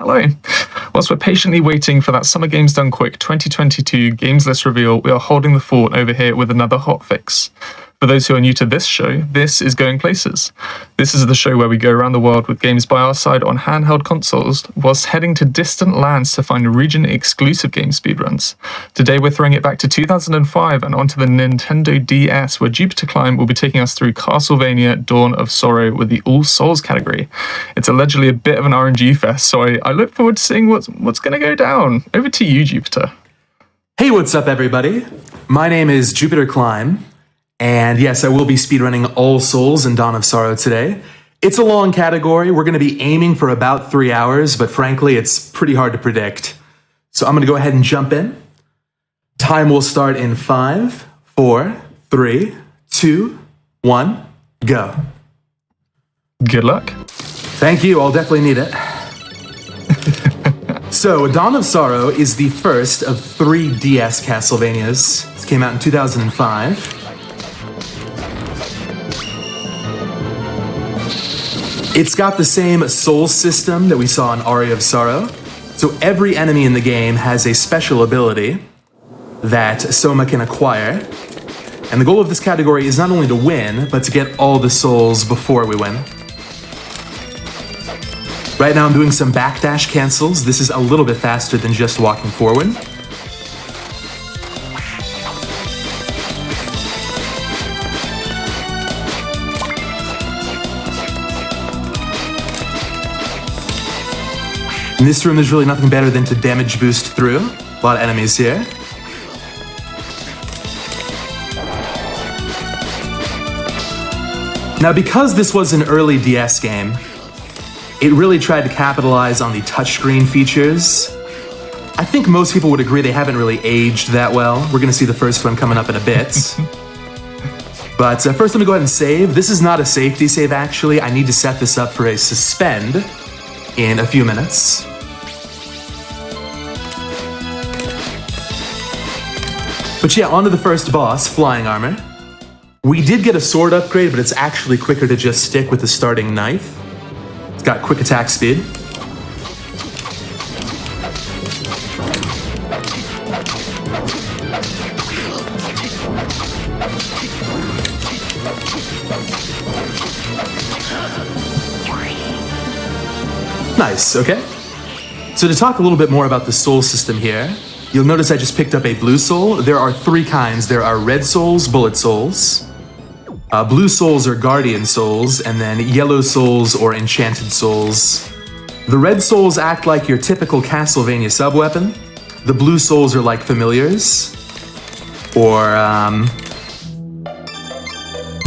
Hello. Whilst we're patiently waiting for that Summer Games Done Quick 2022 games list reveal, we are holding the fort over here with another hotfix. For those who are new to this show, this is Going Places. This is the show where we go around the world with games by our side on handheld consoles, whilst heading to distant lands to find region-exclusive game speedruns. Today we're throwing it back to 2005 and onto the Nintendo DS, where Jupiter Climb will be taking us through Castlevania Dawn of Sorrow with the All Souls category. It's allegedly a bit of an RNG fest, so I look forward to seeing what's going to go down. Over to you, Jupiter. Hey, what's up, everybody? My name is Jupiter Climb. And yes, I will be speedrunning All Souls and Dawn of Sorrow today. It's a long category. We're going to be aiming for about 3 hours, but frankly, it's pretty hard to predict. So I'm going to go ahead and jump in. Time will start in 5, 4, 3, 2, 1, go. Good luck. Thank you. I'll definitely need it. So, Dawn of Sorrow is the first of 3 DS Castlevanias. This came out in 2005. It's got the same soul system that we saw in Aria of Sorrow. So every enemy in the game has a special ability that Soma can acquire. And the goal of this category is not only to win, but to get all the souls before we win. Right now I'm doing some backdash cancels. This is a little bit faster than just walking forward. In this room, there's really nothing better than to damage boost through. A lot of enemies here. Now, because this was an early DS game, it really tried to capitalize on the touchscreen features. I think most people would agree they haven't really aged that well. We're going to see the first one coming up in a bit. But first, let me go ahead and save. This is not a safety save, actually. I need to set this up for a suspend in a few minutes. But yeah, on to the first boss, Flying Armor. We did get a sword upgrade, but it's actually quicker to just stick with the starting knife. It's got quick attack speed. Nice, okay. So to talk a little bit more about the soul system here, you'll notice I just picked up a blue soul. There are 3 kinds. There are red souls, bullet souls. Blue souls are guardian souls, and then yellow souls or enchanted souls. The red souls act like your typical Castlevania sub-weapon. The blue souls are like familiars, or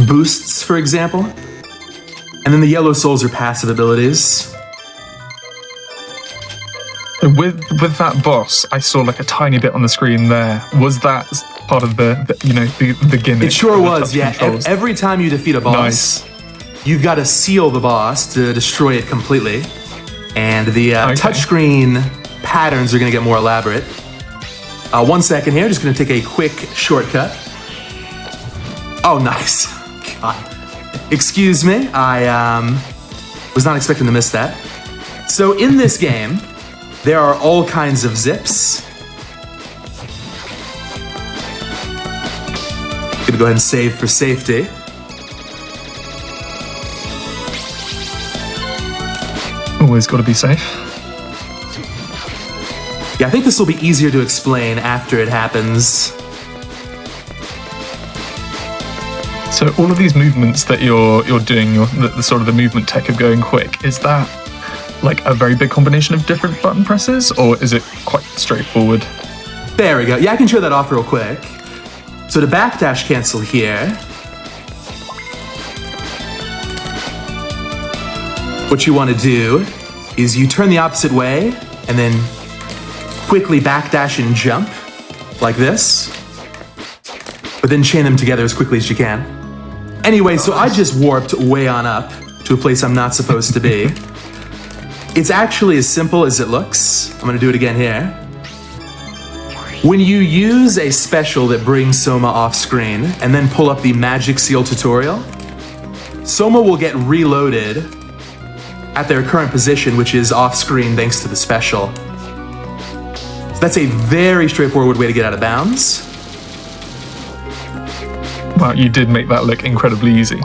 boosts, for example. And then the yellow souls are passive abilities. With that boss, I saw like a tiny bit on the screen there. Was that part of the gimmick? It sure was, yeah. Every time you defeat a boss, you've got to seal the boss to destroy it completely. And the touchscreen patterns are going to get more elaborate. 1 second here, just going to take a quick shortcut. Oh, nice. God. Excuse me, I was not expecting to miss that. So in this game, there are all kinds of zips. Gonna go ahead and save for safety. Always got to be safe. Yeah, I think this will be easier to explain after it happens. So all of these movements that you're doing, the sort of the movement tech of going quick, is that like a very big combination of different button presses, or is it quite straightforward? There we go. Yeah, I can show that off real quick. So to backdash cancel here, what you want to do is you turn the opposite way and then quickly backdash and jump like this, but then chain them together as quickly as you can. Anyway, so I just warped way on up to a place I'm not supposed to be. It's actually as simple as it looks. I'm gonna do it again here. When you use a special that brings Soma off screen and then pull up the Magic Seal tutorial, Soma will get reloaded at their current position, which is off screen thanks to the special. So that's a very straightforward way to get out of bounds. Wow, you did make that look incredibly easy.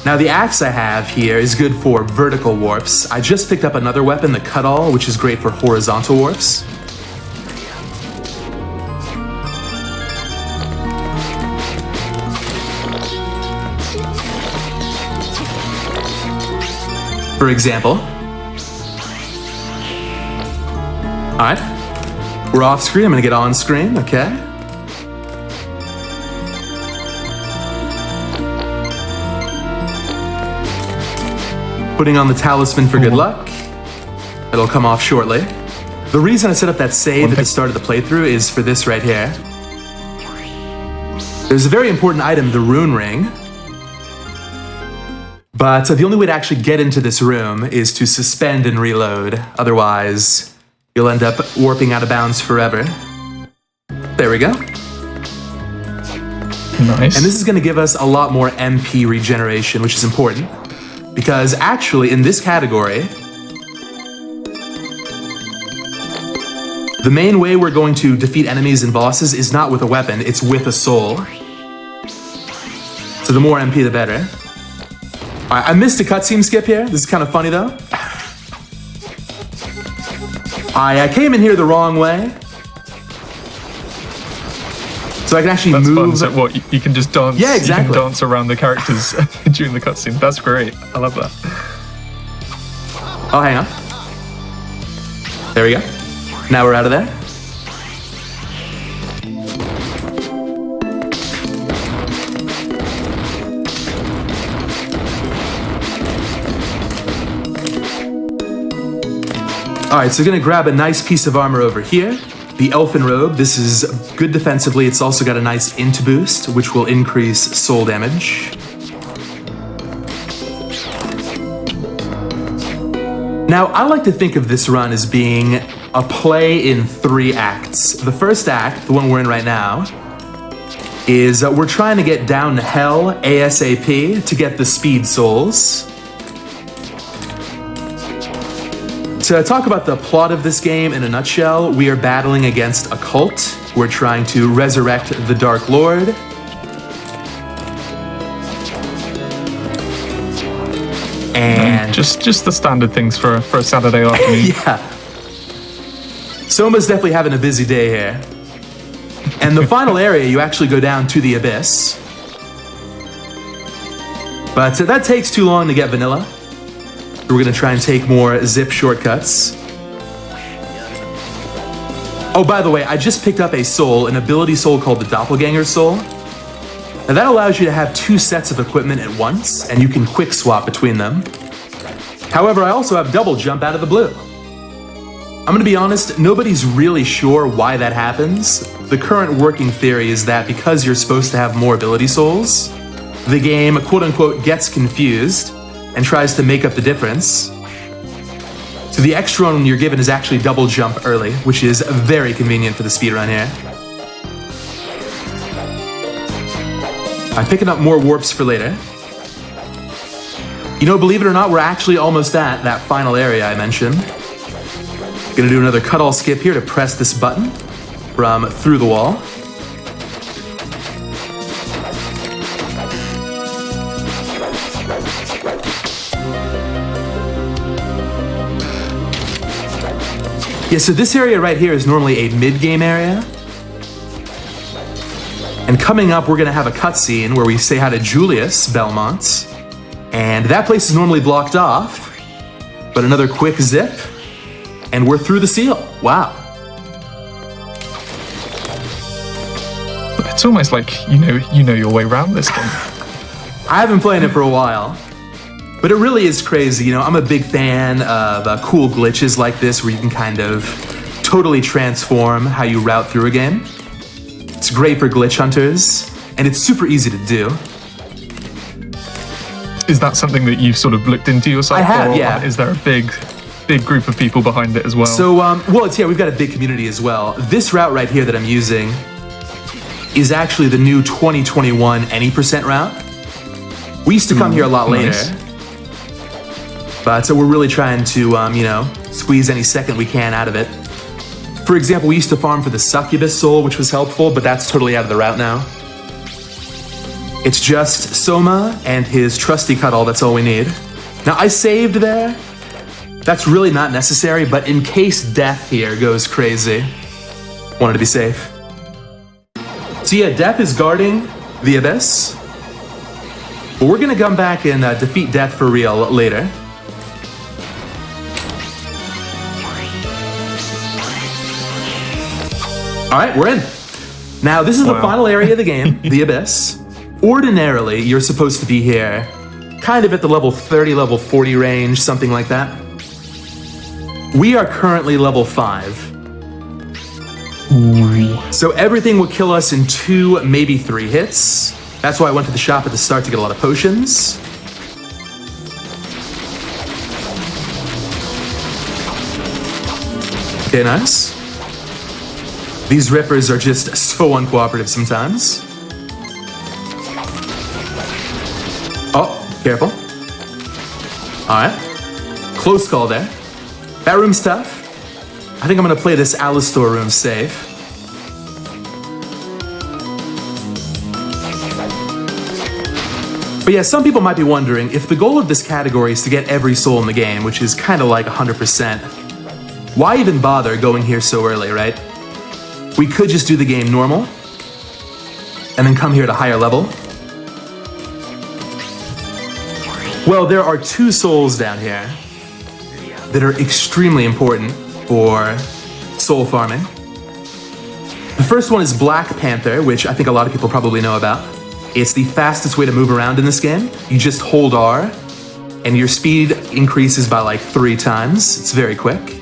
Now the axe I have here is good for vertical warps. I just picked up another weapon, the cut-all, which is great for horizontal warps. For example. Alright. We're off screen, I'm gonna get on screen, okay? Putting on the talisman for good luck. It'll come off shortly. The reason I set up that save at the start of the playthrough is for this right here. There's a very important item, the rune ring. But the only way to actually get into this room is to suspend and reload. Otherwise, you'll end up warping out of bounds forever. There we go. Nice. And this is going to give us a lot more MP regeneration, which is important. Because actually, in this category, the main way we're going to defeat enemies and bosses is not with a weapon, it's with a soul. So the more MP, the better. I missed a cutscene skip here. This is kind of funny, though. I came in here the wrong way. So I can actually move. Fun. So what, you can just dance? Yeah, exactly. You can dance around the characters during the cutscene. That's great. I love that. Oh, hang on. There we go. Now we're out of there. Alright, so we're gonna grab a nice piece of armor over here. The Elfin Robe, this is good defensively. It's also got a nice int boost, which will increase soul damage. Now, I like to think of this run as being a play in 3 acts. The first act, the one we're in right now, is we're trying to get down to hell ASAP to get the speed souls. To talk about the plot of this game in a nutshell, we are battling against a cult. We're trying to resurrect the Dark Lord. And just the standard things for a Saturday afternoon. yeah. Soma's definitely having a busy day here. And the final area, you actually go down to the abyss. But that takes too long to get vanilla. We're gonna try and take more zip shortcuts. Oh, by the way, I just picked up a soul, an ability soul called the Doppelganger Soul. Now that allows you to have 2 sets of equipment at once, and you can quick swap between them. However, I also have double jump out of the blue. I'm gonna be honest, nobody's really sure why that happens. The current working theory is that because you're supposed to have more ability souls, the game quote-unquote gets confused and tries to make up the difference. So the extra one you're given is actually double jump early, which is very convenient for the speedrun here. I'm picking up more warps for later. You know, believe it or not, we're actually almost at that final area I mentioned. Gonna do another cut-all skip here to press this button from through the wall. Yeah, so this area right here is normally a mid-game area. And coming up, we're gonna have a cutscene where we say hi to Julius Belmont. And that place is normally blocked off. But another quick zip, and we're through the seal. Wow. It's almost like you know your way around this game. I haven't played it for a while. But it really is crazy, you know, I'm a big fan of cool glitches like this where you can kind of totally transform how you route through a game. It's great for glitch hunters, and it's super easy to do. Is that something that you've sort of looked into yourself? I have, or yeah. Is there a big group of people behind it as well? So, we've got a big community as well. This route right here that I'm using is actually the new 2021 any% route. We used to come here a lot later. But so we're really trying to, you know, squeeze any second we can out of it. For example, we used to farm for the succubus soul, which was helpful, but that's totally out of the route now. It's just Soma and his trusty cuddle, that's all we need. Now, I saved there. That's really not necessary, but in case death here goes crazy, wanted to be safe. So yeah, death is guarding the abyss. But we're gonna come back and defeat death for real later. All right, we're in. Now, this is the final area of the game, the abyss. Ordinarily, you're supposed to be here kind of at the level 30, level 40 range, something like that. We are currently level 5. So everything will kill us in 2, maybe 3 hits. That's why I went to the shop at the start to get a lot of potions. Okay, nice. These rippers are just so uncooperative sometimes. Oh, careful. All right. Close call there. That room's tough. I think I'm gonna play this Alistor room safe. But yeah, some people might be wondering, if the goal of this category is to get every soul in the game, which is kind of like 100%, why even bother going here so early, right? We could just do the game normal, and then come here to higher level. Well, there are 2 souls down here that are extremely important for soul farming. The first one is Black Panther, which I think a lot of people probably know about. It's the fastest way to move around in this game. You just hold R, and your speed increases by like 3 times. It's very quick.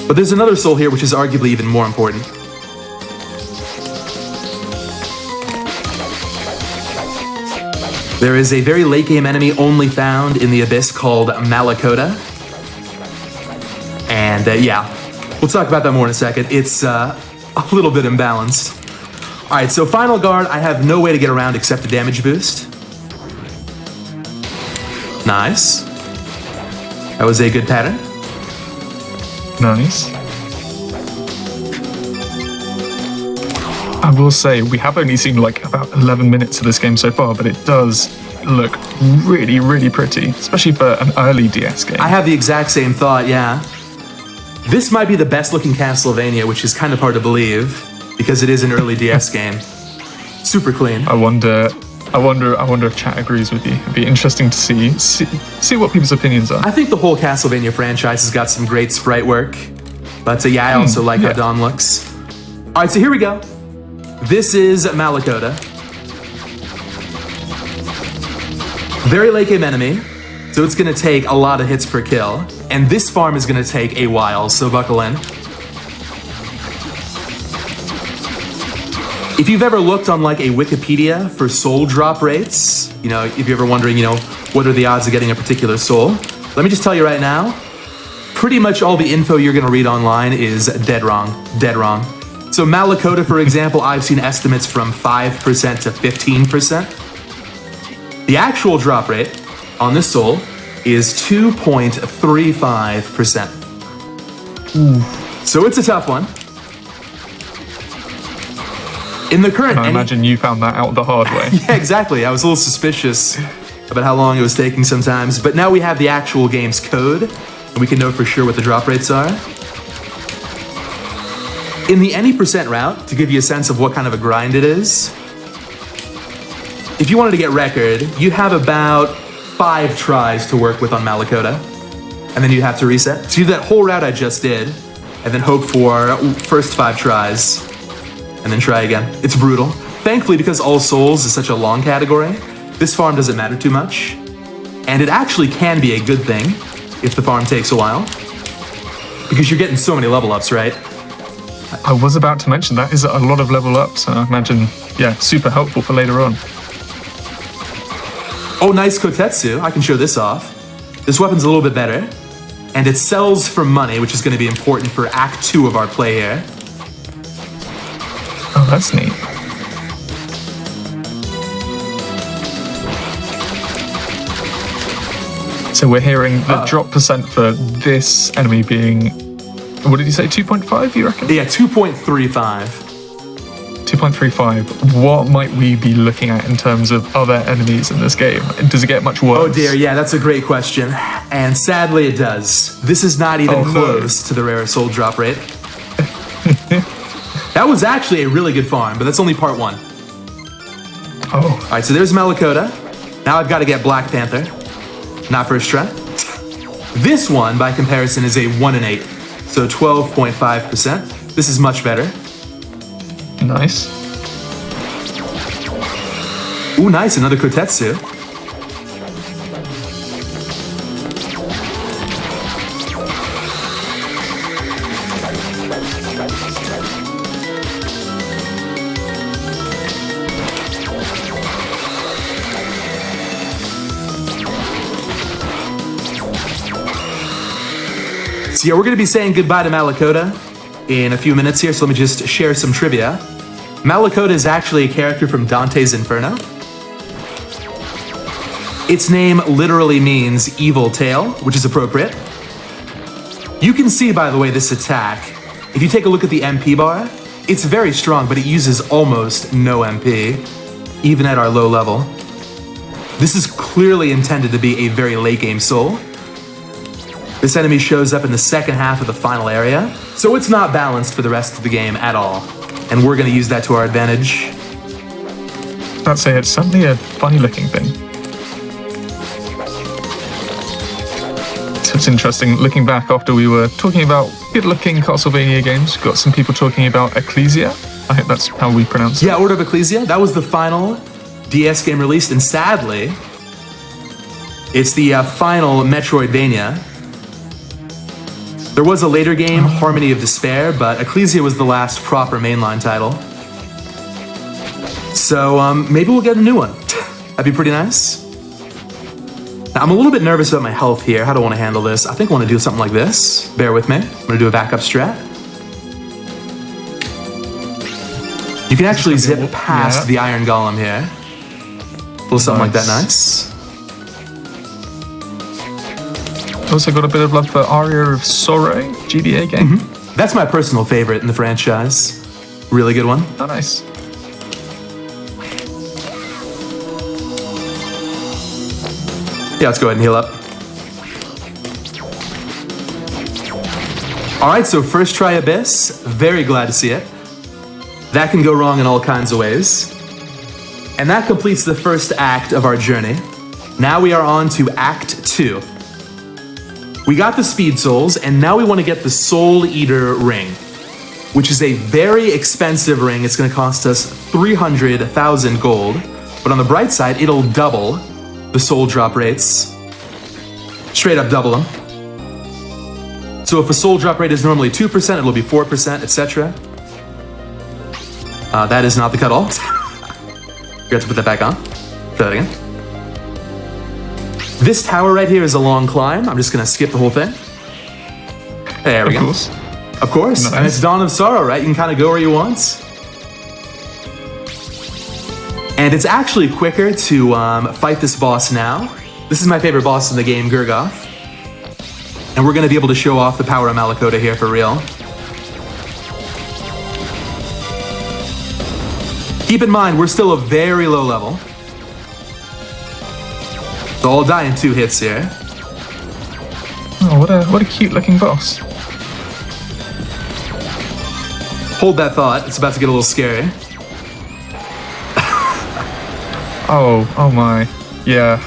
But there's another soul here which is arguably even more important. There is a very late game enemy only found in the Abyss called Malakota. And yeah, we'll talk about that more in a second. It's a little bit imbalanced. All right, so final guard, I have no way to get around except the damage boost. Nice. That was a good pattern. Nice. I will say, we have only seen like about 11 minutes of this game so far, but it does look really, really pretty, especially for an early DS game. I have the exact same thought, yeah. This might be the best looking Castlevania, which is kind of hard to believe, because it is an early DS game. Super clean. I wonder if chat agrees with you. It'd be interesting to see what people's opinions are. I think the whole Castlevania franchise has got some great sprite work, but yeah, I also like how Dawn looks. All right, so here we go. This is Malakota. Very late game enemy, so it's gonna take a lot of hits per kill, and this farm is gonna take a while, so buckle in. If you've ever looked on like a Wikipedia for soul drop rates, you know, if you're ever wondering, you know, what are the odds of getting a particular soul, let me just tell you right now, pretty much all the info you're gonna read online is dead wrong, dead wrong. So Malakota, for example, I've seen estimates from 5% to 15%. The actual drop rate on this soul is 2.35%. So it's a tough one. In the current, I imagine you found that out the hard way. Yeah, exactly. I was a little suspicious about how long it was taking sometimes, but now we have the actual game's code, and we can know for sure what the drop rates are. In the any percent route, to give you a sense of what kind of a grind it is, if you wanted to get record, you have about 5 tries to work with on Malakota, and then you have to reset. So you do that whole route I just did, and then hope for first 5 tries, and then try again. It's brutal. Thankfully, because All Souls is such a long category, this farm doesn't matter too much. And it actually can be a good thing if the farm takes a while, because you're getting so many level ups, right? I was about to mention that is a lot of level ups, and I imagine, yeah, super helpful for later on. Oh, nice Kotetsu. I can show this off. This weapon's a little bit better, and it sells for money, which is going to be important for Act 2 of our play here. Oh, that's neat. So we're hearing the drop percent for this enemy being, what did you say, 2.5, you reckon? Yeah, 2.35. 2.35. What might we be looking at in terms of other enemies in this game? Does it get much worse? Oh dear, yeah, that's a great question. And sadly it does. This is not even close to the rare soul drop rate. That was actually a really good farm, but that's only part 1. Oh. All right, so there's Malakota. Now I've got to get Black Panther. Not first try. This one, by comparison, is a 1 in 8, so 12.5%. This is much better. Nice. Ooh, nice, another Kotetsu. So yeah, we're going to be saying goodbye to Malakota in a few minutes here, so let me just share some trivia. Malakota is actually a character from Dante's Inferno. Its name literally means evil tail, which is appropriate. You can see, by the way, this attack. If you take a look at the MP bar, it's very strong, but it uses almost no MP, even at our low level. This is clearly intended to be a very late game soul. This enemy shows up in the second half of the final area, so it's not balanced for the rest of the game at all. And we're going to use that to our advantage. I'd say it's certainly a funny looking thing. So it's interesting, looking back after we were talking about good looking Castlevania games, got some people talking about Ecclesia. I hope that's how we pronounce it. Yeah, Order of Ecclesia. That was the final DS game released, and sadly, it's the final Metroidvania. There was a later game, Harmony of Despair, but Ecclesia was the last proper mainline title. So maybe we'll get a new one. That'd be pretty nice. Now, I'm a little bit nervous about my health here. How do I want to handle this? I think I want to do something like this. Bear with me. I'm going to do a backup strat. You can actually zip past the Iron Golem here. A little something like that, nice. Also got a bit of love for Aria of Sorrow, GBA game. That's my personal favorite in the franchise. Really good one. Oh, nice. Yeah, let's go ahead and heal up. All right, so first try Abyss. Very glad to see it. That can go wrong in all kinds of ways. And that completes the first act of our journey. Now we are on to Act 2. We got the Speed Souls, and now we want to get the Soul Eater Ring, which is a very expensive ring. It's going to cost us 300,000 gold, but on the bright side, it'll double the soul drop rates. Straight up double them. So if a soul drop rate is normally 2%, it'll be 4%, etc. That is not the cutoff. You have to put that back on. Try that again. This tower right here is a long climb. I'm just going to skip the whole thing. There we go. Of course. Nice. And it's Dawn of Sorrow, right? You can kind of go where you want. And it's actually quicker to fight this boss now. This is my favorite boss in the game, Gurgoth. And we're going to be able to show off the power of Malakota here for real. Keep in mind, we're still a very low level. So I'll die in 2 hits here. Oh, what a cute looking boss. Hold that thought, it's about to get a little scary. Oh my. Yeah.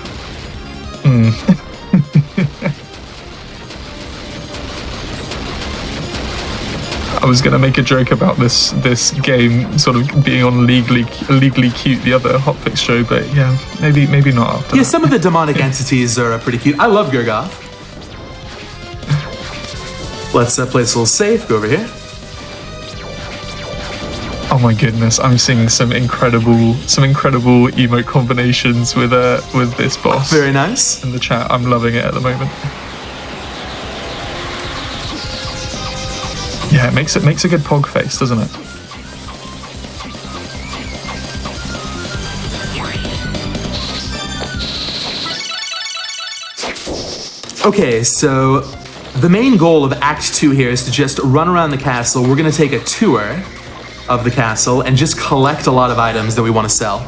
I was gonna make a joke about this game sort of being on Legally Cute, the other hotfix show, but yeah, maybe not after. Yeah, some of the demonic entities are pretty cute. I love Gurgoth. Let's play this a little safe. Go over here. Oh my goodness, I'm seeing some incredible emote combinations with this boss. Very nice. In the chat, I'm loving it at the moment. Yeah, it makes a good pog face, doesn't it? Okay, so the main goal of Act 2 here is to just run around the castle. We're gonna take a tour of the castle and just collect a lot of items that we want to sell.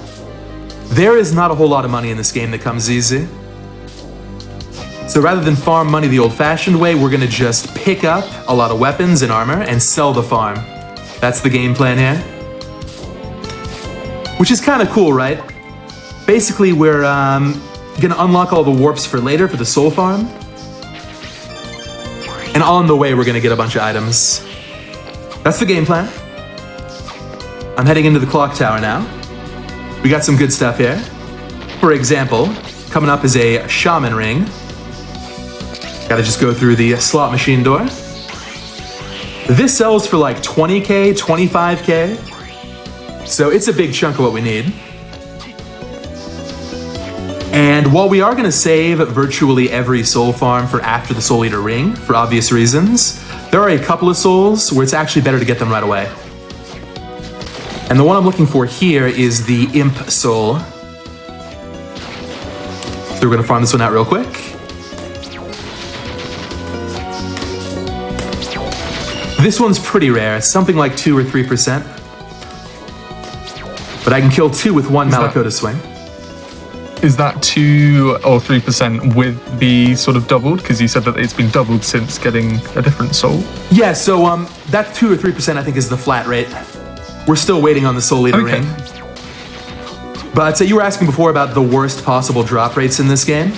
There is not a whole lot of money in this game that comes easy. So rather than farm money the old-fashioned way, we're gonna just pick up a lot of weapons and armor and sell the farm. That's the game plan here. Which is kind of cool, right? Basically, we're gonna unlock all the warps for later for the soul farm. And on the way, we're gonna get a bunch of items. That's the game plan. I'm heading into the clock tower now. We got some good stuff here. For example, coming up is a shaman ring. Gotta just go through the slot machine door. This sells for like 20k, 25k. So it's a big chunk of what we need. And while we are gonna save virtually every soul farm for after the Soul Eater ring, for obvious reasons, there are a couple of souls where it's actually better to get them right away. And the one I'm looking for here is the Imp Soul. So we're gonna farm this one out real quick. This one's pretty rare, it's something like 2 or 3%. But I can kill 2 with 1 Malakota swing. Is that 2 or 3% with the sort of doubled? Because you said that it's been doubled since getting a different soul. Yeah, so that 2 or 3% I think is the flat rate. We're still waiting on the Soul Eater ring. But you were asking before about the worst possible drop rates in this game.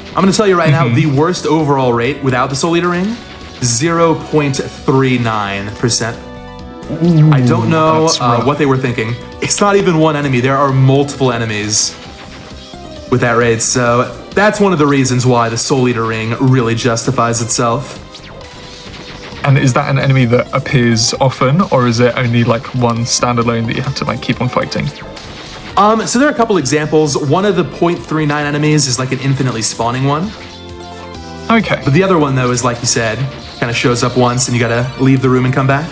I'm going to tell you right now, the worst overall rate without the Soul Eater ring, 0.39%. I don't know what they were thinking. It's not even one enemy. There are multiple enemies with that rate. So that's one of the reasons why the Soul Eater ring really justifies itself. And is that an enemy that appears often, or is it only like one standalone that you have to like keep on fighting? So there are a couple examples. One of the 0.39 enemies is like an infinitely spawning one. Okay. But the other one though is like you said, kind of shows up once and you gotta leave the room and come back.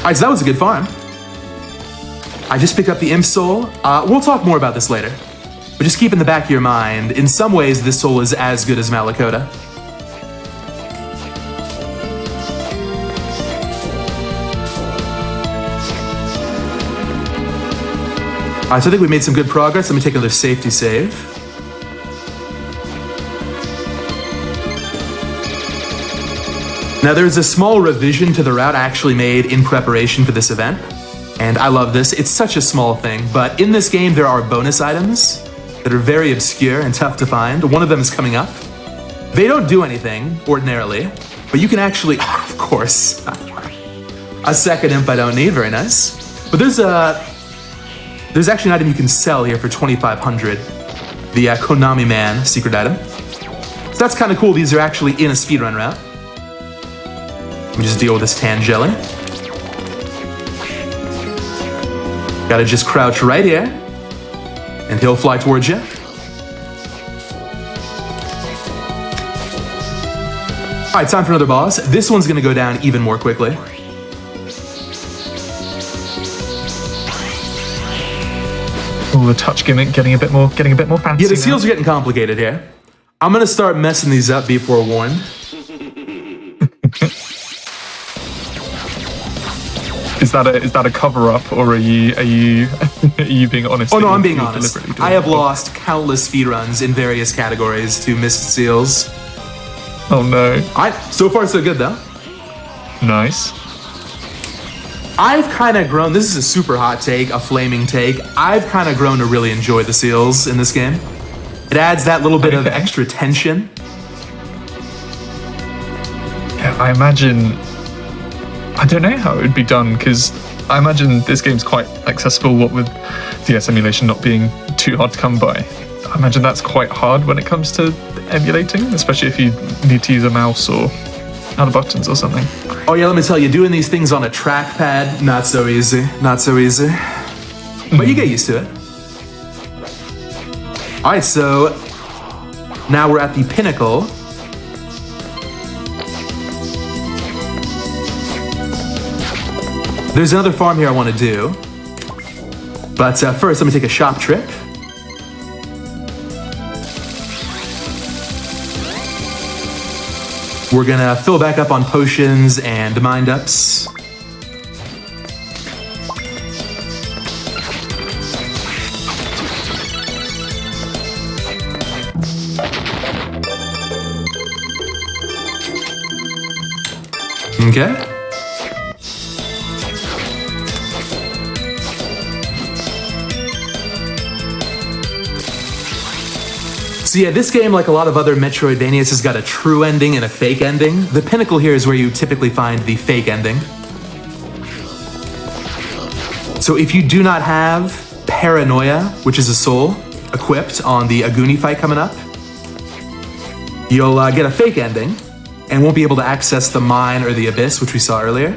Alright, so that was a good farm. I just picked up the Imp Soul. We'll talk more about this later. But just keep in the back of your mind, in some ways this soul is as good as Malakota. Alright, so I think we made some good progress. Let me take another safety save. Now there's a small revision to the route I actually made in preparation for this event. And I love this. It's such a small thing, but in this game there are bonus items that are very obscure and tough to find. One of them is coming up. They don't do anything ordinarily, but you can actually, of course, a second imp I don't need, very nice. But there's actually an item you can sell here for 2,500, the Konami Man secret item. So that's kind of cool. These are actually in a speedrun route. Let me just deal with this tan jelly. Gotta just crouch right here, and he'll fly towards you. Alright, time for another boss. This one's gonna go down even more quickly. Oh, the touch gimmick getting a bit more fancy. Yeah, the seals are getting complicated here. I'm gonna start messing these up, be forewarned. Is that a cover up, or are you being honest? Oh no, I'm being honest. I have lost countless speedruns in various categories to missed seals. Oh no. So far so good though. Nice. I've kind of grown, this is a super hot take, a flaming take. I've kind of grown to really enjoy the seals in this game. It adds that little bit of extra tension. Yeah, I imagine, I don't know how it would be done, because I imagine this game's quite accessible, what with DS emulation not being too hard to come by. I imagine that's quite hard when it comes to emulating, especially if you need to use a mouse or other buttons or something. Oh yeah, let me tell you, doing these things on a trackpad, not so easy, not so easy. But you get used to it. All right, so now we're at the pinnacle. There's another farm here I want to do. But first, let me take a shop trip. We're gonna fill back up on potions and mind ups. Okay. So yeah, this game, like a lot of other Metroidvanias, has got a true ending and a fake ending. The pinnacle here is where you typically find the fake ending. So if you do not have Paranoia, which is a soul, equipped on the Aguni fight coming up, you'll get a fake ending and won't be able to access the mine or the abyss, which we saw earlier.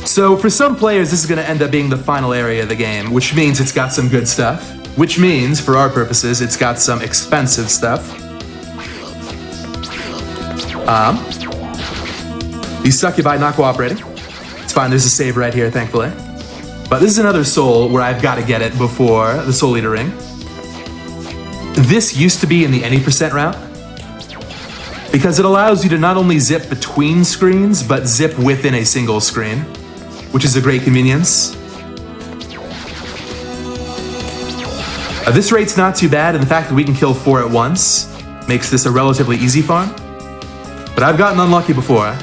So for some players, this is going to end up being the final area of the game, which means it's got some good stuff. Which means, for our purposes, it's got some expensive stuff. These succubi not cooperating. It's fine, there's a save right here, thankfully. But this is another soul where I've got to get it before the Soul Eater Ring. This used to be in the any percent route, because it allows you to not only zip between screens, but zip within a single screen, which is a great convenience. This rate's not too bad, and the fact that we can kill 4 at once makes this a relatively easy farm. But I've gotten unlucky before.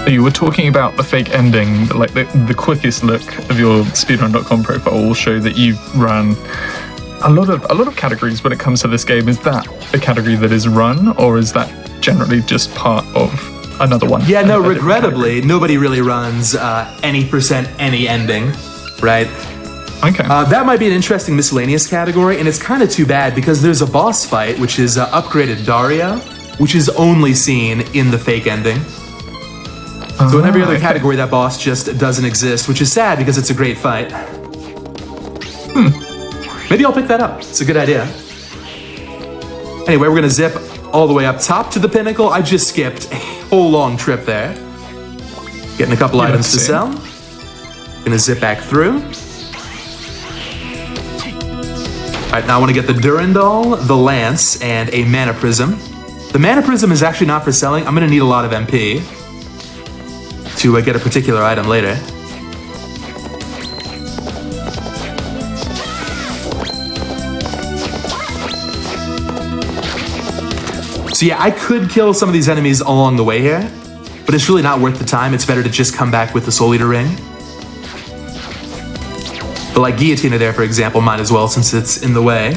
You were talking about the fake ending, but like the quickest look of your speedrun.com profile will show that you've run a lot of categories when it comes to this game. Is that a category that is run, or is that generally just part of another one? Yeah, no, regrettably, nobody really runs any percent any ending, right? Okay. That might be an interesting miscellaneous category, and it's kind of too bad because there's a boss fight, which is upgraded Dario, which is only seen in the fake ending. So in every other category, that boss just doesn't exist, which is sad because it's a great fight. Maybe I'll pick that up. It's a good idea. Anyway, we're gonna zip all the way up top to the pinnacle. I just skipped a whole long trip there. Getting a couple items to sell. Gonna zip back through. All right, now I want to get the Durandal, the Lance, and a Mana Prism. The Mana Prism is actually not for selling. I'm gonna need a lot of MP to get a particular item later. So yeah, I could kill some of these enemies along the way here, but it's really not worth the time. It's better to just come back with the Soul Eater Ring. But like Guillotina there, for example, might as well since it's in the way.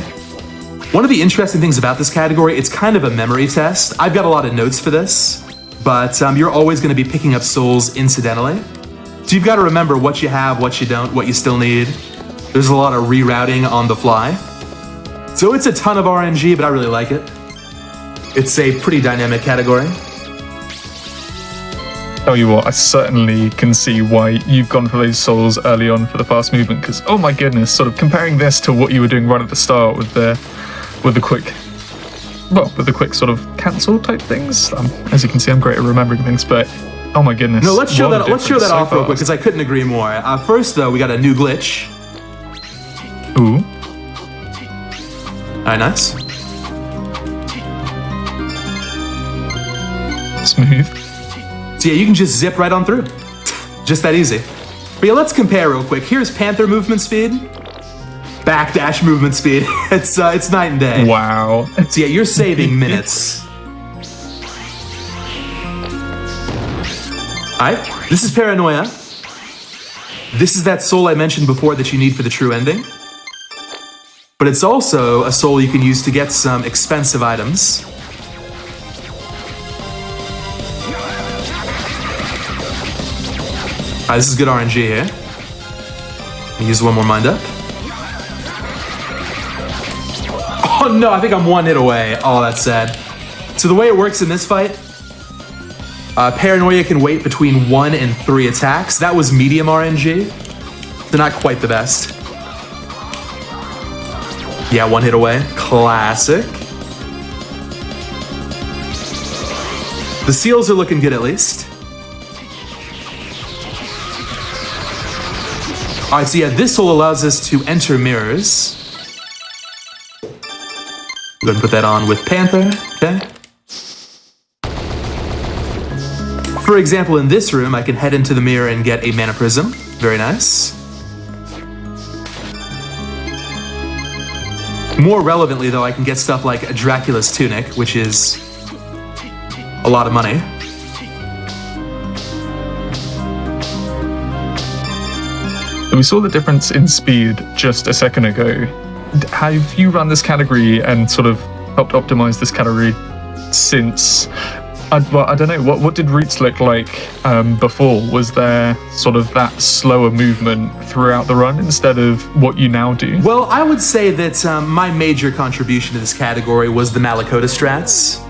One of the interesting things about this category, it's kind of a memory test. I've got a lot of notes for this, but you're always going to be picking up souls incidentally. So you've got to remember what you have, what you don't, what you still need. There's a lot of rerouting on the fly. So it's a ton of RNG, but I really like it. It's a pretty dynamic category. Tell you what, I certainly can see why you've gone for those souls early on for the fast movement, because oh my goodness, sort of comparing this to what you were doing right at the start with the quick sort of cancel type things. As you can see, I'm great at remembering things, but oh my goodness. No, let's show that off real quick because I couldn't agree more. First though, we got a new glitch. Ooh. Alright, nice. Smooth. So yeah, you can just zip right on through. Just that easy. But yeah, let's compare real quick. Here's Panther movement speed. Backdash movement speed. It's night and day. Wow. So yeah, you're saving minutes. Alright, this is Paranoia. This is that soul I mentioned before that you need for the true ending. But it's also a soul you can use to get some expensive items. Alright, this is good RNG here. Use one more mind up. Oh no, I think I'm one hit away. Oh, that's sad. So the way it works in this fight, Paranoia can wait between 1 and 3 attacks. That was medium RNG. They're not quite the best. Yeah, 1 hit away. Classic. The seals are looking good at least. All right, so yeah, this hole allows us to enter mirrors. Go ahead and put that on with Panther, okay? For example, in this room, I can head into the mirror and get a mana prism. Very nice. More relevantly, though, I can get stuff like Dracula's Tunic, which is a lot of money. We saw the difference in speed just a second ago. Have you run this category and sort of helped optimize this category since? Well, I don't know. What did Roots look like before? Was there sort of that slower movement throughout the run instead of what you now do? Well, I would say that my major contribution to this category was the Malakota strats.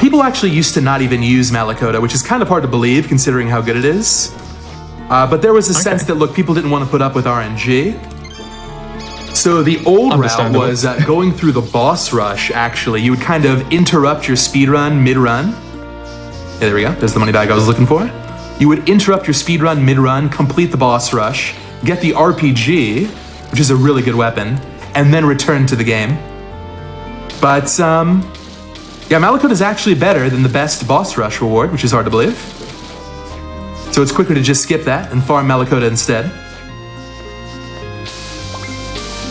People actually used to not even use Malakota, which is kind of hard to believe considering how good it is. But there was a sense that, look, people didn't want to put up with RNG. So the old route was going through the boss rush, actually. You would kind of interrupt your speedrun mid-run. Yeah, there we go. There's the money bag I was looking for. You would interrupt your speedrun mid-run, complete the boss rush, get the RPG, which is a really good weapon, and then return to the game. But, yeah, Malakota is actually better than the best boss rush reward, which is hard to believe. So it's quicker to just skip that and farm Malakota instead.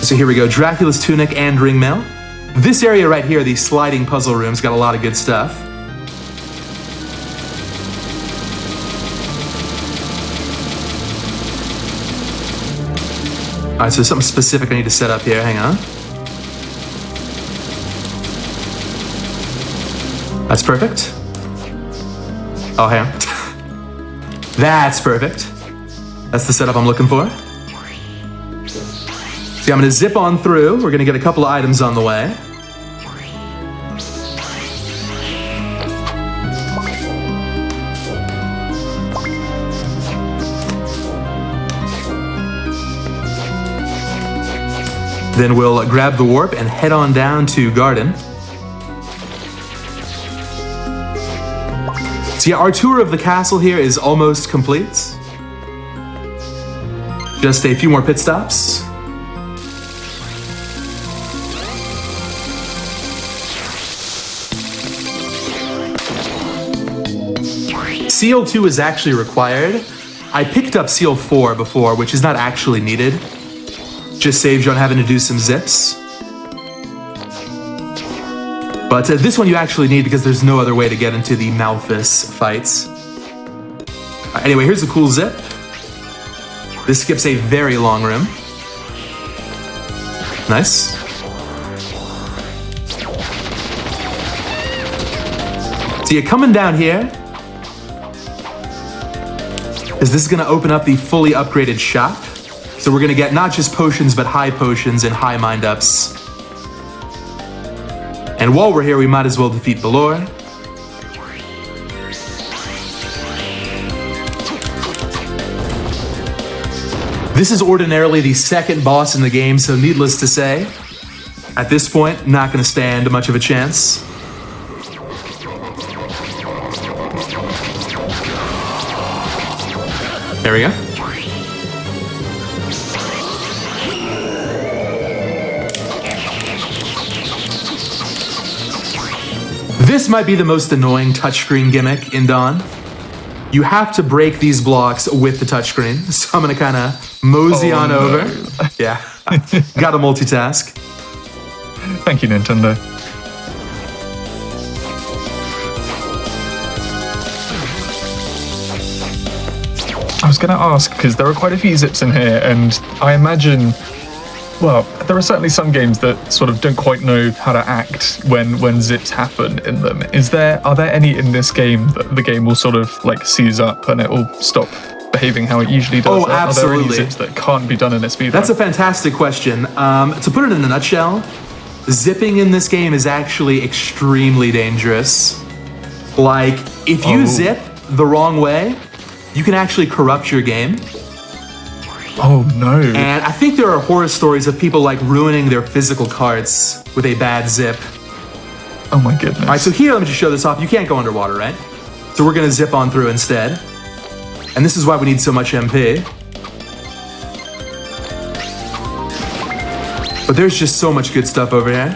So here we go, Dracula's Tunic and Ringmail. This area right here, these sliding puzzle rooms, got a lot of good stuff. All right, so something specific I need to set up here, hang on. That's perfect. Oh, hang on. That's perfect. That's the setup I'm looking for. See, I'm gonna zip on through. We're gonna get a couple of items on the way. Then we'll grab the warp and head on down to Garden. So yeah, our tour of the castle here is almost complete. Just a few more pit stops. Seal 2 is actually required. I picked up Seal 4 before, which is not actually needed. Just saves you on having to do some zips. But this one you actually need because there's no other way to get into the Malphus fights. Anyway, here's a cool zip. This skips a very long room. Nice. So you're coming down here. Is this gonna open up the fully upgraded shop? So we're gonna get not just potions, but high potions and high mind-ups. And while we're here, we might as well defeat Balor. This is ordinarily the second boss in the game, so needless to say, at this point, not gonna stand much of a chance. There we go. This might be the most annoying touchscreen gimmick in Dawn. You have to break these blocks with the touchscreen, so I'm gonna kind of mosey on over. Yeah, gotta multitask. Thank you, Nintendo. I was going to ask, because there are quite a few zips in here, and I imagine, well, there are certainly some games that sort of don't quite know how to act when zips happen in them. Are there any in this game that the game will sort of like seize up and it will stop behaving how it usually does? Oh, absolutely. Are there any zips that can't be done in a speedrun? That's a fantastic question. To put it in a nutshell, zipping in this game is actually extremely dangerous. Like, if you zip the wrong way, you can actually corrupt your game. Oh no. And I think there are horror stories of people like ruining their physical carts with a bad zip. Oh my goodness. All right, so here, let me just show this off. You can't go underwater, right? So we're gonna zip on through instead. And this is why we need so much MP. But there's just so much good stuff over here.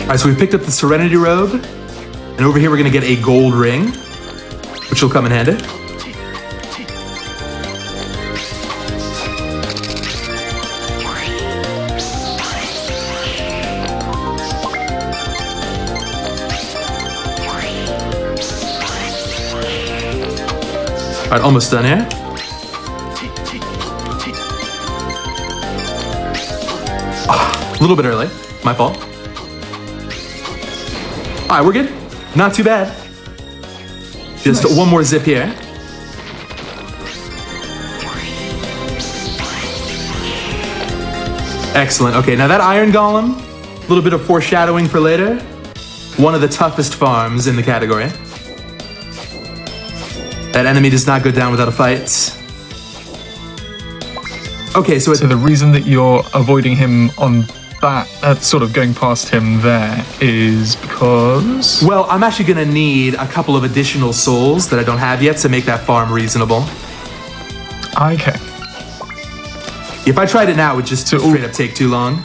All right, so we picked up the Serenity Robe, and over here we're gonna get a gold ring, which will come in handy. All right, almost done here. A little bit early, my fault. All right, we're good. Not too bad. Just Nice. one more zip here. Excellent. Okay, now that Iron Golem, a little bit of foreshadowing for later. One of the toughest farms in the category. That enemy does not go down without a fight. Okay, so So the reason that you're avoiding him on that, sort of going past him there, is because... well, I'm actually gonna need a couple of additional souls that I don't have yet to make that farm reasonable. Okay. If I tried it now, it would just So- straight up take too long.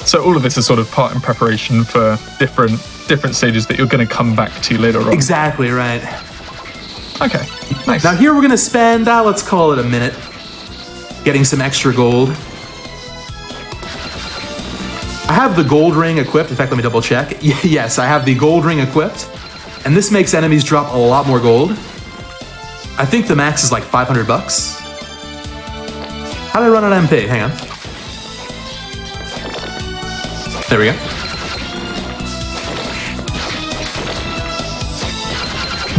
So all of this is sort of part in preparation for different stages that you're going to come back to later on. Exactly, right. Okay, nice. Now here we're gonna spend, let's call it a minute, getting some extra gold. I have the gold ring equipped. In fact, let me double check. Yes, I have the gold ring equipped. And this makes enemies drop a lot more gold. I think the max is like 500 bucks. How did I run on MP? Hang on. There we go.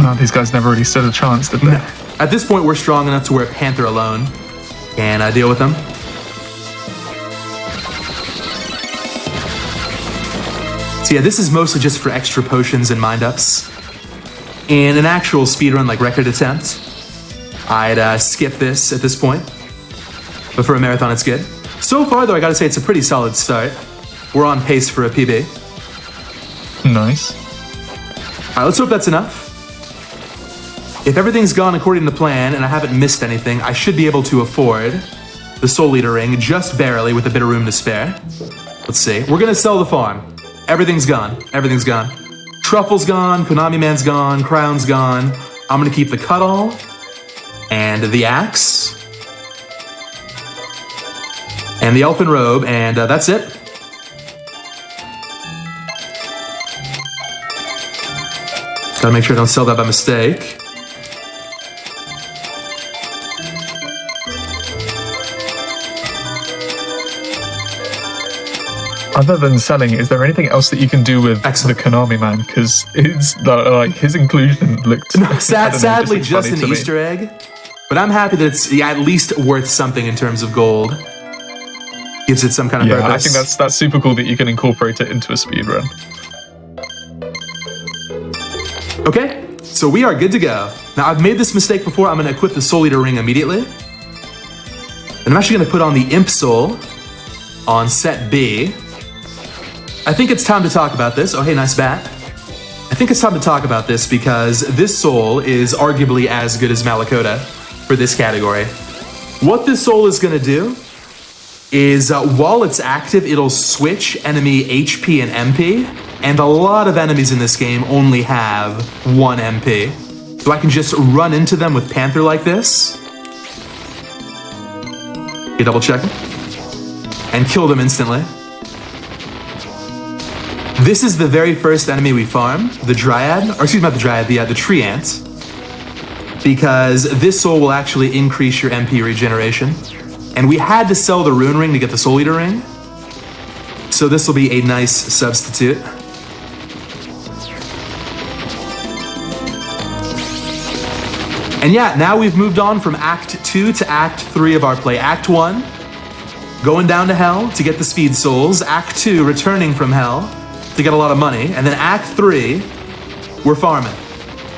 No, these guys never really stood a chance, did they? At this point, we're strong enough to where Panther alone can deal with them. So yeah, this is mostly just for extra potions and mind-ups. In an actual speedrun, like record attempt, I'd skip this at this point. But for a marathon, it's good. So far, though, I gotta say it's a pretty solid start. We're on pace for a PB. Nice. All right, let's hope that's enough. If everything's gone according to plan and I haven't missed anything, I should be able to afford the Soul Eater ring just barely with a bit of room to spare. Let's see. We're gonna sell the farm. Everything's gone. Everything's gone. Truffle's gone. Konami Man's gone. Crown's gone. I'm gonna keep the Cuddle and the Axe and the Elfin Robe, and that's it. Gotta make sure I don't sell that by mistake. Other than selling, is there anything else that you can do with Excellent. the Konami Man? Because it's like his inclusion looked... Sadly, just an funny to me. Easter egg. But I'm happy that it's at least worth something in terms of gold. Gives it some kind of Yeah, I purpose. think that's super cool that you can incorporate it into a speedrun. Okay, so we are good to go. Now, I've made this mistake before. I'm going to equip the Soul Eater ring immediately. And I'm actually going to put on the Imp Soul on set B. I think it's time to talk about this. Oh, hey, nice bat. I think it's time to talk about this because this soul is arguably as good as Malakota for this category. What this soul is going to do is while it's active, it'll switch enemy HP and MP, and a lot of enemies in this game only have 1 MP. So I can just run into them with Panther like this. You double check it. And kill them instantly. This is the very first enemy we farm, the Dryad, or excuse me, not the Dryad, the Tree Ant, because this soul will actually increase your MP regeneration. And we had to sell the Rune Ring to get the Soul Eater ring, so this will be a nice substitute. And yeah, now we've moved on from Act 2 to Act 3 of our play. Act 1, going down to Hell to get the Speed Souls. Act 2, returning from Hell to get a lot of money. And then Act 3, we're farming.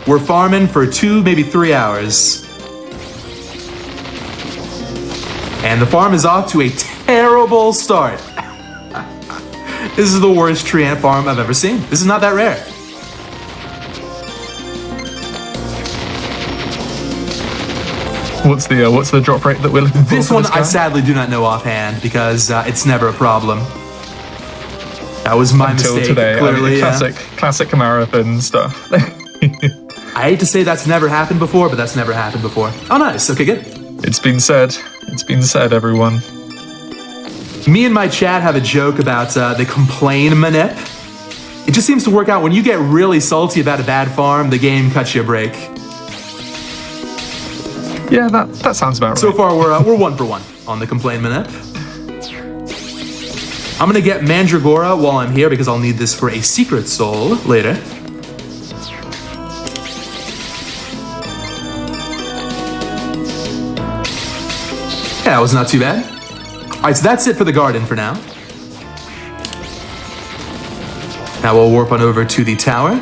We're farming for 2, maybe 3 hours. And the farm is off to a terrible start. This is the worst tree ant farm I've ever seen. This is not that rare. What's the drop rate that we're looking for? This one I sadly do not know offhand because it's never a problem. That was my Until mistake. today. Clearly, I mean, classic marathon stuff. I hate to say that's never happened before, but that's never happened before. Oh, nice. Okay, good. It's been said. It's been said, everyone. Me and my chat have a joke about the complain manip. It just seems to work out when you get really salty about a bad farm, the game cuts you a break. Yeah, that sounds about right. So far, we're 1 for 1 on the complain manip. I'm gonna get Mandragora while I'm here because I'll need this for a secret soul later. Yeah, that was not too bad. All right, so that's it for the garden for now. Now we'll warp on over to the tower.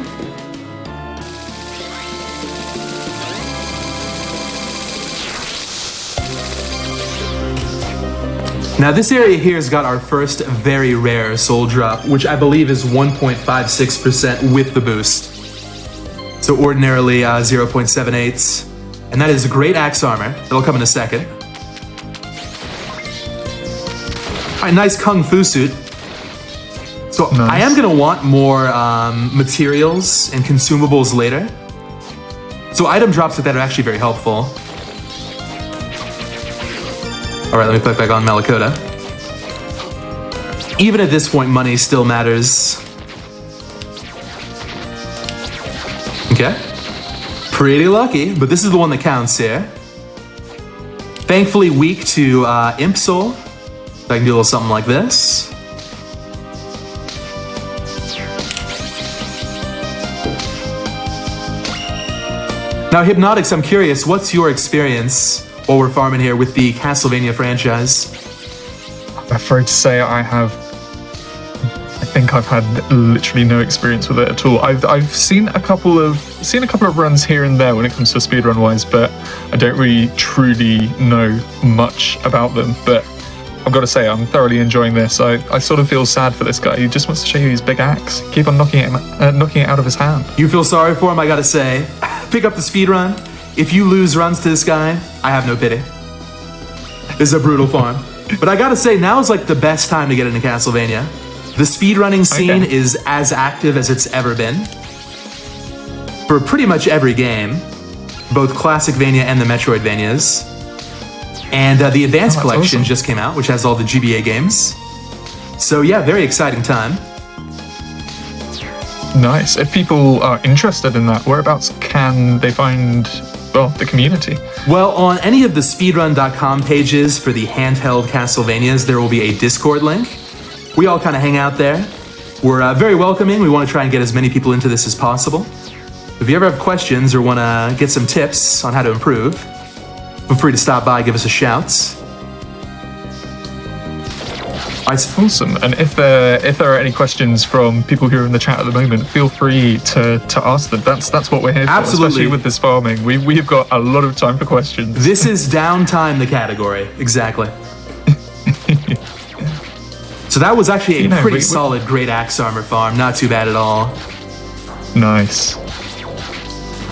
Now this area here has got our first very rare soul drop, which I believe is 1.56% with the boost. So ordinarily 0.78, and that is a great axe armor. That'll come in a second. All right, nice kung fu suit. So Nice. I am gonna want more materials and consumables later. So item drops like that are actually very helpful. All right, let me click back on Malakota. Even at this point, money still matters. Okay. Pretty lucky, but this is the one that counts here. Thankfully weak to Imp Soul. So I can do a little something like this. Now, Hypnotics, I'm curious, what's your experience while we're farming here with the Castlevania franchise? I'm afraid to say I think I've had literally no experience with it at all. I've seen a couple of runs here and there when it comes to speedrun wise, but I don't really truly know much about them. But I've got to say, I'm thoroughly enjoying this. I sort of feel sad for this guy. He just wants to show you his big axe. Keep on knocking it out of his hand. You feel sorry for him, I gotta say. Pick up the speedrun. If you lose runs to this guy, I have no pity. This is a brutal farm. But I gotta say, now is like the best time to get into Castlevania. The speedrunning scene is as active as it's ever been. For pretty much every game. Both Classicvania and the Metroidvanias. And the Advanced Collection awesome. just came out, which has all the GBA games. So yeah, very exciting time. Nice. If people are interested in that, whereabouts can they find, well, the community? Well, on any of the speedrun.com pages for the handheld Castlevanias, there will be a Discord link. We all kind of hang out there. We're very welcoming. We want to try and get as many people into this as possible. If you ever have questions or want to get some tips on how to improve, feel free to stop by, give us a shout. Awesome. And if there are any questions from people who are in the chat at the moment, feel free to ask them. That's what we're here for. Absolutely. Especially with this farming. We've got a lot of time for questions. This is downtime the category. Exactly. So that was actually a pretty solid great axe armor farm. Not too bad at all. Nice.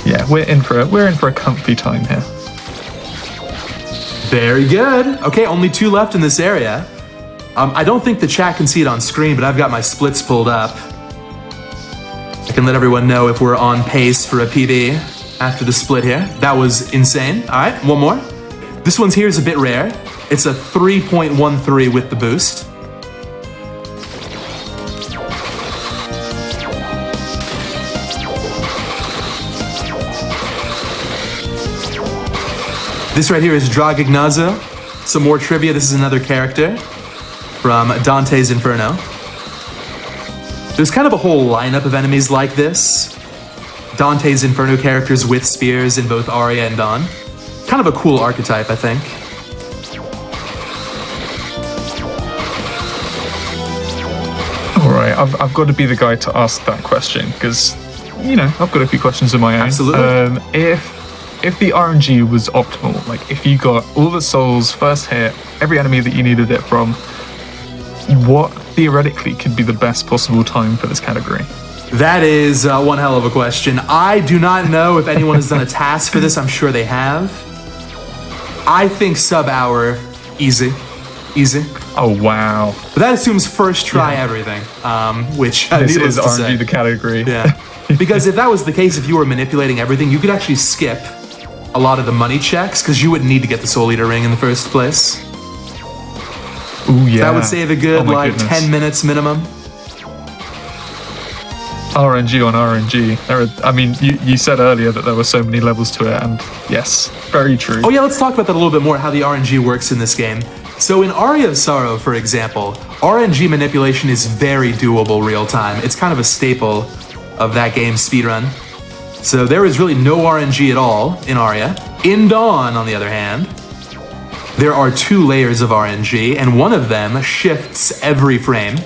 Yeah, we're in for a comfy time here. Very good. Okay, only 2 left in this area. I don't think the chat can see it on screen, but I've got my splits pulled up. I can let everyone know if we're on pace for a PB after the split here. That was insane. All right, one more. This one's here is a bit rare. It's a 3.13 with the boost. This right here is Dragignazo. Some more trivia. This is another character from Dante's Inferno. There's kind of a whole lineup of enemies like this. Dante's Inferno characters with spears in both Aria and Dawn. Kind of a cool archetype, I think. All right, I've got to be the guy to ask that question because I've got a few questions of my own. Absolutely. If the RNG was optimal, like if you got all the souls first hit, every enemy that you needed it from, what theoretically could be the best possible time for this category? That is one hell of a question. I do not know if anyone has done a task for this. I'm sure they have. I think sub-hour, easy. Oh, wow. But that assumes first try everything, which This needless is to say. RNG the category. Yeah. Because if that was the case, if you were manipulating everything, you could actually skip a lot of the money checks because you wouldn't need to get the Soul Eater ring in the first place. Ooh, yeah. That would save a good, goodness. 10 minutes minimum. RNG on RNG. You said earlier that there were so many levels to it, and yes, very true. Oh yeah, let's talk about that a little bit more, how the RNG works in this game. So in Aria of Sorrow, for example, RNG manipulation is very doable real time. It's kind of a staple of that game's speedrun. So there is really no RNG at all in Aria. In Dawn, on the other hand, there are 2 layers of RNG, and one of them shifts every frame,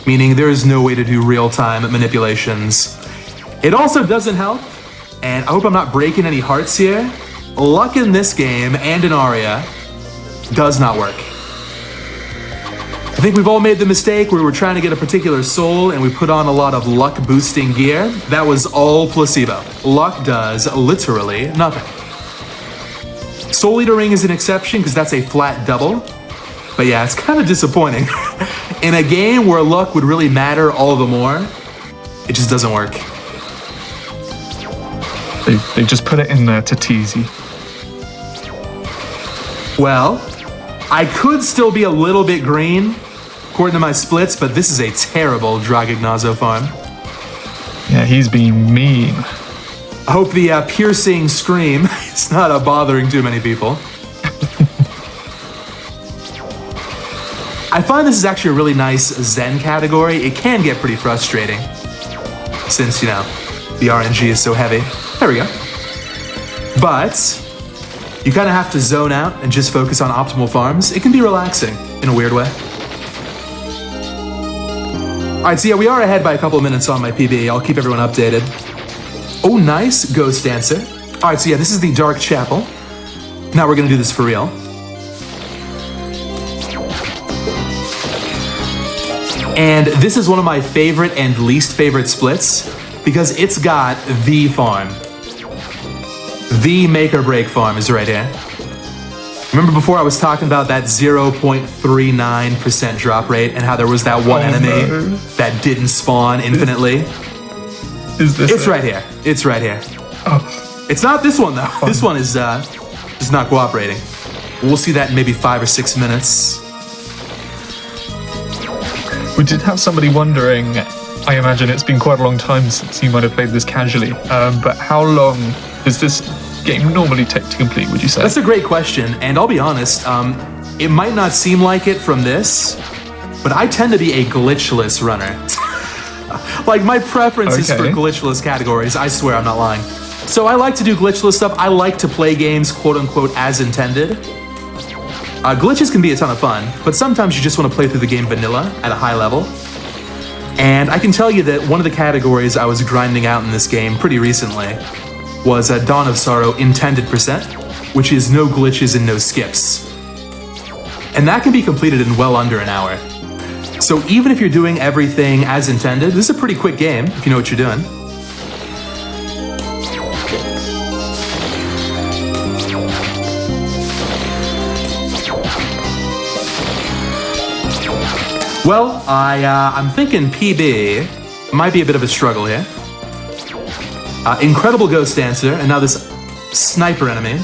meaning there is no way to do real-time manipulations. It also doesn't help, and I hope I'm not breaking any hearts here, luck in this game and in Aria does not work. I think we've all made the mistake where we were trying to get a particular soul and we put on a lot of luck boosting gear. That was all placebo. Luck does literally nothing. Soul Eater ring is an exception because that's a flat double. But yeah, it's kind of disappointing. In a game where luck would really matter all the more, it just doesn't work. They just put it in there to tease you. Well, I could still be a little bit green, according to my splits, but this is a terrible Dragignazo farm. Yeah, he's being mean. I hope the piercing scream is not bothering too many people. I find this is actually a really nice Zen category. It can get pretty frustrating since, the RNG is so heavy. There we go. But you kind of have to zone out and just focus on optimal farms. It can be relaxing in a weird way. All right, so yeah, we are ahead by a couple of minutes on my PB. I'll keep everyone updated. Oh, nice, Ghost Dancer. All right, so yeah, this is the Dark Chapel. Now we're gonna do this for real. And this is one of my favorite and least favorite splits because it's got the farm. The make or break farm is right here. Remember before I was talking about that 0.39% drop rate and how there was that one enemy that didn't spawn infinitely? Is this It's right here. It's right here. Oh. It's not this one though. This one is just not cooperating. We'll see that in maybe 5 or 6 minutes. We did have somebody wondering, I imagine it's been quite a long time since you might have played this casually, but how long does this game normally take to complete, would you say? That's a great question, and I'll be honest, it might not seem like it from this, but I tend to be a glitchless runner. Like, my preference is for glitchless categories, I swear I'm not lying. So I like to do glitchless stuff, I like to play games quote-unquote as intended. Glitches can be a ton of fun, but sometimes you just want to play through the game vanilla at a high level. And I can tell you that one of the categories I was grinding out in this game pretty recently was Dawn of Sorrow Intended Percent, which is no glitches and no skips. And that can be completed in well under an hour. So even if you're doing everything as intended, this is a pretty quick game if you know what you're doing. Well, I'm thinking PB might be a bit of a struggle here. Incredible Ghost Dancer, and now this sniper enemy.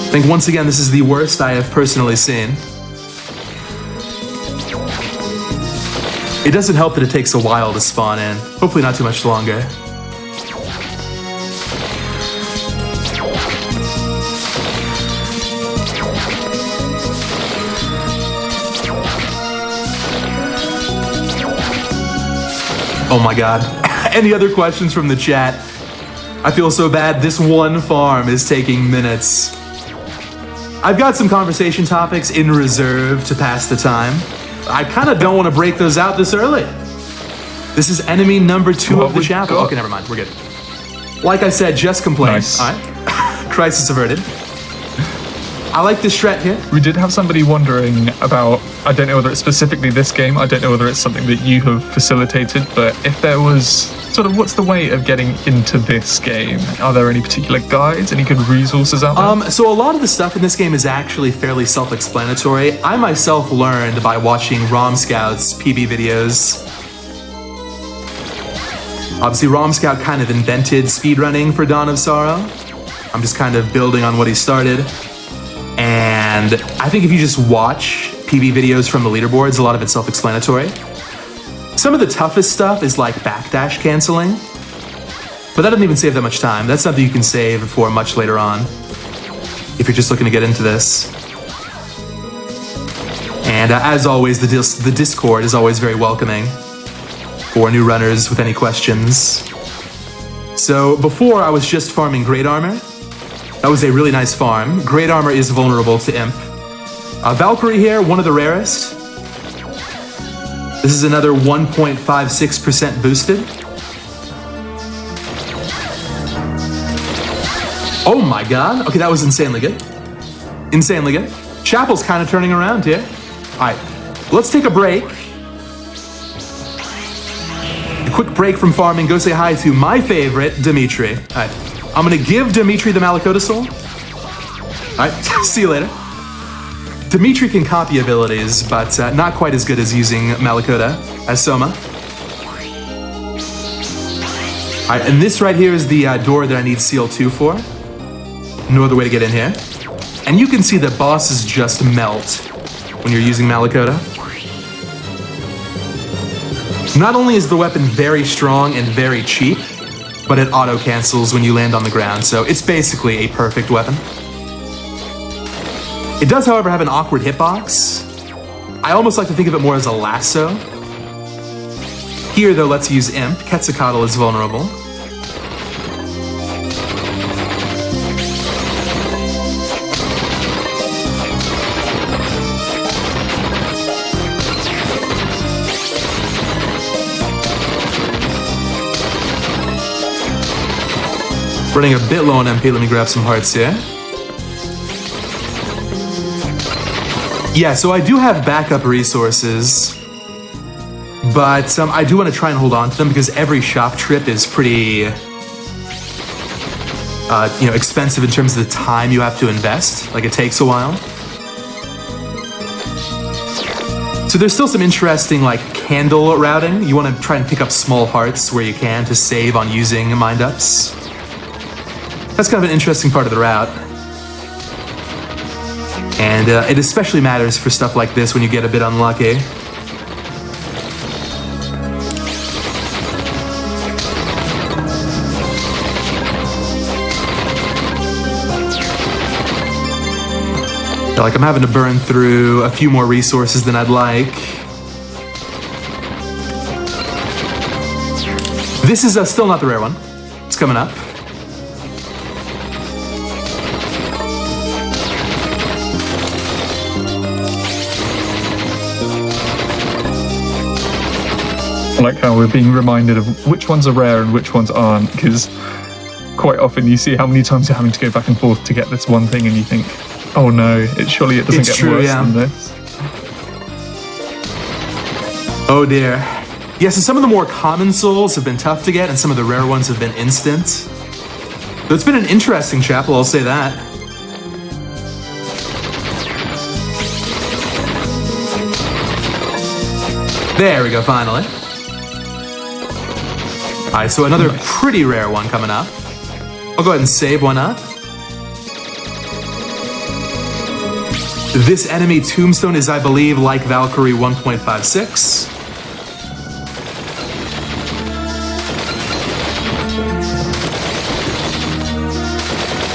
I think once again this is the worst I have personally seen. It doesn't help that it takes a while to spawn in. Hopefully not too much longer. Oh my god. Any other questions from the chat? I feel so bad. This one farm is taking minutes. I've got some conversation topics in reserve to pass the time. I kind of don't want to break those out this early. This is enemy number 2 What of the we chapel. got? Okay, never mind. We're good. Like I said, just complain. Nice. All right. Crisis averted. I like this strat here. We did have somebody wondering about, I don't know whether it's specifically this game, I don't know whether it's something that you have facilitated, but if there was sort of, what's the way of getting into this game? Are there any particular guides, any good resources out there? So a lot of the stuff in this game is actually fairly self-explanatory. I myself learned by watching ROM Scout's PB videos. Obviously, ROM Scout kind of invented speedrunning for Dawn of Sorrow. I'm just kind of building on what he started. And I think if you just watch PB videos from the leaderboards, a lot of it's self-explanatory. Some of the toughest stuff is like backdash canceling, but that doesn't even save that much time. That's something you can save for much later on, if you're just looking to get into this. And as always, the Discord is always very welcoming for new runners with any questions. So before I was just farming Great Armor. That was a really nice farm. Great Armor is vulnerable to Imp. Valkyrie here, one of the rarest. This is another 1.56% boosted. Oh my god. Okay, that was insanely good. Insanely good. Chapel's kind of turning around here. All right, let's take a break. A quick break from farming. Go say hi to my favorite, Dimitri. All right. I'm gonna give Dimitri the Malakoda Soul. All right, see you later. Dimitri can copy abilities, but not quite as good as using Malakoda as Soma. All right, and this right here is the door that I need Seal 2 for. No other way to get in here. And you can see that bosses just melt when you're using Malakoda. Not only is the weapon very strong and very cheap, but it auto-cancels when you land on the ground, so it's basically a perfect weapon. It does, however, have an awkward hitbox. I almost like to think of it more as a lasso. Here, though, let's use Imp. Quetzalcoatl is vulnerable. Running a bit low on MP, let me grab some hearts here. Yeah, so I do have backup resources, but I do want to try and hold on to them because every shop trip is pretty, expensive in terms of the time you have to invest. Like, it takes a while. So there's still some interesting, like, candle routing. You want to try and pick up small hearts where you can to save on using mind-ups. That's kind of an interesting part of the route. And it especially matters for stuff like this when you get a bit unlucky. Like, I'm having to burn through a few more resources than I'd like. This is still not the rare one. It's coming up. I like how we're being reminded of which ones are rare and which ones aren't, because quite often you see how many times you're having to go back and forth to get this one thing and you think, oh no, surely it doesn't get worse than this. Oh dear. Yeah, so some of the more common souls have been tough to get and some of the rare ones have been instant. So it's been an interesting chapel, I'll say that. There we go, finally. All right, so another pretty rare one coming up. I'll go ahead and save one up. This enemy tombstone is, I believe, like Valkyrie 1.56.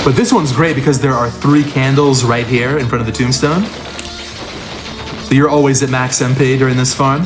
But this one's great because there are 3 candles right here in front of the tombstone. So you're always at max MP during this farm.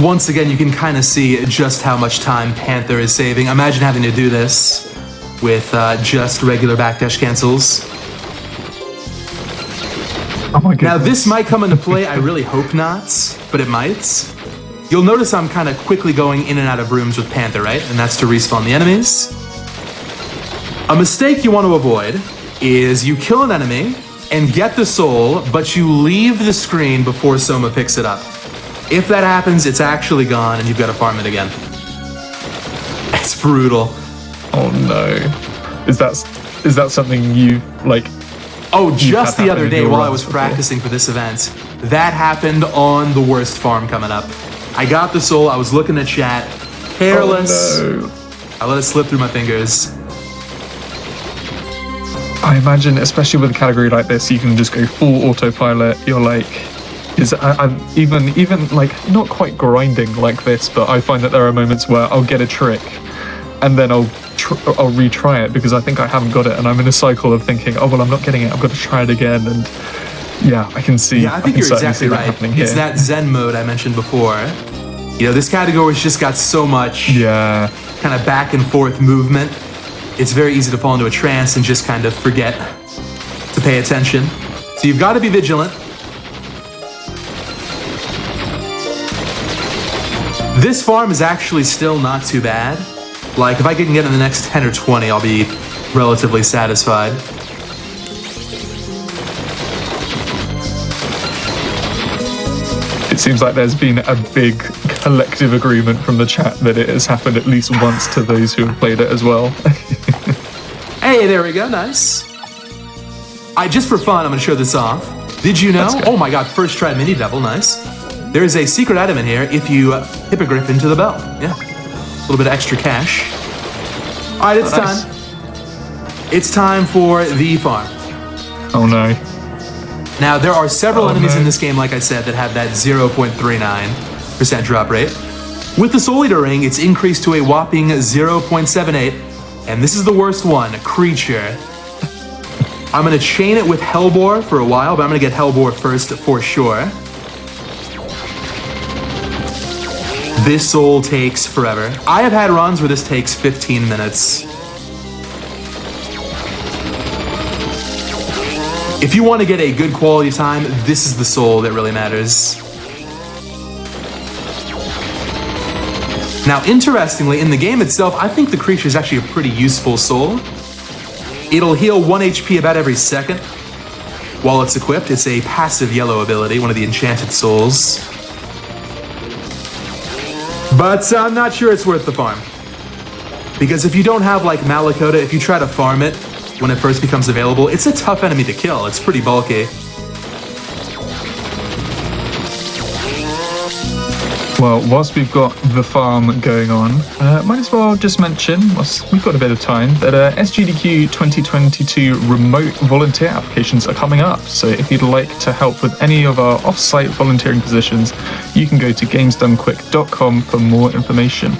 Once again, you can kind of see just how much time Panther is saving. Imagine having to do this with just regular backdash cancels. Oh my goodness. Now, this might come into play. I really hope not, but it might. You'll notice I'm kind of quickly going in and out of rooms with Panther, right? And that's to respawn the enemies. A mistake you want to avoid is you kill an enemy and get the soul, but you leave the screen before Soma picks it up. If that happens, it's actually gone and you've got to farm it again. It's brutal. Oh no. Is that something you, like... Oh, just the other day while I was before? practicing for this event, that happened on the worst farm coming up. I got the soul, I was looking at chat, careless. Oh, no. I let it slip through my fingers. I imagine, especially with a category like this, you can just go full autopilot. You're like... I'm even like, not quite grinding like this, but I find that there are moments where I'll get a trick and then I'll retry it because I think I haven't got it, and I'm in a cycle of thinking, oh well, I'm not getting it, I've got to try it again. And yeah, I can see. Yeah, I think you're exactly right. It's here. that Zen mode I mentioned before. You know, this category's just got so much kind of back and forth movement. It's very easy to fall into a trance and just kind of forget to pay attention. So you've got to be vigilant. This farm is actually still not too bad. Like, if I can get in the next 10 or 20, I'll be relatively satisfied. It seems like there's been a big collective agreement from the chat that it has happened at least once to those who have played it as well. Hey, there we go, nice. Just for fun, I'm gonna show this off. Did you know? Oh my god, first try mini double, nice. There is a secret item in here if you hippogriff into the bell. Yeah, a little bit of extra cash. All right, it's time. It's time for the farm. Oh no. Now, there are several enemies in this game, like I said, that have that 0.39% drop rate. With the Soul Eater ring, it's increased to a whopping 0.78, and this is the worst one, Creature. I'm gonna chain it with Hellbore for a while, but I'm gonna get Hellbore first for sure. This soul takes forever. I have had runs where this takes 15 minutes. If you want to get a good quality time, this is the soul that really matters. Now, interestingly, in the game itself, I think the creature is actually a pretty useful soul. It'll heal 1 HP about every second while it's equipped. It's a passive yellow ability, one of the enchanted souls. But I'm not sure it's worth the farm. Because if you don't have like Malakota, if you try to farm it when it first becomes available, it's a tough enemy to kill. It's pretty bulky. Well, whilst we've got the farm going on, might as well just mention, whilst we've got a bit of time, that SGDQ 2022 remote volunteer applications are coming up. So if you'd like to help with any of our off-site volunteering positions, you can go to gamesdonequick.com for more information.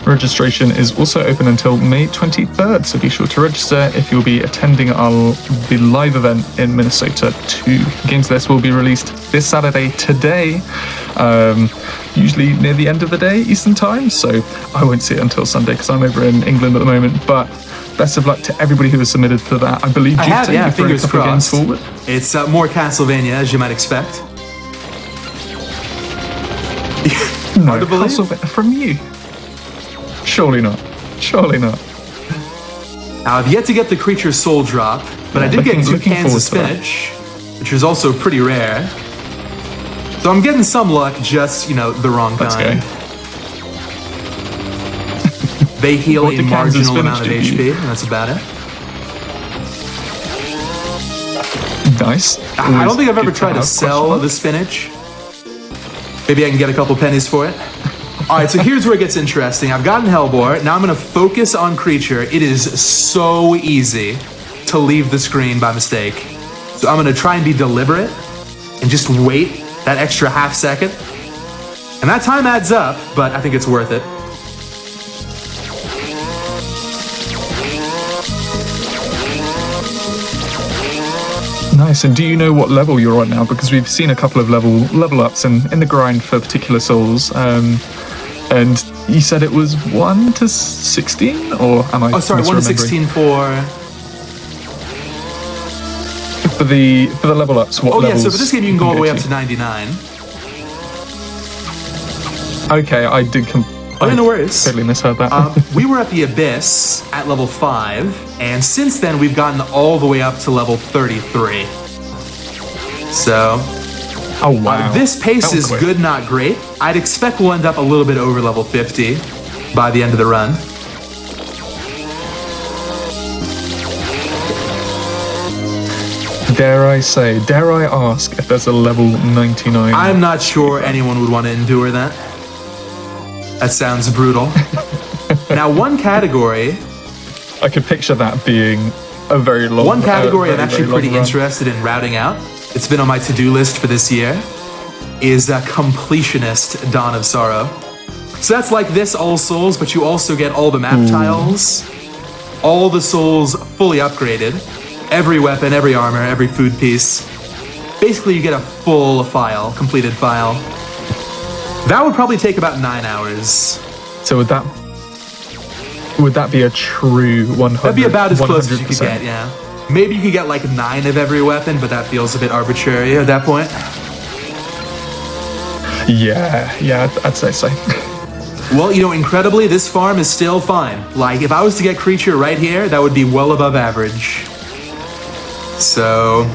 Registration is also open until May 23rd, so be sure to register if you'll be attending the live event in Minnesota too. Games List will be released this Saturday today, usually near the end of the day Eastern time, so I won't see it until Sunday because I'm over in England at the moment. But best of luck to everybody who has submitted for that. I believe fingers crossed. Forward. It's more Castlevania, as you might expect. No, Castlevania from you. Surely not. Surely not. Now, I've yet to get the creature's soul drop, but I did get 2 cans of spinach, which is also pretty rare. So I'm getting some luck, just, you know, the wrong kind. They heal a marginal amount of HP, and that's about it. Nice. I don't think I've ever tried to sell the spinach. Maybe I can get a couple pennies for it. All right, so here's where it gets interesting. I've gotten Hellbore. Now I'm going to focus on Creature. It is so easy to leave the screen by mistake. So I'm going to try and be deliberate and just wait that extra half second. And that time adds up, but I think it's worth it. Nice. And do you know what level you're on now? Because we've seen a couple of level ups in the grind for particular souls. And you said it was 1 to 16, or am I? Oh, sorry, 1 to 16 for the level ups. What levels? So for this game you can go all the way up to 99. Okay, I did. No worries. Totally misheard that. We were at the Abyss at level 5, and since then we've gotten all the way up to level 33. So, oh wow, this pace is good, not great. I'd expect we'll end up a little bit over level 50 by the end of the run. Dare I ask if there's a level 99? I'm not sure anyone would want to endure that. That sounds brutal. Now, one category... I could picture that being a very long... One category I'm actually pretty interested in routing out, it's been on my to-do list for this year, is Completionist Dawn of Sorrow. So that's like this All Souls, but you also get all the map tiles, all the souls fully upgraded, every weapon, every armor, every food piece. Basically, you get a full file, completed file. That would probably take about 9 hours. So would that be a true 100%? That'd be about as close as you could get, yeah. Maybe you could get like 9 of every weapon, but that feels a bit arbitrary at that point. Yeah, I'd say so. Well, incredibly, this farm is still fine. Like, if I was to get creature right here, that would be well above average. So...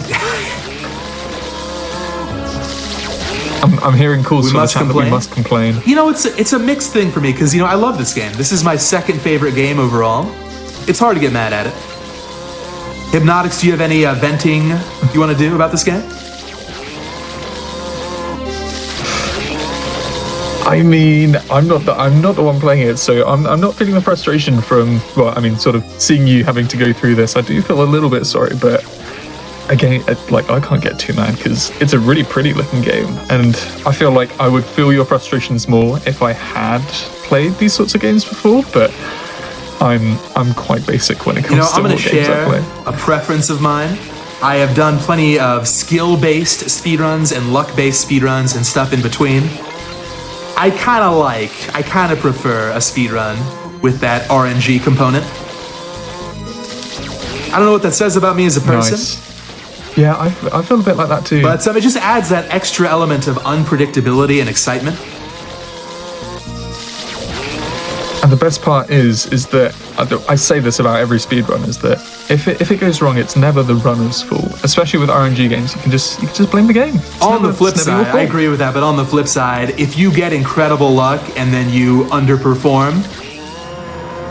I'm hearing calls from the chat that we must complain. It's a mixed thing for me, because, I love this game. This is my second favorite game overall. It's hard to get mad at it. Hypnotics, do you have any venting you want to do about this game? I mean, I'm not the one playing it, so I'm not feeling the frustration from, sort of seeing you having to go through this. I do feel a little bit sorry, but again, I can't get too mad because it's a really pretty looking game, and I feel like I would feel your frustrations more if I had played these sorts of games before, but I'm quite basic when it comes to what games I play. I'm going to share a preference of mine. I have done plenty of skill-based speedruns and luck-based speedruns and stuff in between. I kind of prefer a speedrun with that RNG component. I don't know what that says about me as a person. Nice. Yeah, I feel a bit like that too. But it just adds that extra element of unpredictability and excitement. And the best part is that I say this about every speedrun, is that if it goes wrong, it's never the runner's fault. Especially with RNG games, you can just blame the game. On the flip side, I agree with that. But on the flip side, if you get incredible luck and then you underperform,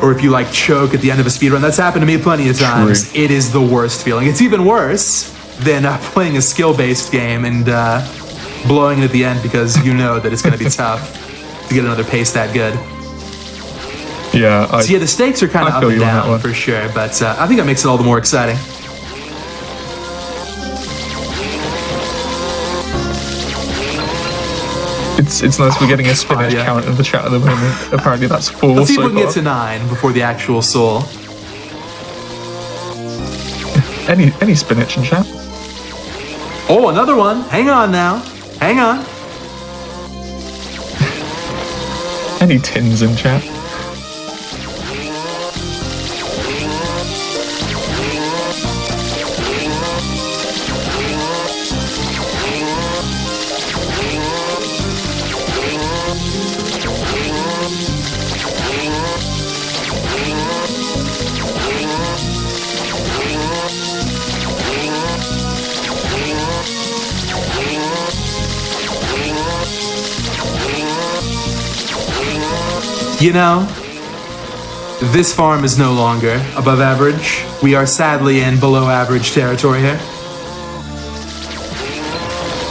or if you choke at the end of a speedrun, that's happened to me plenty of times. True. It is the worst feeling. It's even worse than playing a skill-based game and blowing it at the end because you know that it's going to be tough to get another pace that good. Yeah. The stakes are kind of up and down for sure, but I think that makes it all the more exciting. It's nice we're getting a spinach count in the chat at the moment. Apparently that's 4. Let's see if we can get to 9 before the actual soul. Any spinach in chat? Oh, another one. Hang on now. Hang on. Any tins in chat? This farm is no longer above average. We are sadly in below average territory here.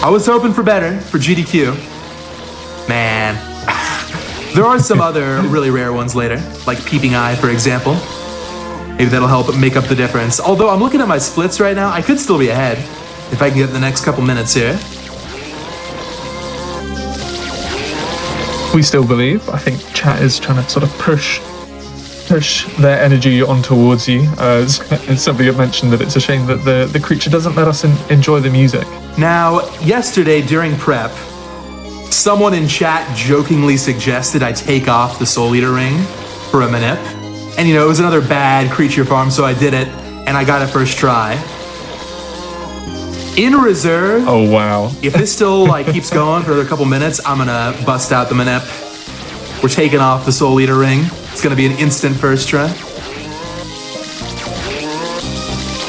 I was hoping for better for GDQ. Man. There are some other really rare ones later, like Peeping Eye, for example. Maybe that'll help make up the difference. Although I'm looking at my splits right now, I could still be ahead if I can get the next couple minutes here. We still believe. I think chat is trying to sort of push push their energy on towards you. Somebody had mentioned that it's a shame that the creature doesn't let us enjoy the music. Now, yesterday during prep, someone in chat jokingly suggested I take off the Soul Eater ring for a manip. And it was another bad creature farm, so I did it, and I got it first try. In reserve, oh wow. If this still keeps going for another couple minutes, I'm gonna bust out the manip. We're taking off the Soul Eater ring. It's gonna be an instant first try.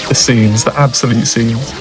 The scenes, the absolute scenes.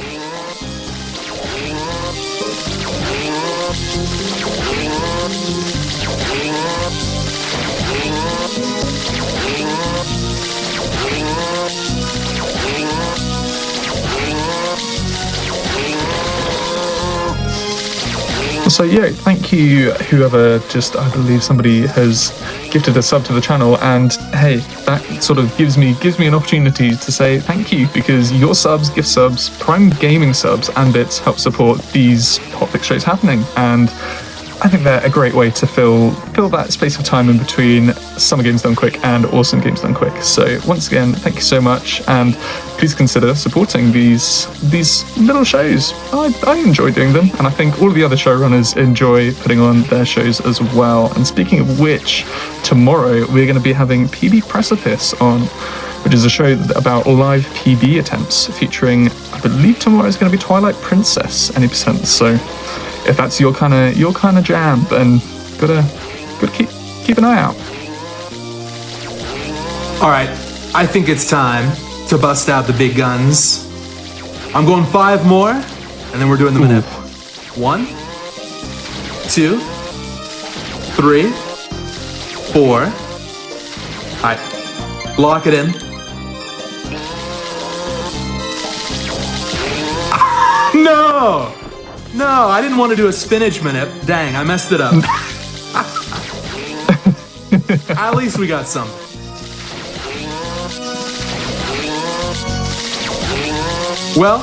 So yeah, thank you whoever I believe somebody has gifted a sub to the channel, and hey, that sort of gives me an opportunity to say thank you, because your subs, gift subs, Prime Gaming subs and bits help support these hotfix shows happening, and I think they're a great way to fill that space of time in between Summer Games Done Quick and Awesome Games Done Quick. So once again, thank you so much, and please consider supporting these little shows. I enjoy doing them, and I think all of the other showrunners enjoy putting on their shows as well. And speaking of which, tomorrow we're going to be having PB Precipice on, which is a show about live PB attempts featuring, I believe tomorrow is going to be Twilight Princess, any percent. So if that's your kind of jam, then gotta keep an eye out. All right, I think it's time to bust out the big guns. I'm going 5 more, and then we're doing the manip. 1, 2, 3, 4. All right, lock it in. No! No, I didn't want to do a spinach manip. Dang, I messed it up. At least we got some. Well,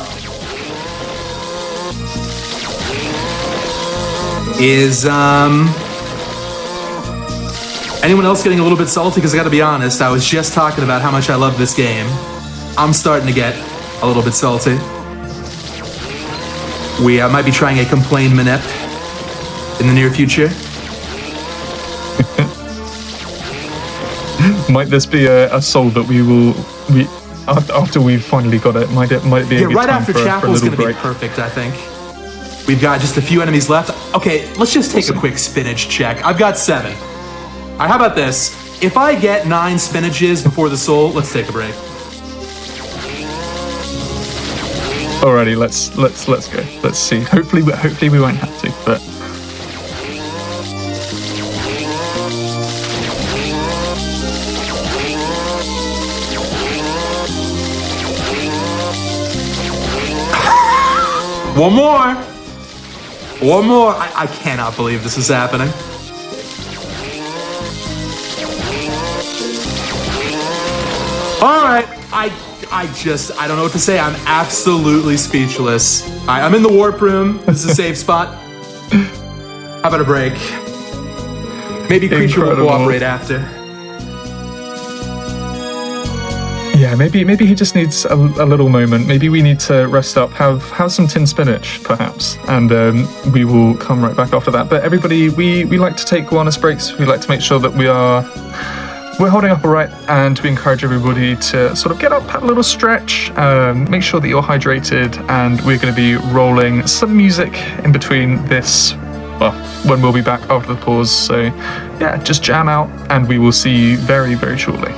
is anyone else getting a little bit salty? Because I gotta be honest, I was just talking about how much I love this game. I'm starting to get a little bit salty. We might be trying a complain manip in the near future. Might this be a soul that we after we've finally got it? Might it be a good right time after for Chapel's a gonna little be break? perfect, I think. We've got just a few enemies left. Okay, let's just take a quick spinach check. I've got 7. All right, how about this? If I get 9 spinaches before the soul, let's take a break. Alrighty, let's go. Let's see. Hopefully we won't have to, but One more. I cannot believe this is happening. All right, I don't know what to say. I'm absolutely speechless. All right, I'm in the warp room. This is a safe spot. How about a break? Maybe Creature will cooperate after. yeah, maybe he just needs a little moment. Maybe we need to rest up, have some tin spinach, perhaps, and we will come right back after that. But everybody, we like to take wellness breaks. We like to make sure that we're holding up all right, and we encourage everybody to sort of get up, have a little stretch, make sure that you're hydrated, and we're going to be rolling some music in between this, well, when we'll be back after the pause. So yeah, just jam out, and we will see you very, very shortly.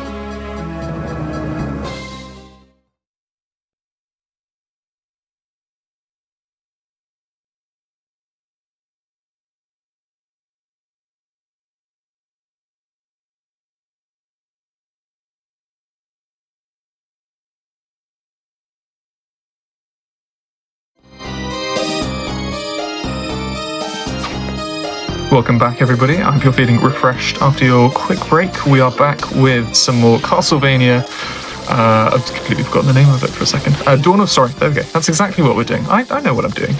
Welcome back, everybody. I hope you're feeling refreshed after your quick break. We are back with some more Castlevania I've completely forgotten the name of it for a second. Dawn of Sorrow. There we go. That's exactly what we're doing. I know what I'm doing.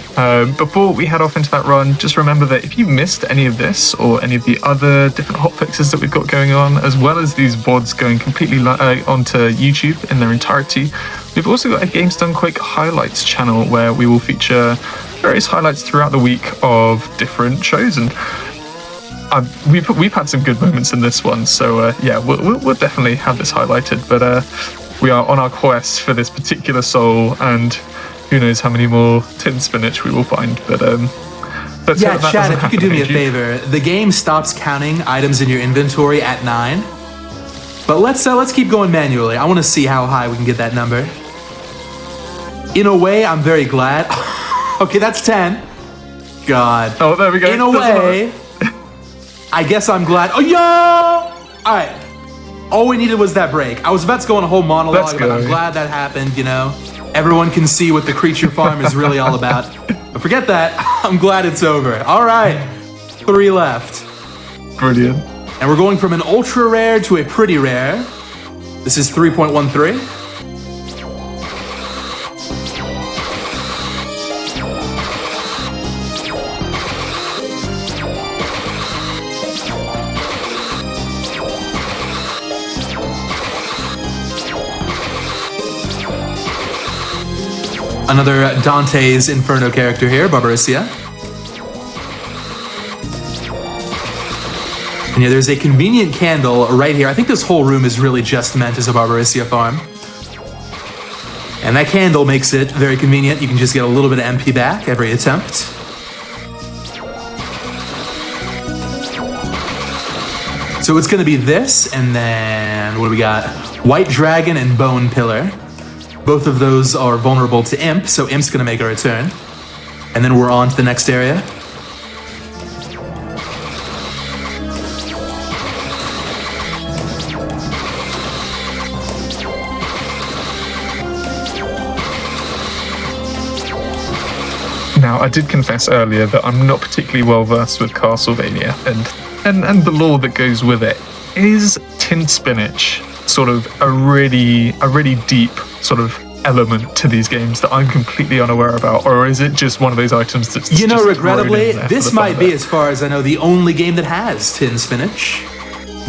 Before we head off into that run, just remember that if you missed any of this or any of the other different hotfixes that we've got going on, as well as these VODs going completely onto YouTube in their entirety, we've also got a Games Done Quick highlights channel where we will feature various highlights throughout the week of different shows, and we've had some good moments in this one, so yeah, we'll definitely have this highlighted. But we are on our quest for this particular soul, and who knows how many more tin spinach we will find. But yeah, Chad, if you could do me a favor, the game stops counting items in your inventory at 9. But let's keep going manually. I want to see how high we can get that number. In a way, I'm very glad. Okay, that's 10. God. Oh, there we go. In a way, I guess I'm glad. Oh, yo! All right. All we needed was that break. I was about to go on a whole monologue, but I'm glad that happened, you know? Everyone can see what the creature farm is really all about. But forget that. I'm glad it's over. All right. 3 left. Brilliant. And we're going from an ultra rare to a pretty rare. This is 3.13. Another Dante's Inferno character here, Barbarissia. And yeah, there's a convenient candle right here. I think this whole room is really just meant as a Barbarissia farm. And that candle makes it very convenient. You can just get a little bit of MP back every attempt. So it's going to be this, and then what do we got? White Dragon and Bone Pillar. Both of those are vulnerable to Imp, so Imp's going to make a return. And then we're on to the next area. Now, I did confess earlier that I'm not particularly well versed with Castlevania, and the lore that goes with it. Is tin spinach sort of a really deep sort of element to these games that I'm completely unaware about, or is it just one of those items that's you know, just regrettably, this might be, as far as I know, the only game that has tin spinach.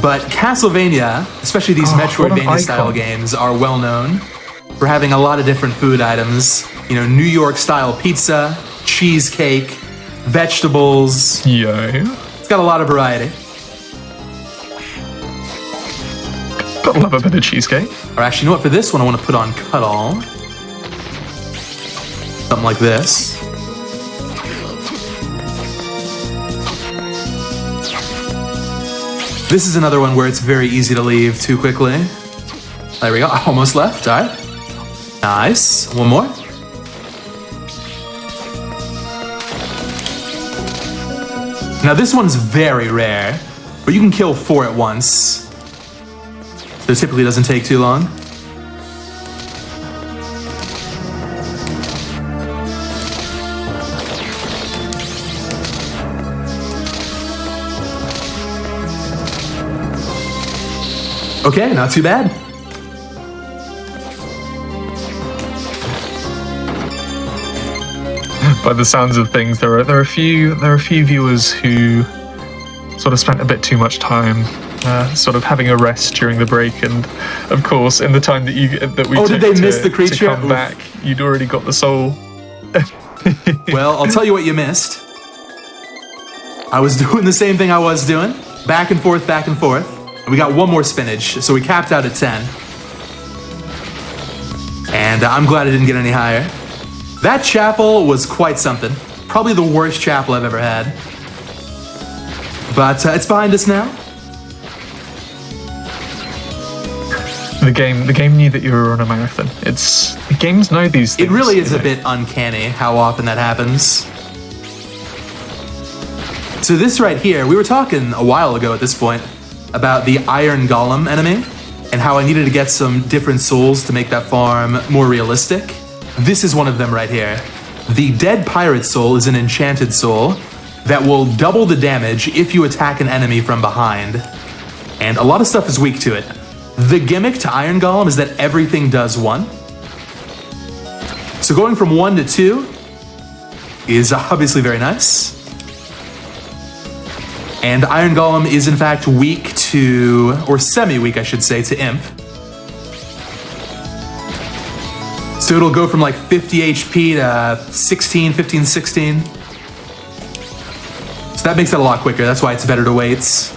But Castlevania, especially these Metroidvania style games, are well known for having a lot of different food items. You know, New York style pizza, cheesecake, vegetables. Yo. It's got a lot of variety. Gotta love a bit of cheesecake. Or actually, you know what? For this one, I want to put on cut all. Something like this. This is another one where it's very easy to leave too quickly. There we go. Almost left. All right. Nice. One more. Now this one's very rare, but you can kill 4 at once. So it typically doesn't take too long. Okay, not too bad. By the sounds of things, there are a few viewers who sort of spent a bit too much time sort of having a rest during the break, and of course, in the time that we took did they miss the creature? To come back, you'd already got the soul. Well, I'll tell you what you missed. I was doing the same thing I was doing, back and forth, back and forth. And we got one more spinach, so we capped out at 10. And I'm glad I didn't get any higher. That chapel was quite something. Probably the worst chapel I've ever had. But it's behind us now. The game knew that you were on a marathon. The games know these things. It really is a bit uncanny how often that happens. So this right here, we were talking a while ago at this point about the Iron Golem enemy and how I needed to get some different souls to make that farm more realistic. This is one of them right here. The Dead Pirate Soul is an enchanted soul that will double the damage if you attack an enemy from behind. And a lot of stuff is weak to it. The gimmick to Iron Golem is that everything does 1. So going from 1 to 2 is obviously very nice. And Iron Golem is in fact weak to, or semi-weak I should say, to Imp. So it'll go from like 50 HP to 16, 15, 16. So that makes it a lot quicker, that's why it's better to wait.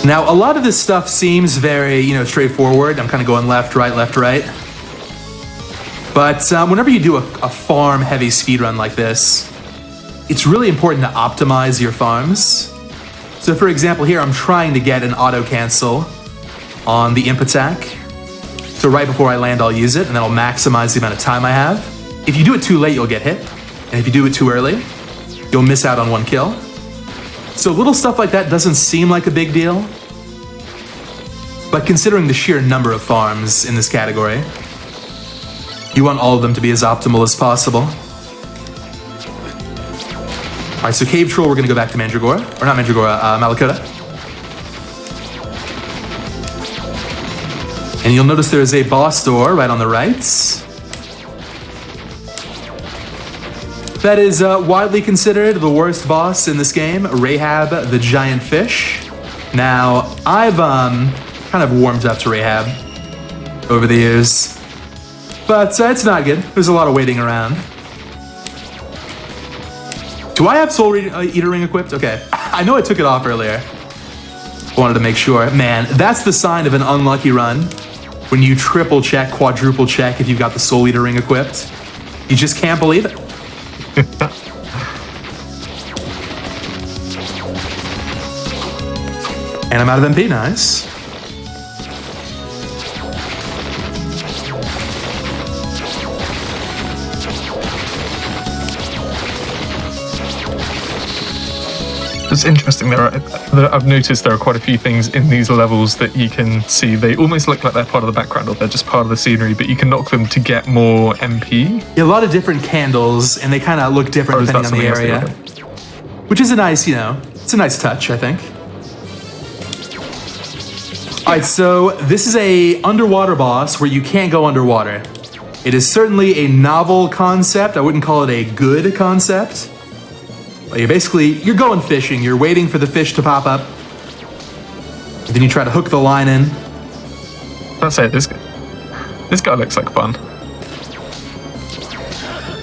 Now, a lot of this stuff seems very, straightforward. I'm kind of going left, right, left, right. But whenever you do a farm-heavy speedrun like this, it's really important to optimize your farms. So for example, here I'm trying to get an auto-cancel on the imp attack. So right before I land, I'll use it, and then I'll maximize the amount of time I have. If you do it too late, you'll get hit. And if you do it too early, you'll miss out on 1 kill. So little stuff like that doesn't seem like a big deal. But considering the sheer number of farms in this category, you want all of them to be as optimal as possible. All right, so Cave Troll, we're gonna go back to Mandragora, or not Mandragora, Malakota. And you'll notice there is a boss door right on the right. That is widely considered the worst boss in this game, Rahab the Giant Fish. Now, I've kind of warmed up to Rahab over the years, but it's not good. There's a lot of waiting around. Do I have Soul Eater Ring equipped? Okay, I know I took it off earlier. Wanted to make sure. Man, that's the sign of an unlucky run. When you triple check, quadruple check if you've got the Soul Eater Ring equipped. You just can't believe it. And I'm out of MP, nice. It's interesting. I've noticed there are quite a few things in these levels that you can see. They almost look like they're part of the background or they're just part of the scenery, but you can knock them to get more MP. Yeah, a lot of different candles, and they kind of look different depending on the area. Which is a nice, it's a nice touch, I think. All right, so this is a underwater boss where you can't go underwater. It is certainly a novel concept. I wouldn't call it a good concept. But you're going fishing. You're waiting for the fish to pop up. Then you try to hook the line in. That's it. This guy looks like fun.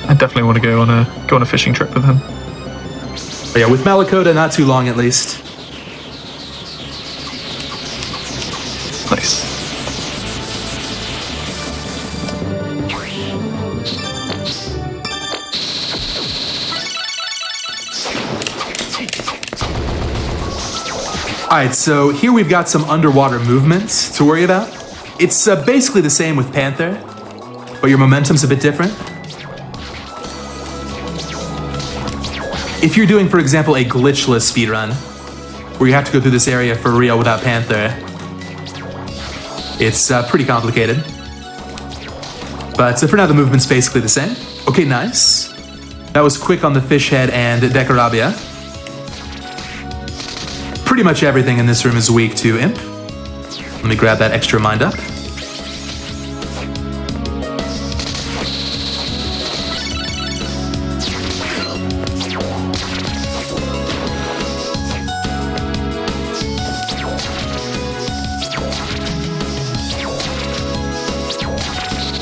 I definitely want to go on a fishing trip with him. But yeah, with Malakota, not too long at least. Nice. Alright, so here we've got some underwater movements to worry about. It's basically the same with Panther, but your momentum's a bit different. If you're doing, for example, a glitchless speedrun, where you have to go through this area for real without Panther, it's pretty complicated. But for now, the movement's basically the same. Okay, nice. That was quick on the fish head and Decarabia. Pretty much everything in this room is weak to Imp. Let me grab that extra mind up.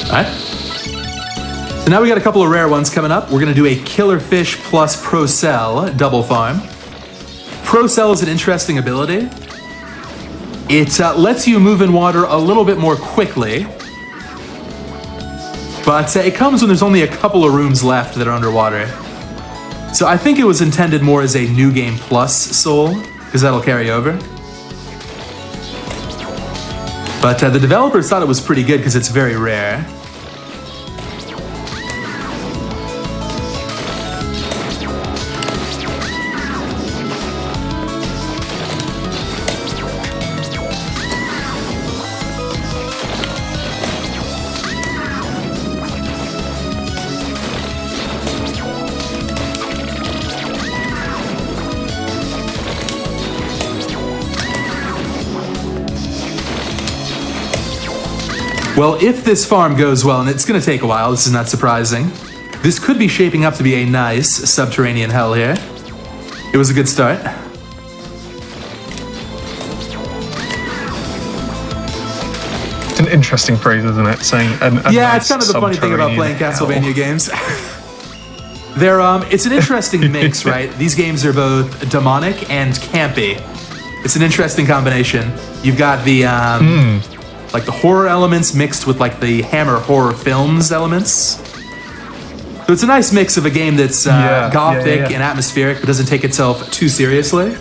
Alright. So now we got a couple of rare ones coming up. We're gonna do a Killer Fish plus Procell double farm. Procell is an interesting ability. It lets you move in water a little bit more quickly, but it comes when there's only a couple of rooms left that are underwater. So I think it was intended more as a New Game Plus soul, because that'll carry over. But the developers thought it was pretty good because it's very rare. Well, if this farm goes well, and it's going to take a while, this is not surprising, this could be shaping up to be a nice subterranean hell here. It was a good start. It's an interesting phrase, isn't it? Saying yeah, it's kind of the funny thing about playing Castlevania games. It's an interesting mix, right? These games are both demonic and campy. It's an interesting combination. You've got the like the horror elements mixed with like the Hammer horror films elements. So it's a nice mix of a game that's gothic and atmospheric, but doesn't take itself too seriously.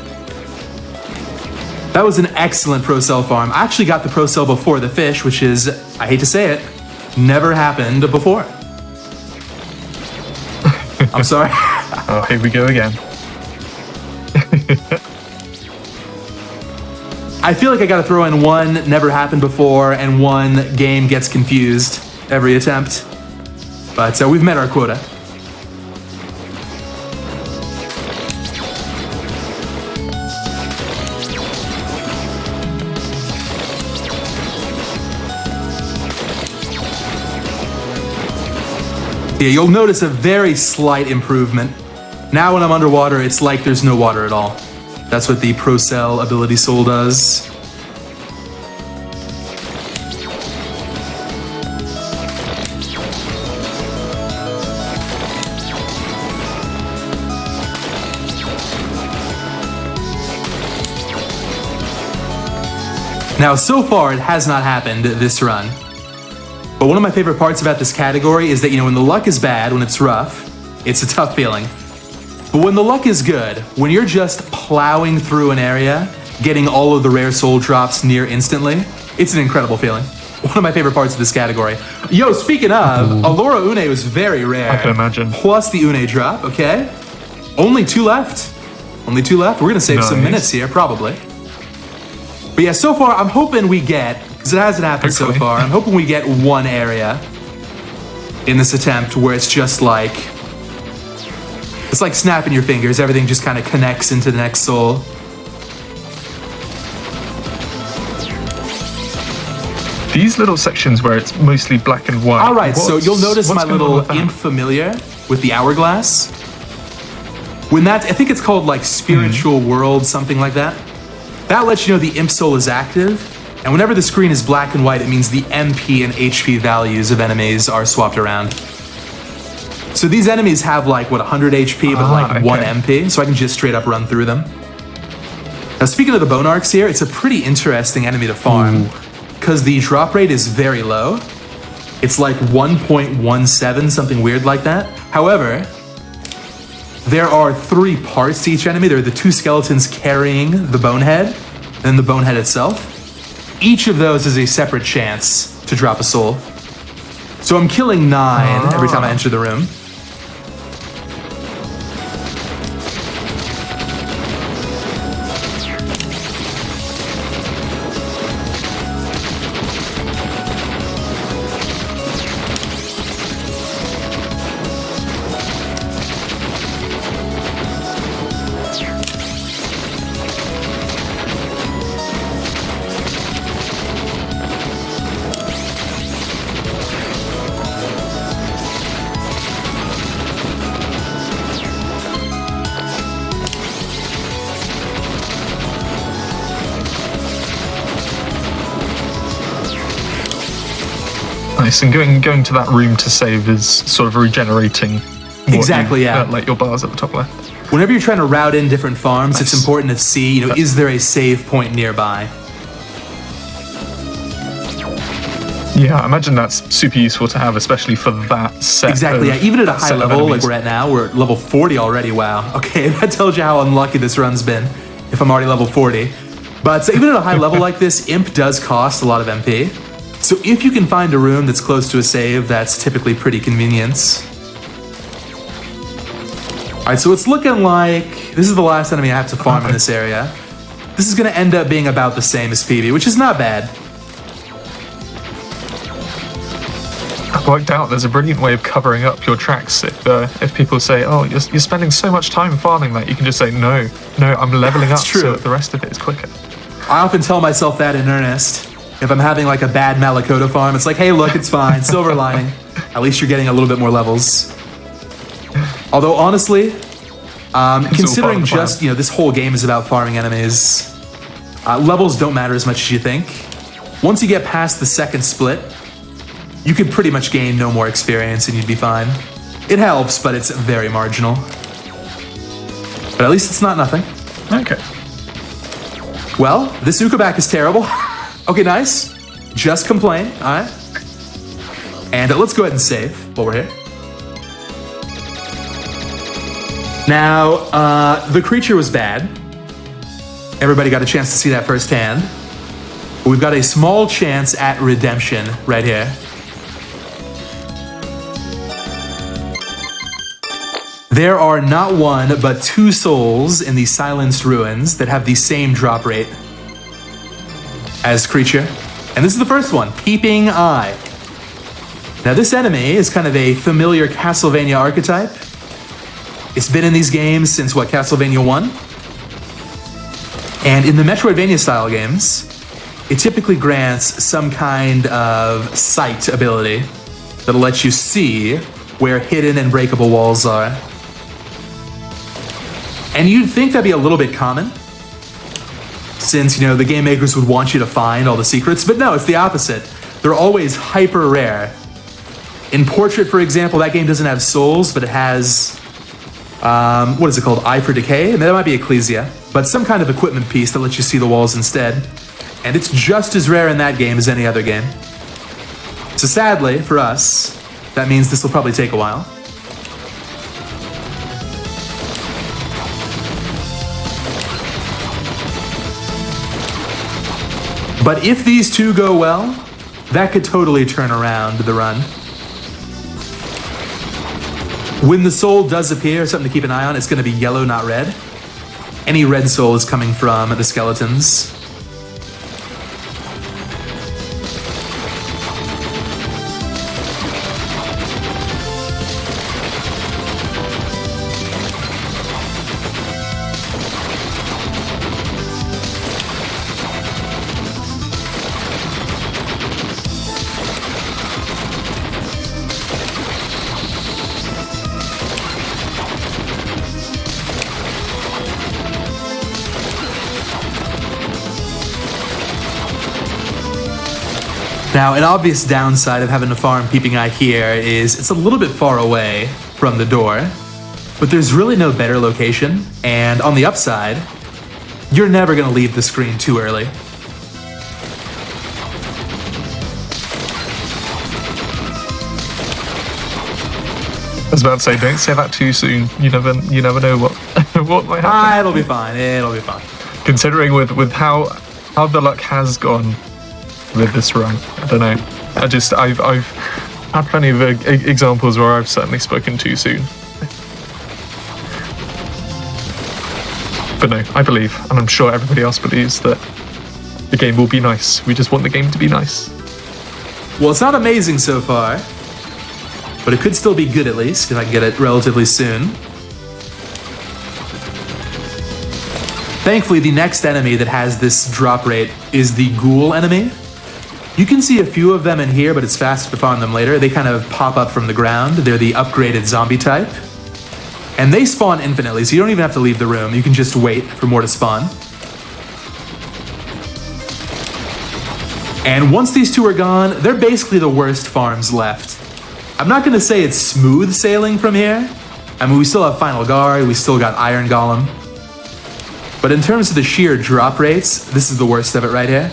That was an excellent Pro Cell farm. I actually got the Pro Cell before the fish, which is, I hate to say it, never happened before. I'm sorry. Oh, here we go again. I feel like I gotta throw in one never happened before and one game gets confused every attempt. But we've met our quota. Yeah, you'll notice a very slight improvement. Now when I'm underwater, it's like there's no water at all. That's what the Pro Cell ability soul does. Now, so far, it has not happened this run. But one of my favorite parts about this category is that, when the luck is bad, when it's rough, it's a tough feeling. But when the luck is good, when you're just plowing through an area, getting all of the rare soul drops near instantly, it's an incredible feeling. One of my favorite parts of this category. Yo, speaking of, Allura Une was very rare. I can imagine. Plus the Une drop, okay? Only 2 left. Only 2 left. We're gonna save some minutes here, probably. But yeah, so far, I'm hoping we get, because it hasn't happened so far, I'm hoping we get one area in this attempt where it's just like, it's like snapping your fingers, everything just kind of connects into the next soul. These little sections where it's mostly black and white. Alright, so you'll notice my little imp familiar with the hourglass. When that, I think it's called like spiritual world, something like that. That lets you know the imp soul is active, and whenever the screen is black and white, it means the MP and HP values of enemies are swapped around. So these enemies have like, what, 100 HP, but like 1 MP, so I can just straight up run through them. Now speaking of the bone arcs here, it's a pretty interesting enemy to farm, because the drop rate is very low. It's like 1.17, something weird like that. However, there are 3 parts to each enemy. There are the 2 skeletons carrying the bonehead, and the bonehead itself. Each of those is a separate chance to drop a soul. So I'm killing 9 every time I enter the room. Nice, and going to that room to save is sort of regenerating. Exactly, yeah. Like your bars at the top left. Whenever you're trying to route in different farms, it's important to see, is there a save point nearby? Yeah, I imagine that's super useful to have, especially for that set. Exactly, yeah. Even at a high level, like we're at now, we're at level 40 already, wow. Okay, that tells you how unlucky this run's been, if I'm already level 40. But even at a high level like this, Imp does cost a lot of MP. So if you can find a room that's close to a save, that's typically pretty convenient. Alright, so it's looking like this is the last enemy I have to farm in this area. This is going to end up being about the same as Phoebe, which is not bad. I've worked out there's a brilliant way of covering up your tracks. If people say, oh, you're spending so much time farming that, you can just say, no, I'm leveling up so that the rest of it is quicker. I often tell myself that in earnest. If I'm having like a bad Malakota farm, it's like, hey, look, it's fine, silver lining. At least you're getting a little bit more levels. Although honestly, considering just, this whole game is about farming enemies, levels don't matter as much as you think. Once you get past the second split, you could pretty much gain no more experience and you'd be fine. It helps, but it's very marginal. But at least it's not nothing. Okay. Well, this Ukobak is terrible. Okay, nice. Just complain, all right? And let's go ahead and save while we're here. Now, the creature was bad. Everybody got a chance to see that firsthand. But we've got a small chance at redemption right here. There are not one, but 2 souls in the Silenced Ruins that have the same drop rate as creature. And this is the first one, Peeping Eye. Now this enemy is kind of a familiar Castlevania archetype. It's been in these games since, what, Castlevania 1? And in the Metroidvania style games, it typically grants some kind of sight ability that'll let you see where hidden and breakable walls are. And you'd think that'd be a little bit common, since, the game makers would want you to find all the secrets, but no, it's the opposite. They're always hyper rare. In Portrait, for example, that game doesn't have souls, but it has, what is it called? Eye for Decay? That might be Ecclesia, but some kind of equipment piece that lets you see the walls instead. And it's just as rare in that game as any other game. So sadly, for us, that means this will probably take a while. But if these 2 go well, that could totally turn around the run. When the soul does appear, something to keep an eye on, it's going to be yellow, not red. Any red soul is coming from the skeletons. Now, an obvious downside of having to farm Peeping Eye here is it's a little bit far away from the door, but there's really no better location, and on the upside, you're never going to leave the screen too early. I was about to say, don't say that too soon. You never know what what might happen. It'll be fine. It'll be fine. Considering with how the luck has gone with this run, I don't know. I've had plenty of examples where I've certainly spoken too soon. But no, I believe, and I'm sure everybody else believes, that the game will be nice. We just want the game to be nice. Well, it's not amazing so far, but it could still be good at least if I can get it relatively soon. Thankfully, the next enemy that has this drop rate is the ghoul enemy. You can see a few of them in here, but it's faster to farm them later. They kind of pop up from the ground. They're the upgraded zombie type. And they spawn infinitely, so you don't even have to leave the room. You can just wait for more to spawn. And once these 2 are gone, they're basically the worst farms left. I'm not going to say it's smooth sailing from here. I mean, we still have Final Guard, we still got Iron Golem. But in terms of the sheer drop rates, this is the worst of it right here.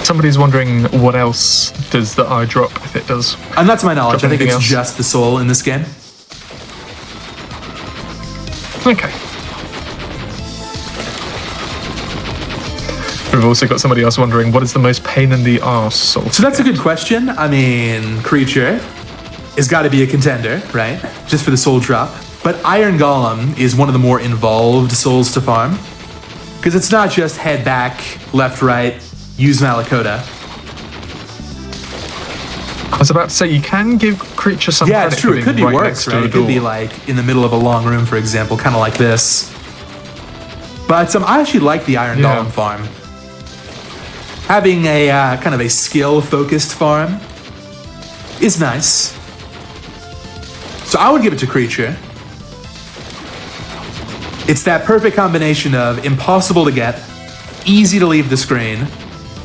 Somebody's wondering what else does the eye drop if it does. And not to my knowledge, I think it's else. just the soul in this game. Okay. We've also got somebody else wondering, what is the most pain in the arse soul? So that's a good question. I mean, creature has got to be a contender, right? Just for the soul drop. But Iron Golem is one of the more involved souls to farm. Because it's not just head back, left, right, use Malakota. I was about to say, you can give creature some credit. It's true. It could be right worse, right? It could be like in the middle of a long room, for example, kind of like this. But I actually like the Iron Golem farm. Having a kind of a skill-focused farm is nice. So I would give it to Creature. It's that perfect combination of impossible to get, easy to leave the screen,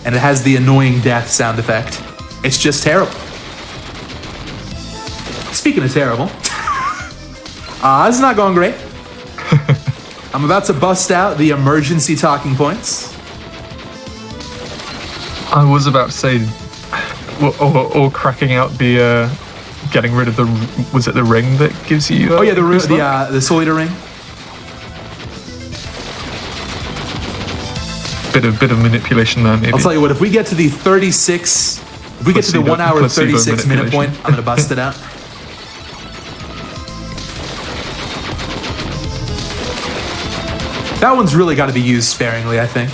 and it has the annoying death sound effect. It's just terrible. Speaking of terrible, this is not going great. I'm about to bust out the emergency talking points. I was about to say, or cracking out the, getting rid of the, was it the ring that gives you? Oh yeah, the Soul Eater ring. Bit of manipulation there, maybe. I'll tell you what, if we get to the 36, if we get to the 1 hour 36 minute point, I'm gonna bust it out. That one's really got to be used sparingly, I think.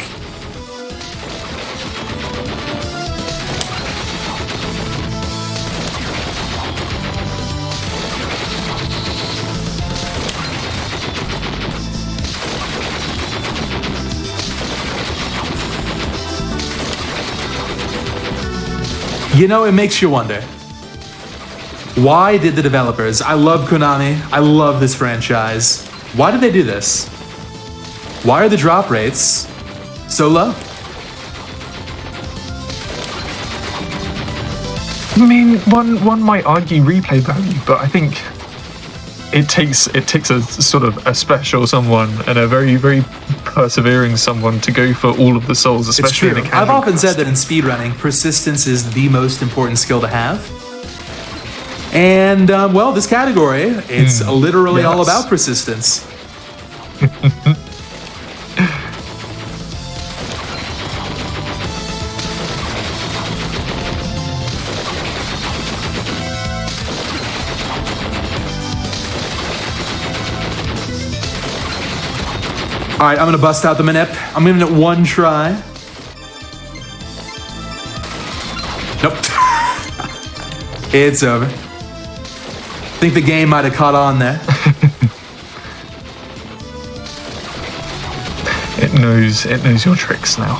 You know, it makes you wonder. Why did the developers, I love Konami, I love this franchise, why did they do this? Why are the drop rates so low? I mean, one might argue replay value, but I think it takes a sort of a special someone and a very, very persevering someone to go for all of the souls, especially in a casual I've often quest. said that in speedrunning, persistence is the most important skill to have. And, well, this category, it's literally all about persistence. All right, I'm gonna bust out the manip. I'm giving it one try. Nope. It's over. I think the game might have caught on there. It knows your tricks now.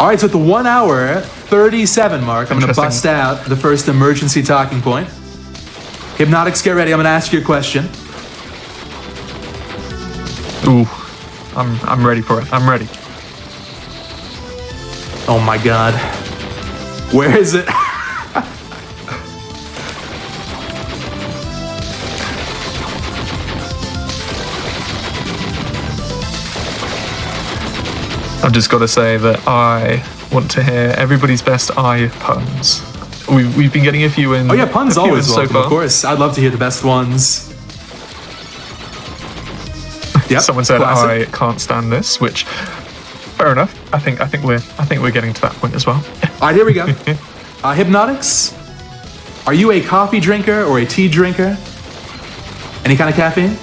All right, so at the 1 hour 37 mark, I'm gonna bust out the first emergency talking point. Hypnotics, get ready. I'm gonna ask you a question. Ooh, I'm ready for it. I'm ready. Oh my god. Where is it? I've just got to say that I want to hear everybody's best eye puns. We've been getting a few in. Oh yeah, puns always welcome, so far. of course. I'd love to hear the best ones. Yep, Someone said classic. I can't stand this, which fair enough. I think we're getting to that point as well. All right, here we go. Hypnotics, are you a coffee drinker or a tea drinker? Any kind of caffeine?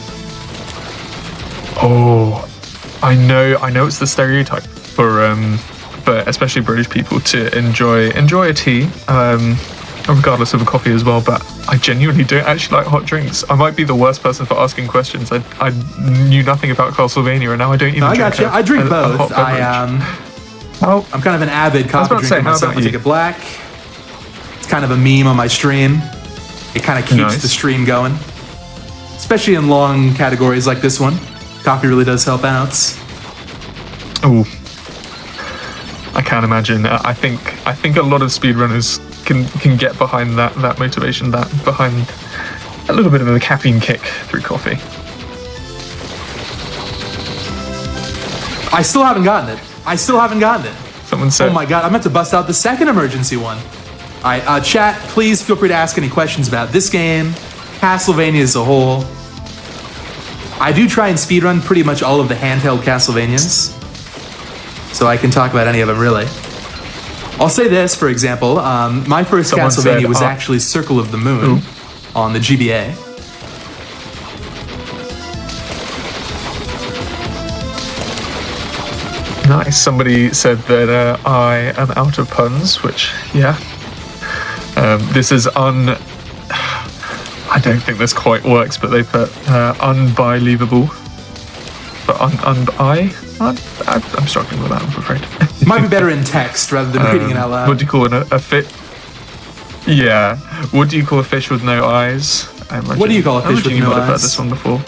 Oh, I know it's the stereotype for especially British people to enjoy a tea, regardless of a coffee as well. But I genuinely don't actually like hot drinks. I might be the worst person for asking questions. I knew nothing about Castlevania, and now I don't even. I got you. I drink both. I'm kind of an avid coffee drinker myself. I take it black. It's kind of a meme on my stream. It kind of keeps the stream going, especially in long categories like this one. Coffee really does help out. Oh, I can't imagine. I think a lot of speedrunners can get behind that motivation, behind a little bit of a caffeine kick through coffee. I still haven't gotten it. Someone said, "Oh my god, I'm meant to bust out the second emergency one." All right, chat, please feel free to ask any questions about this game, Castlevania as a whole. I do try and speedrun pretty much all of the handheld Castlevanias, so I can talk about any of them, really. I'll say this, for example, my first Castlevania was actually Circle of the Moon on the GBA. Nice. Somebody said that I am out of puns, which, yeah. This is I don't think this quite works, but they put unbelievable. But I'm struggling with that, I'm afraid. It might be better in text rather than reading it out loud. What do you call it? A fish? Yeah. What do you call a fish with no eyes? What do you call a fish with no you might have heard eyes? this one before.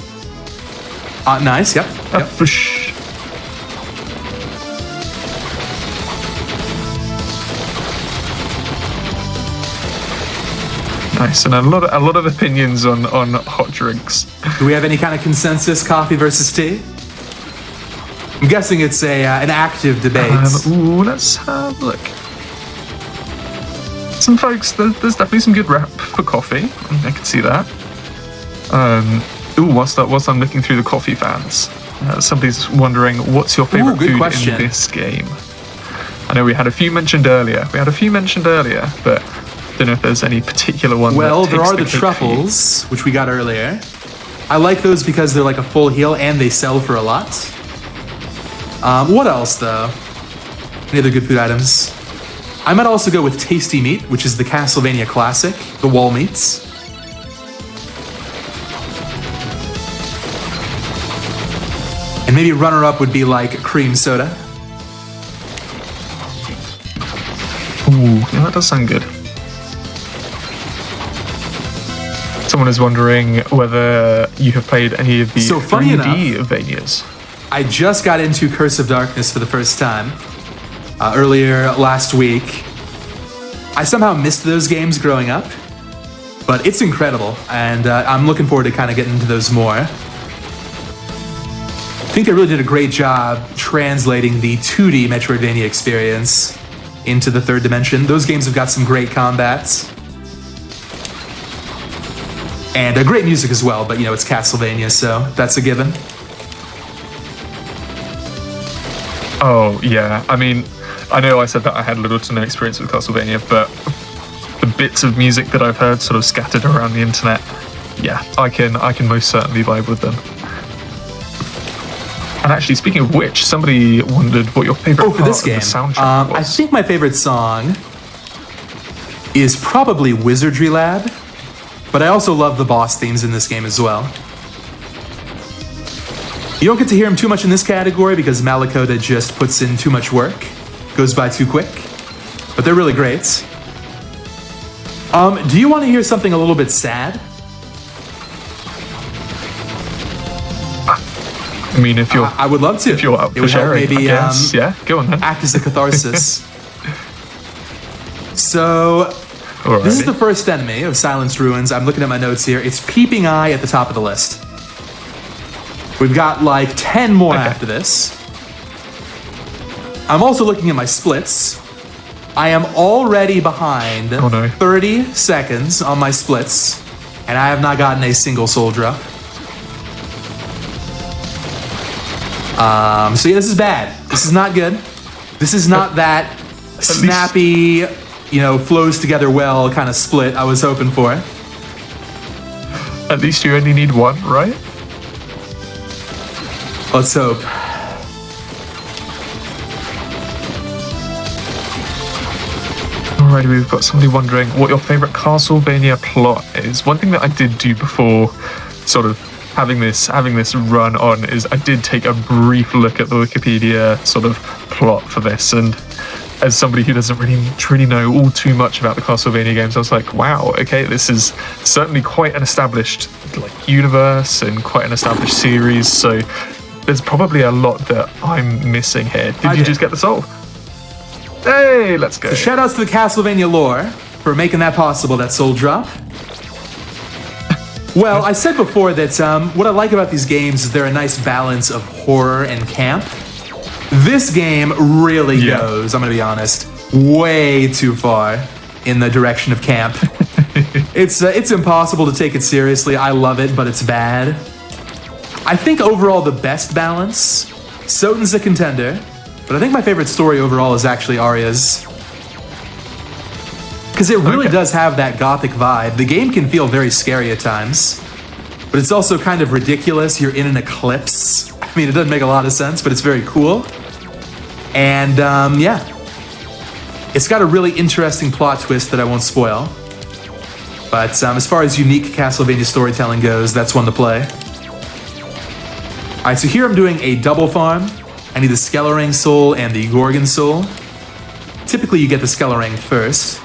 Nice, yep. A fish. Nice, and a lot of opinions on hot drinks. Do we have any kind of consensus, coffee versus tea? I'm guessing it's an active debate. Let's have a look. Some folks, there's definitely some good rep for coffee. I can see that. Whilst I'm looking through the coffee fans, somebody's wondering, what's your favorite food in this game? I know we had a few mentioned earlier. But don't know if there's any particular one. Well, there are the cake truffles, which we got earlier. I like those because they're like a full heal and they sell for a lot. What else, though? Any other good food items? I might also go with Tasty Meat, which is the Castlevania classic, the wall meats. And maybe runner-up would be like cream soda. Ooh, yeah, that does sound good. Someone is wondering whether you have played any of the 3D Vanias. I just got into Curse of Darkness for the first time earlier last week. I somehow missed those games growing up, but it's incredible, and I'm looking forward to kind of getting into those more. I think they really did a great job translating the 2D Metroidvania experience into the third dimension. Those games have got some great combats. And great music as well, but it's Castlevania, so that's a given. Oh, yeah. I mean, I know I said that I had little to no experience with Castlevania, but the bits of music that I've heard sort of scattered around the internet, yeah, I can most certainly vibe with them. And actually, speaking of which, somebody wondered what your favorite part of the soundtrack was. I think my favorite song is probably Wizardry Lab. But I also love the boss themes in this game as well. You don't get to hear him too much in this category because Malakota just puts in too much work. Goes by too quick. But they're really great. Do you want to hear something a little bit sad? I mean, if you're... I would love to. If you're up for sharing, maybe, I guess. Yeah, go on then. Act as a catharsis. So... Alrighty. This is the first enemy of Silenced Ruins. I'm looking at my notes here. It's Peeping Eye at the top of the list. We've got like 10 more after this. I'm also looking at my splits. I am already behind 30 seconds on my splits, and I have not gotten a single soul drop. So yeah, this is bad. This is not good. This is not that snappy... flows together well kind of split I was hoping for. At least you only need one, right? Let's hope. Alrighty, we've got somebody wondering what your favorite Castlevania plot is. One thing that I did do before sort of having this run on is I did take a brief look at the Wikipedia sort of plot for this, and as somebody who doesn't really truly know all too much about the Castlevania games, I was like, wow, okay, this is certainly quite an established universe and quite an established series, so there's probably a lot that I'm missing here. Did you just get the soul? Hey, let's go. So shout outs to the Castlevania lore for making that possible, that soul drop. Well, I said before that what I like about these games is they're a nice balance of horror and camp. This game really goes, I'm going to be honest, way too far in the direction of camp. It's impossible to take it seriously. I love it, but it's bad. I think overall the best balance, Soten's a contender, but I think my favorite story overall is actually Arya's. Because it really does have that gothic vibe. The game can feel very scary at times, but it's also kind of ridiculous. You're in an eclipse. I mean, it doesn't make a lot of sense, but it's very cool. And yeah, it's got a really interesting plot twist that I won't spoil. But as far as unique Castlevania storytelling goes, that's one to play. All right, so here I'm doing a double farm. I need the Skelerang Soul and the Gorgon Soul. Typically, you get the Skelerang first.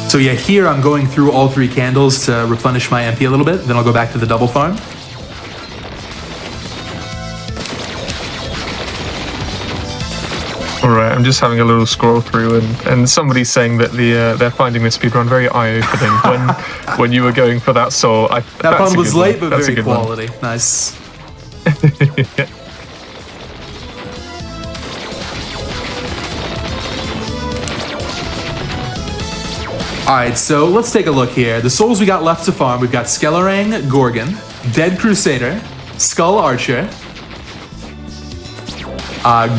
So yeah, here I'm going through all 3 candles to replenish my MP a little bit, then I'll go back to the double farm. Alright, I'm just having a little scroll through, and somebody's saying that they're finding this speedrun very eye-opening when you were going for that soul. That one was late, but very quality. Nice. Yeah. Alright, so let's take a look here. The souls we got left to farm, we've got Skelerang Gorgon, Dead Crusader, Skull Archer,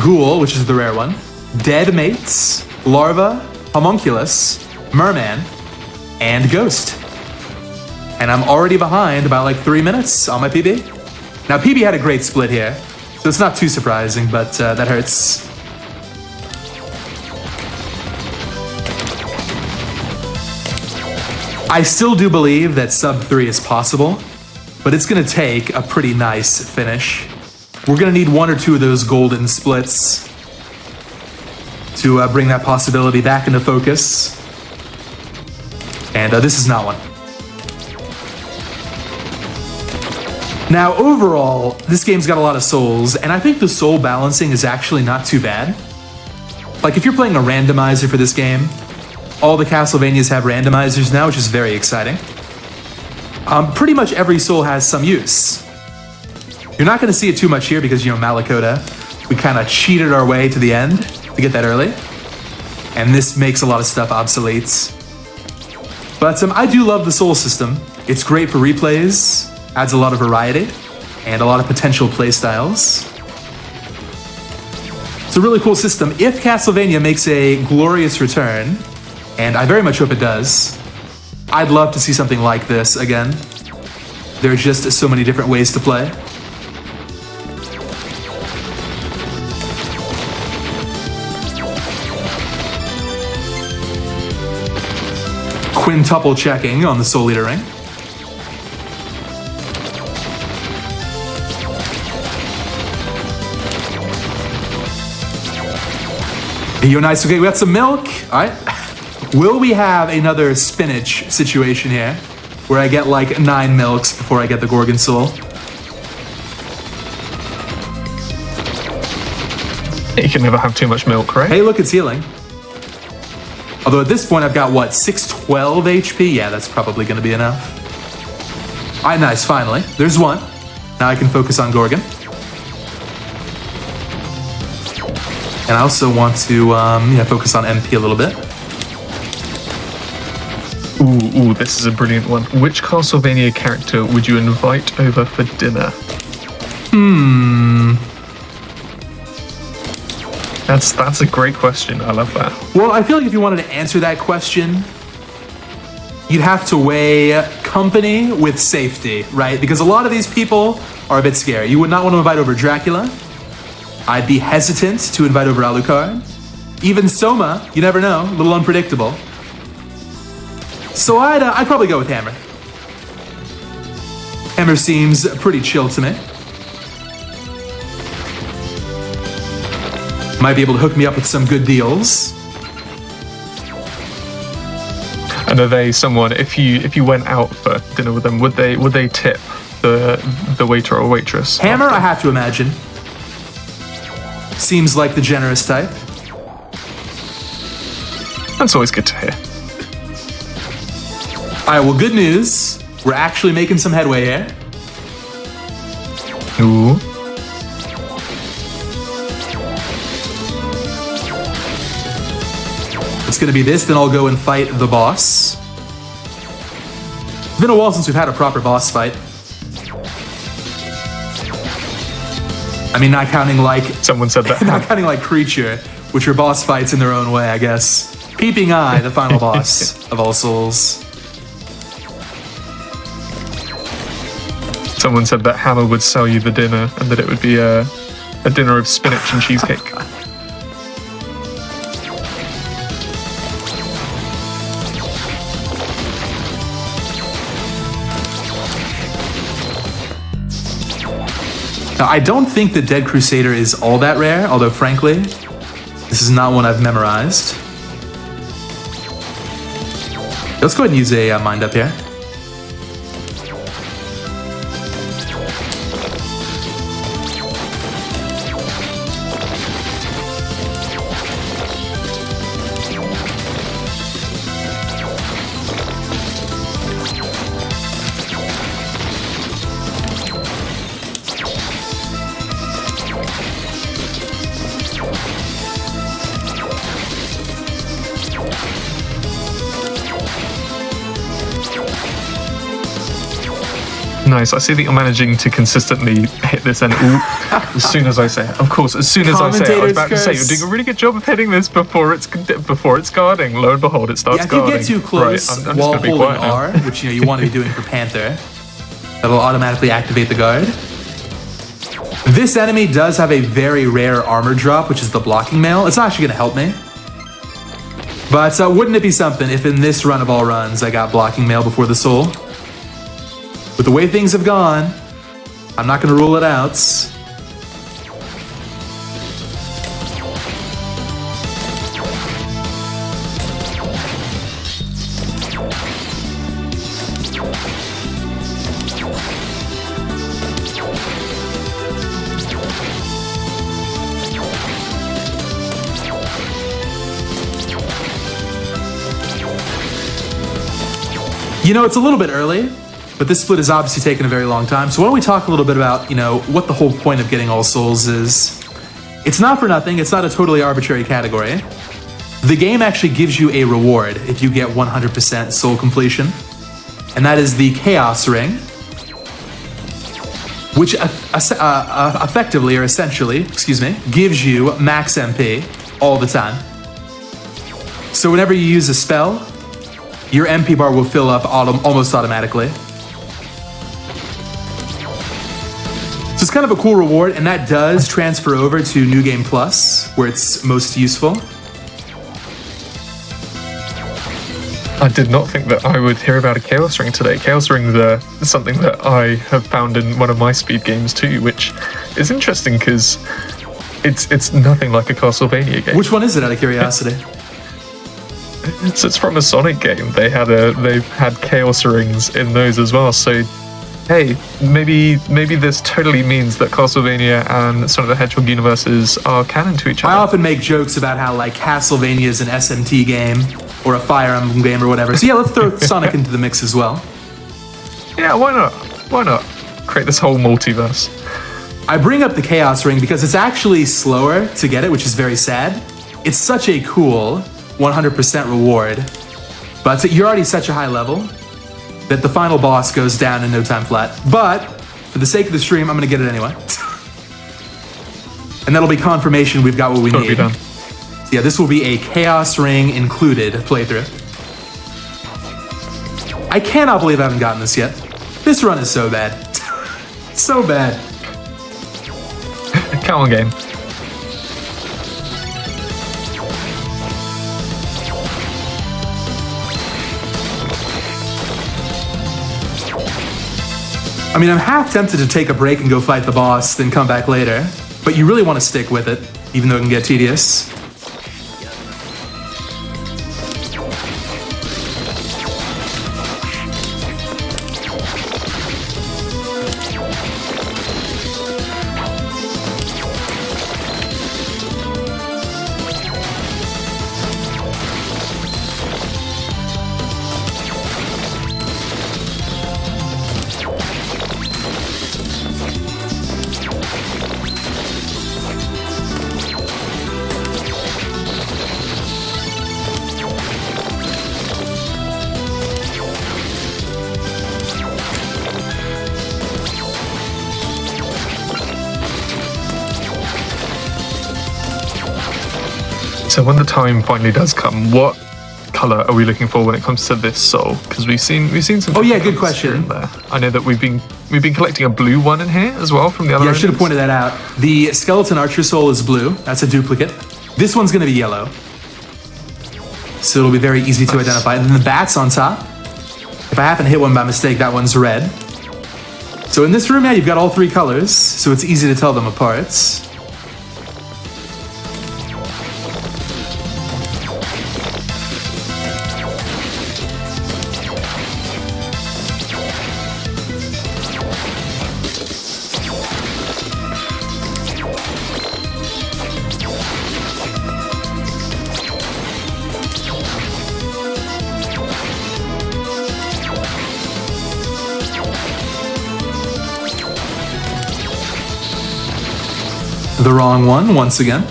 Ghoul, which is the rare one, Dead Mates, Larva, Homunculus, Merman, and Ghost. And I'm already behind about like 3 minutes on my PB. Now PB had a great split here, so it's not too surprising, but that hurts. I still do believe that sub 3 is possible, but it's gonna take a pretty nice finish. We're gonna need 1 or 2 of those golden splits to bring that possibility back into focus. And this is not one. Now, overall, this game's got a lot of souls, and I think the soul balancing is actually not too bad. Like, if you're playing a randomizer for this game, all the Castlevanias have randomizers now, which is very exciting. Pretty much every soul has some use. You're not going to see it too much here because, you know, Malakota, we kind of cheated our way to the end to get that early. And this makes a lot of stuff obsolete. But I do love the soul system. It's great for replays, adds a lot of variety, and a lot of potential playstyles. It's a really cool system. If Castlevania makes a glorious return, and I very much hope it does, I'd love to see something like this again. There are just so many different ways to play. Quintuple checking on the Soul Eater ring. You're nice. Okay, we got some milk. All right. Will we have another spinach situation here where I get like 9 milks before I get the Gorgon Soul? You can never have too much milk, right? Hey, look, it's healing. Although at this point I've got, what, 612 HP? Yeah, that's probably going to be enough. All right, nice, finally. There's 1. Now I can focus on Gorgon. And I also want to focus on MP a little bit. Ooh, this is a brilliant one. Which Castlevania character would you invite over for dinner? That's a great question. I love that. Well, I feel like if you wanted to answer that question, you'd have to weigh company with safety, right? Because a lot of these people are a bit scary. You would not want to invite over Dracula. I'd be hesitant to invite over Alucard. Even Soma, you never know, a little unpredictable. So I'd probably go with Hammer. Hammer seems pretty chill to me. Might be able to hook me up with some good deals. And are they someone, if you went out for dinner with them, would they tip the waiter or waitress? Hammer, after? I have to imagine. Seems like the generous type. That's always good to hear. Alright, well, good news. We're actually making some headway here. Ooh. It's gonna be this, then I'll go and fight the boss. It's been a while since we've had a proper boss fight. I mean, not counting like... Someone said that. Not counting like Creature, which are boss fights in their own way, I guess. Peeping Eye, the final boss of all souls. someone said that Hammer would sell you the dinner and that it would be a dinner of spinach and cheesecake. Now, I don't think the Dead Crusader is all that rare, although frankly, this is not one I've memorized. Let's go ahead and use a mind up here. Nice. I see that you're managing to consistently hit this end as soon as I say it. Of course, as soon as I say it. I was about to say, you're doing a really good job of hitting this before it's guarding. Lo and behold, it starts guarding. Yeah, if you get too close right, I'm while just holding quiet R, which you want to be doing for Panther, that'll automatically activate the guard. This enemy does have a very rare armor drop, which is the blocking mail. It's not actually going to help me. But wouldn't it be something if in this run of all runs, I got blocking mail before the soul? With the way things have gone, I'm not going to rule it out. You know, it's a little bit early, but this split has obviously taken a very long time. So why don't we talk a little bit about, what the whole point of getting all souls is. It's not for nothing. It's not a totally arbitrary category. The game actually gives you a reward if you get 100% soul completion. And that is the Chaos Ring, which effectively, or essentially, gives you max MP all the time. So whenever you use a spell, your MP bar will fill up almost automatically. So it's kind of a cool reward, and that does transfer over to New Game Plus, where it's most useful. I did not think that I would hear about a Chaos Ring today. Chaos Ring is something that I have found in one of my speed games too, which is interesting because it's nothing like a Castlevania game. Which one is it, out of curiosity? So it's from a Sonic game. They've had Chaos Rings in those as well. So hey, maybe this totally means that Castlevania and Sonic the Hedgehog universes are canon to each other. I often make jokes about how Castlevania is an SMT game or a Fire Emblem game or whatever. So yeah, let's throw Sonic into the mix as well. Yeah, why not? Why not create this whole multiverse? I bring up the Chaos Ring because it's actually slower to get it, which is very sad. It's such a cool 100% reward, but you're already such a high level that the final boss goes down in no time flat. But for the sake of the stream, I'm gonna get it anyway. And that'll be confirmation we've got what we need. Done. So yeah, this will be a Chaos Ring included playthrough. I cannot believe I haven't gotten this yet. This run is so bad. So bad. Come on, game. I mean, I'm half tempted to take a break and go fight the boss, then come back later. But you really want to stick with it, even though it can get tedious. So when the time finally does come, what color are we looking for when it comes to this soul? Because we've seen some. Oh yeah, good question. There. I know that we've been collecting a blue one in here as well from the other. Yeah, I should have pointed that out. The skeleton archer soul is blue. That's a duplicate. This one's going to be yellow, so it'll be very easy to identify. And then the bat's on top. If I happen to hit one by mistake, that one's red. So in this room now, you've got all three colors, so it's easy to tell them apart. The wrong one, once again.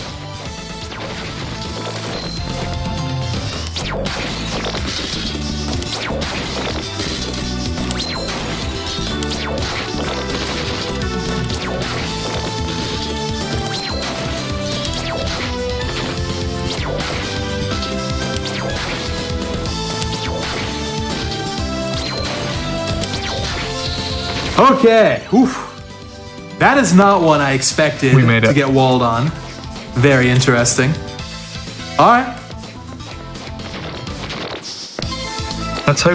Okay, oof. That is not one I expected to get walled on. Very interesting. All right.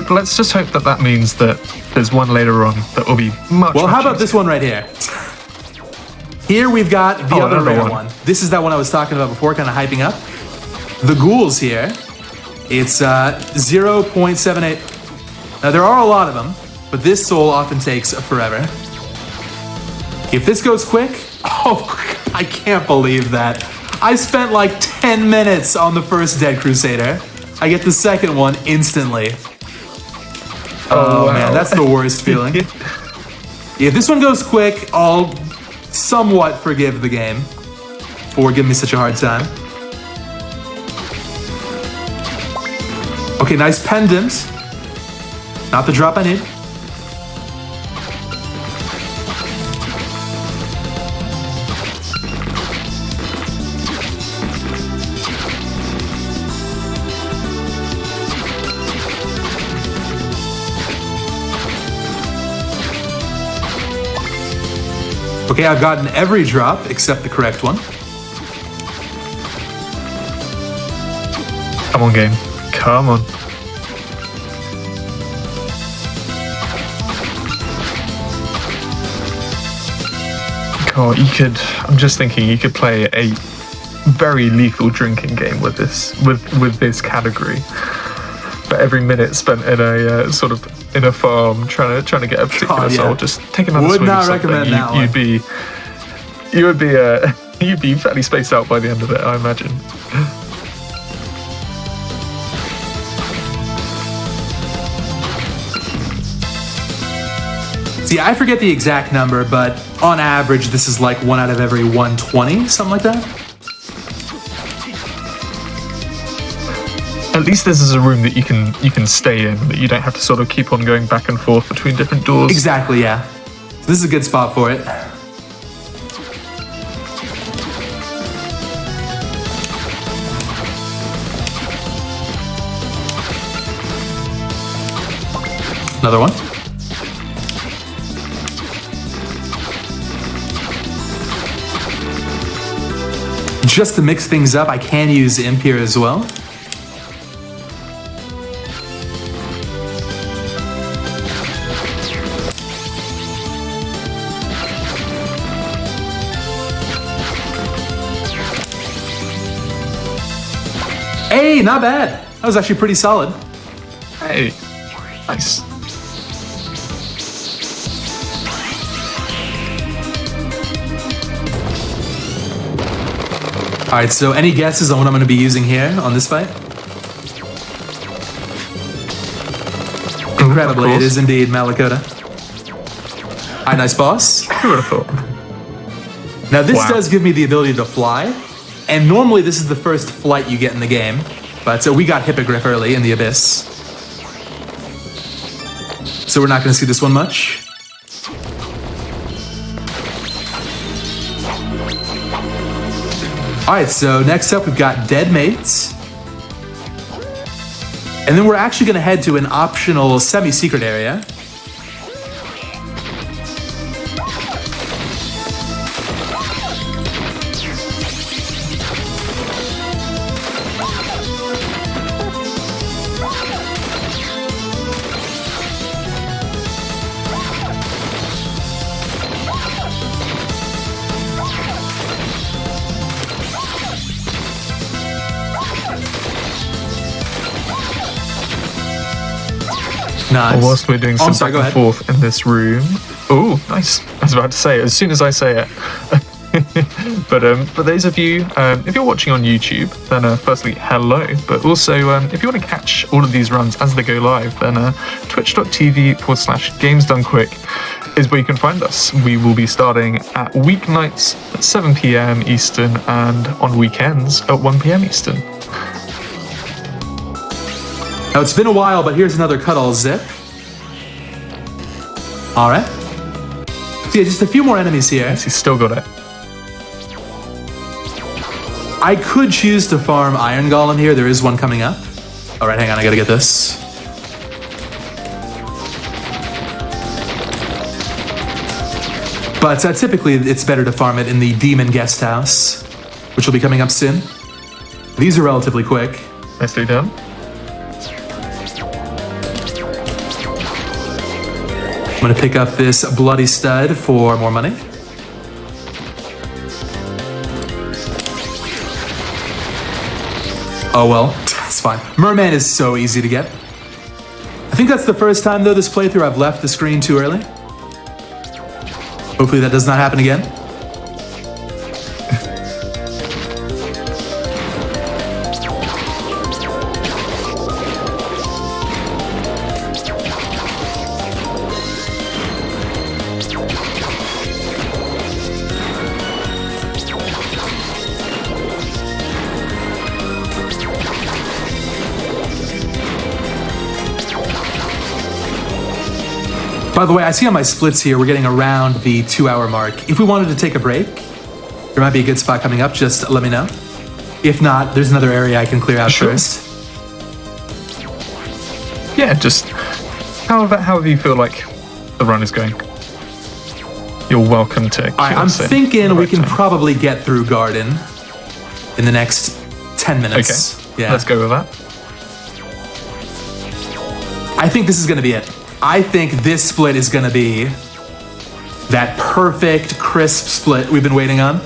Let's just hope that means that there's one later on that will be much. Well, much how about this one right here? Here we've got the other rare one. This is that one I was talking about before, kind of hyping up. The ghouls here. It's 0.78. Now there are a lot of them, but this soul often takes forever. If this goes quick, oh, I can't believe that. I spent like 10 minutes on the first Dead Crusader. I get the second one instantly. Oh wow. Man, that's the worst feeling. If this one goes quick, I'll somewhat forgive the game for giving me such a hard time. Okay, nice pendant. Not the drop I need. Okay, I've gotten every drop except the correct one. Come on, game. Come on. God, I'm just thinking you could play a very lethal drinking game with this category. But every minute spent in a sort of in a farm trying to get a particular soul, just take another swig of something. You'd be fairly spaced out by the end of it, I imagine. See, I forget the exact number, but on average, this is like 1 out of every 120, something like that. At least this is a room that you can stay in, that you don't have to sort of keep on going back and forth between different doors. Exactly, yeah. So this is a good spot for it. Another one. Just to mix things up, I can use imp here as well. Hey, not bad. That was actually pretty solid. Hey, nice. All right, so any guesses on what I'm going to be using here on this fight? Incredibly, it is indeed Malakota. All right, nice boss. Who would have thought? Now this does give me the ability to fly, and normally this is the first flight you get in the game, but so we got Hippogriff early in the Abyss. So we're not going to see this one much. All right, so next up we've got Dead Mates. And then we're actually going to head to an optional semi-secret area. Nice. Whilst we're doing some sorry, back and forth in this room. Oh, nice. I was about to say it as soon as I say it. But those of you, if you're watching on YouTube, then firstly, hello. But also, if you want to catch all of these runs as they go live, then twitch.tv/gamesdonequick is where you can find us. We will be starting at weeknights at 7 p.m. Eastern and on weekends at 1 p.m. Eastern. Now, it's been a while, but here's another cut-all zip. All right. So yeah, just a few more enemies here. Yes, he's still got it. I could choose to farm Iron Golem here. There is one coming up. All right, hang on. I gotta get this. But typically, it's better to farm it in the Demon Guest House, which will be coming up soon. These are relatively quick. Nicely done. I'm gonna pick up this Bloody Stud for more money. Oh well, it's fine. Merman is so easy to get. I think that's the first time, though, this playthrough I've left the screen too early. Hopefully that does not happen again. By the way, I see on my splits here, we're getting around the 2-hour mark. If we wanted to take a break, there might be a good spot coming up, just let me know. If not, there's another area I can clear out first. Yeah, just however you feel like the run is going. You're welcome to. I'm thinking we can probably get through Garden in the next 10 minutes. Okay, yeah. Let's go with that. I think this is going to be it. I think this split is going to be that perfect, crisp split we've been waiting on.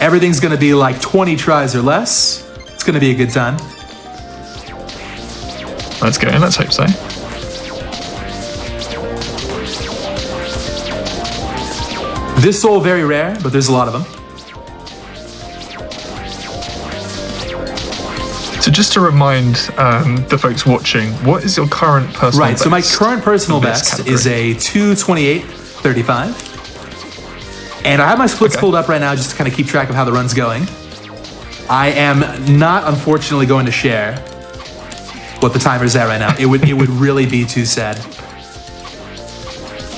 Everything's going to be like 20 tries or less. It's going to be a good time. Let's go, let's hope so. This soul, very rare, but there's a lot of them. So just to remind the folks watching, what is your current personal best? Right, so my current personal best is a 228.35. And I have my splits pulled up right now just to kind of keep track of how the run's going. I am not, unfortunately, going to share what the timer's at right now. It would really be too sad.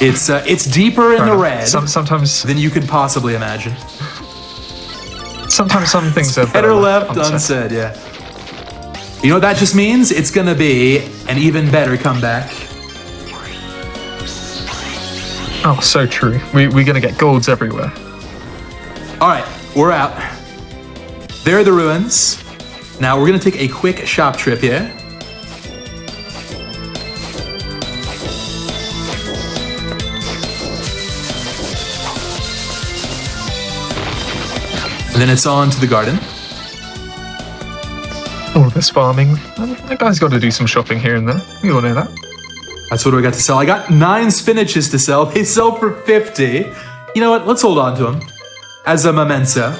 It's deeper in the red sometimes than you could possibly imagine. Sometimes some things are better left unsaid, yeah. You know what that just means? It's gonna be an even better comeback. Oh, so true. We're gonna get golds everywhere. All right, we're out. There are the ruins. Now we're gonna take a quick shop trip here. And then it's on to the garden. All this farming. That guy's got to do some shopping here and there. We all know that. That's what I got to sell. I got 9 spinaches to sell. They sell for 50. You know what? Let's hold on to them as a memento.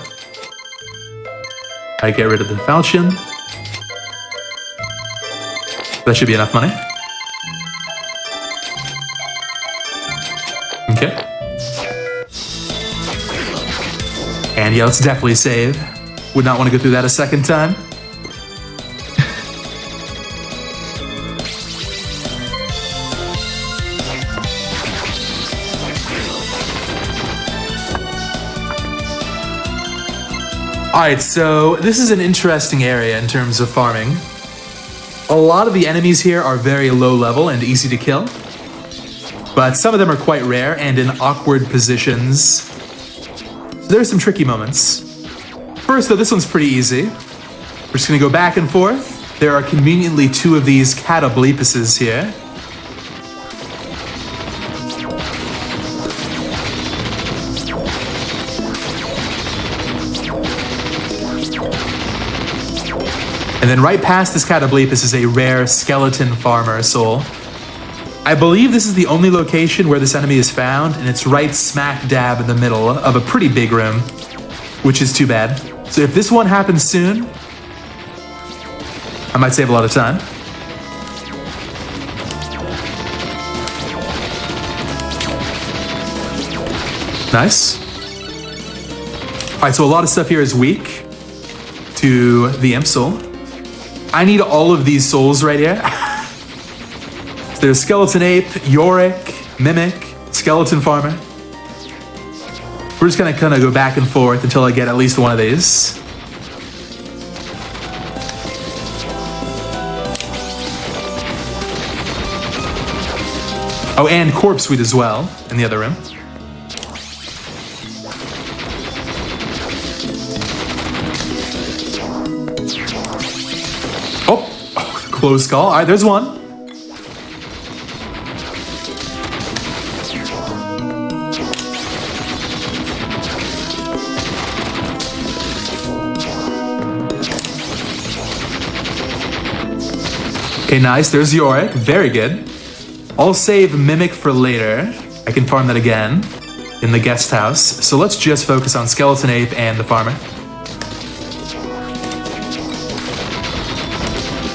I get rid of the falchion. That should be enough money. Okay. And yeah, let's definitely save. Would not want to go through that a second time. All right, so this is an interesting area in terms of farming. A lot of the enemies here are very low level and easy to kill, but some of them are quite rare and in awkward positions. So there's some tricky moments. First though, this one's pretty easy. We're just gonna go back and forth. There are conveniently 2 of these catoblepuses here. And then right past this catoblepus is a rare skeleton farmer soul. I believe this is the only location where this enemy is found, and it's right smack dab in the middle of a pretty big room, which is too bad. So if this one happens soon, I might save a lot of time. Nice. All right, so a lot of stuff here is weak to the imp soul. I need all of these souls right here. So there's Skeleton Ape, Yorick, Mimic, Skeleton Farmer. We're just gonna kind of go back and forth until I get at least one of these. Oh, and Corpse Suite as well in the other room. Oh, closed call. All right, there's one. Okay, nice. There's Yorick. Very good. I'll save Mimic for later. I can farm that again in the guest house. So let's just focus on Skeleton Ape and the farmer.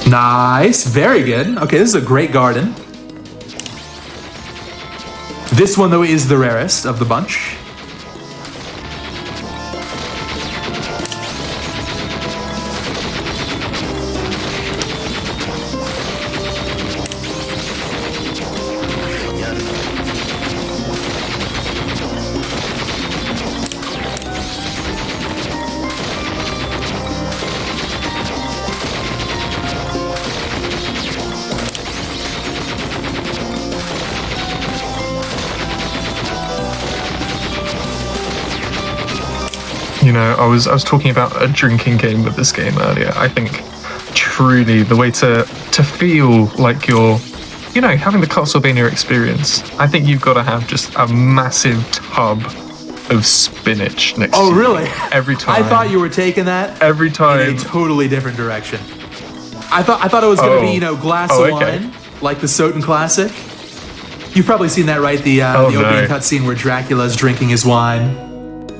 Nice. Very good. Okay, this is a great garden. This one, though, is the rarest of the bunch. You know, I was talking about a drinking game with this game earlier. I think truly the way to feel like you're, you know, having the Castlevania experience, I think you've got to have just a massive tub of spinach next to you. Oh, really? Every time. I thought you were taking that every time in a totally different direction. I thought it was going to be, you know, glass of wine, like the Soten classic. You've probably seen that, right? The opening cutscene where Dracula's drinking his wine.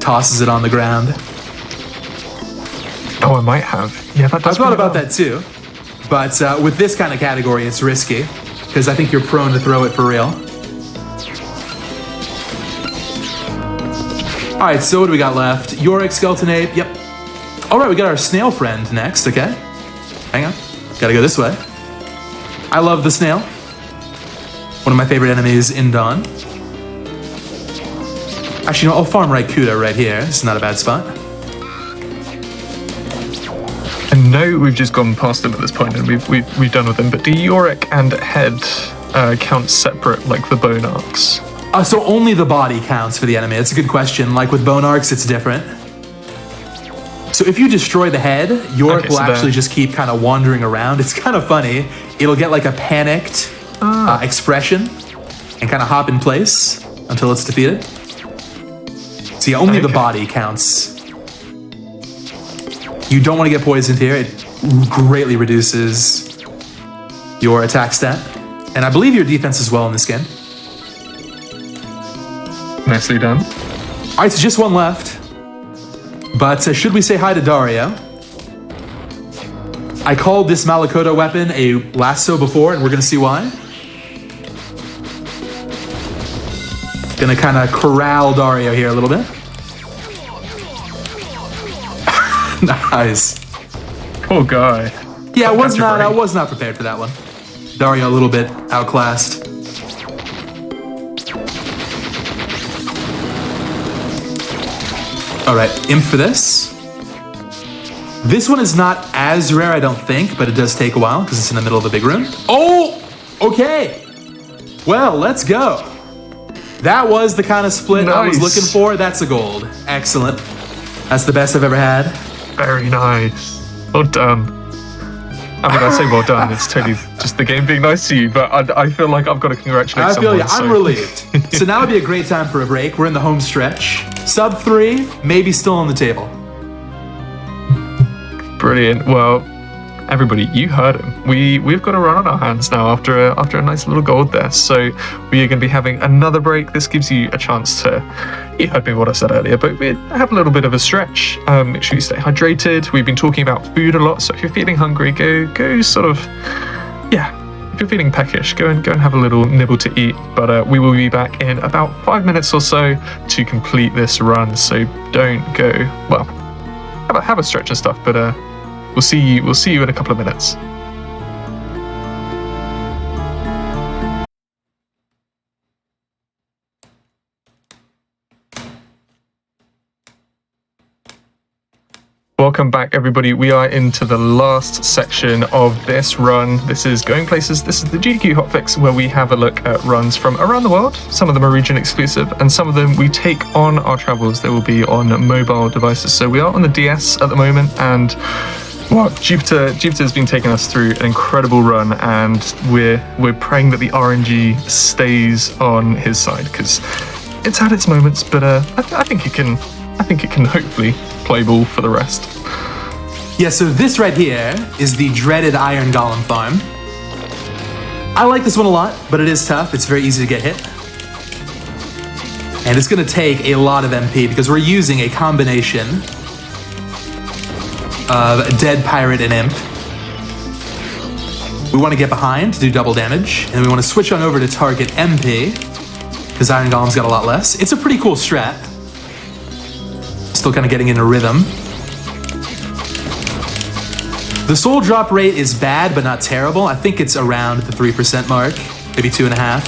Tosses it on the ground. Oh, I might have. Yeah, that does. I thought about that too, but with this kind of category, it's risky because I think you're prone to throw it for real. All right, so what do we got left? Yorick, Skeleton Ape. Yep. All right, we got our snail friend next. Okay, hang on. Gotta go this way. I love the snail. One of my favorite enemies in Dawn. Actually, no, I'll farm Raikuda right here. This is not a bad spot. I know we've just gone past him at this point and we've done with him, but do Yorick and Head count separate like the bone arcs? So only the body counts for the enemy. That's a good question. Like with bone arcs, it's different. So if you destroy the head, Yorick will actually just keep kind of wandering around. It's kind of funny. It'll get like a panicked expression and kind of hop in place until it's defeated. So yeah, only the body counts. You don't want to get poisoned here. It greatly reduces your attack stat. And I believe your defense as well in this game. Nicely done. All right, so just one left. But should we say hi to Dario? I called this Malakoto weapon a lasso before, and we're going to see why. Gonna kind of corral Dario here a little bit. Nice. Poor guy. Yeah, I was not prepared for that one. Dario a little bit outclassed. All right, imp for this. This one is not as rare, I don't think, but it does take a while because it's in the middle of a big room. Oh, okay. Well, let's go. That was the kind of split I was looking for. That's a gold. Excellent. That's the best I've ever had. Very nice. Well done. I mean, I say well done. It's totally just the game being nice to you, but I feel like I've got to congratulate someone. I feel you. I'm relieved. So now would be a great time for a break. We're in the home stretch. Sub 3, maybe still on the table. Brilliant. Well, everybody, you heard him. We've got a run on our hands now after a nice little gold there. So we are going to be having another break. This gives you a chance to, you heard me what I said earlier, but we have a little bit of a stretch. Make sure you stay hydrated. We've been talking about food a lot, so if you're feeling hungry, go sort of, yeah. If you're feeling peckish, go and have a little nibble to eat. But we will be back in about 5 minutes or so to complete this run. So don't go. Well, have a stretch and stuff, but we'll see you in a couple of minutes. Welcome back, everybody. We are into the last section of this run. This is Going Places. This is the GDQ hotfix, where we have a look at runs from around the world. Some of them are region exclusive, and some of them we take on our travels. They will be on mobile devices. So we are on the DS at the moment, and well, Jupiter's been taking us through an incredible run, and we're praying that the RNG stays on his side, because it's had its moments, but I think it can hopefully play ball for the rest. Yeah, so this right here is the dreaded Iron Golem farm. I like this one a lot, but it is tough. It's very easy to get hit. And it's going to take a lot of MP because we're using a combination of Dead Pirate and Imp. We want to get behind to do double damage, and we want to switch on over to target MP because Iron Golem's got a lot less. It's a pretty cool strat. Still kind of getting into rhythm. The soul drop rate is bad, but not terrible. I think it's around the 3% mark, maybe 2.5.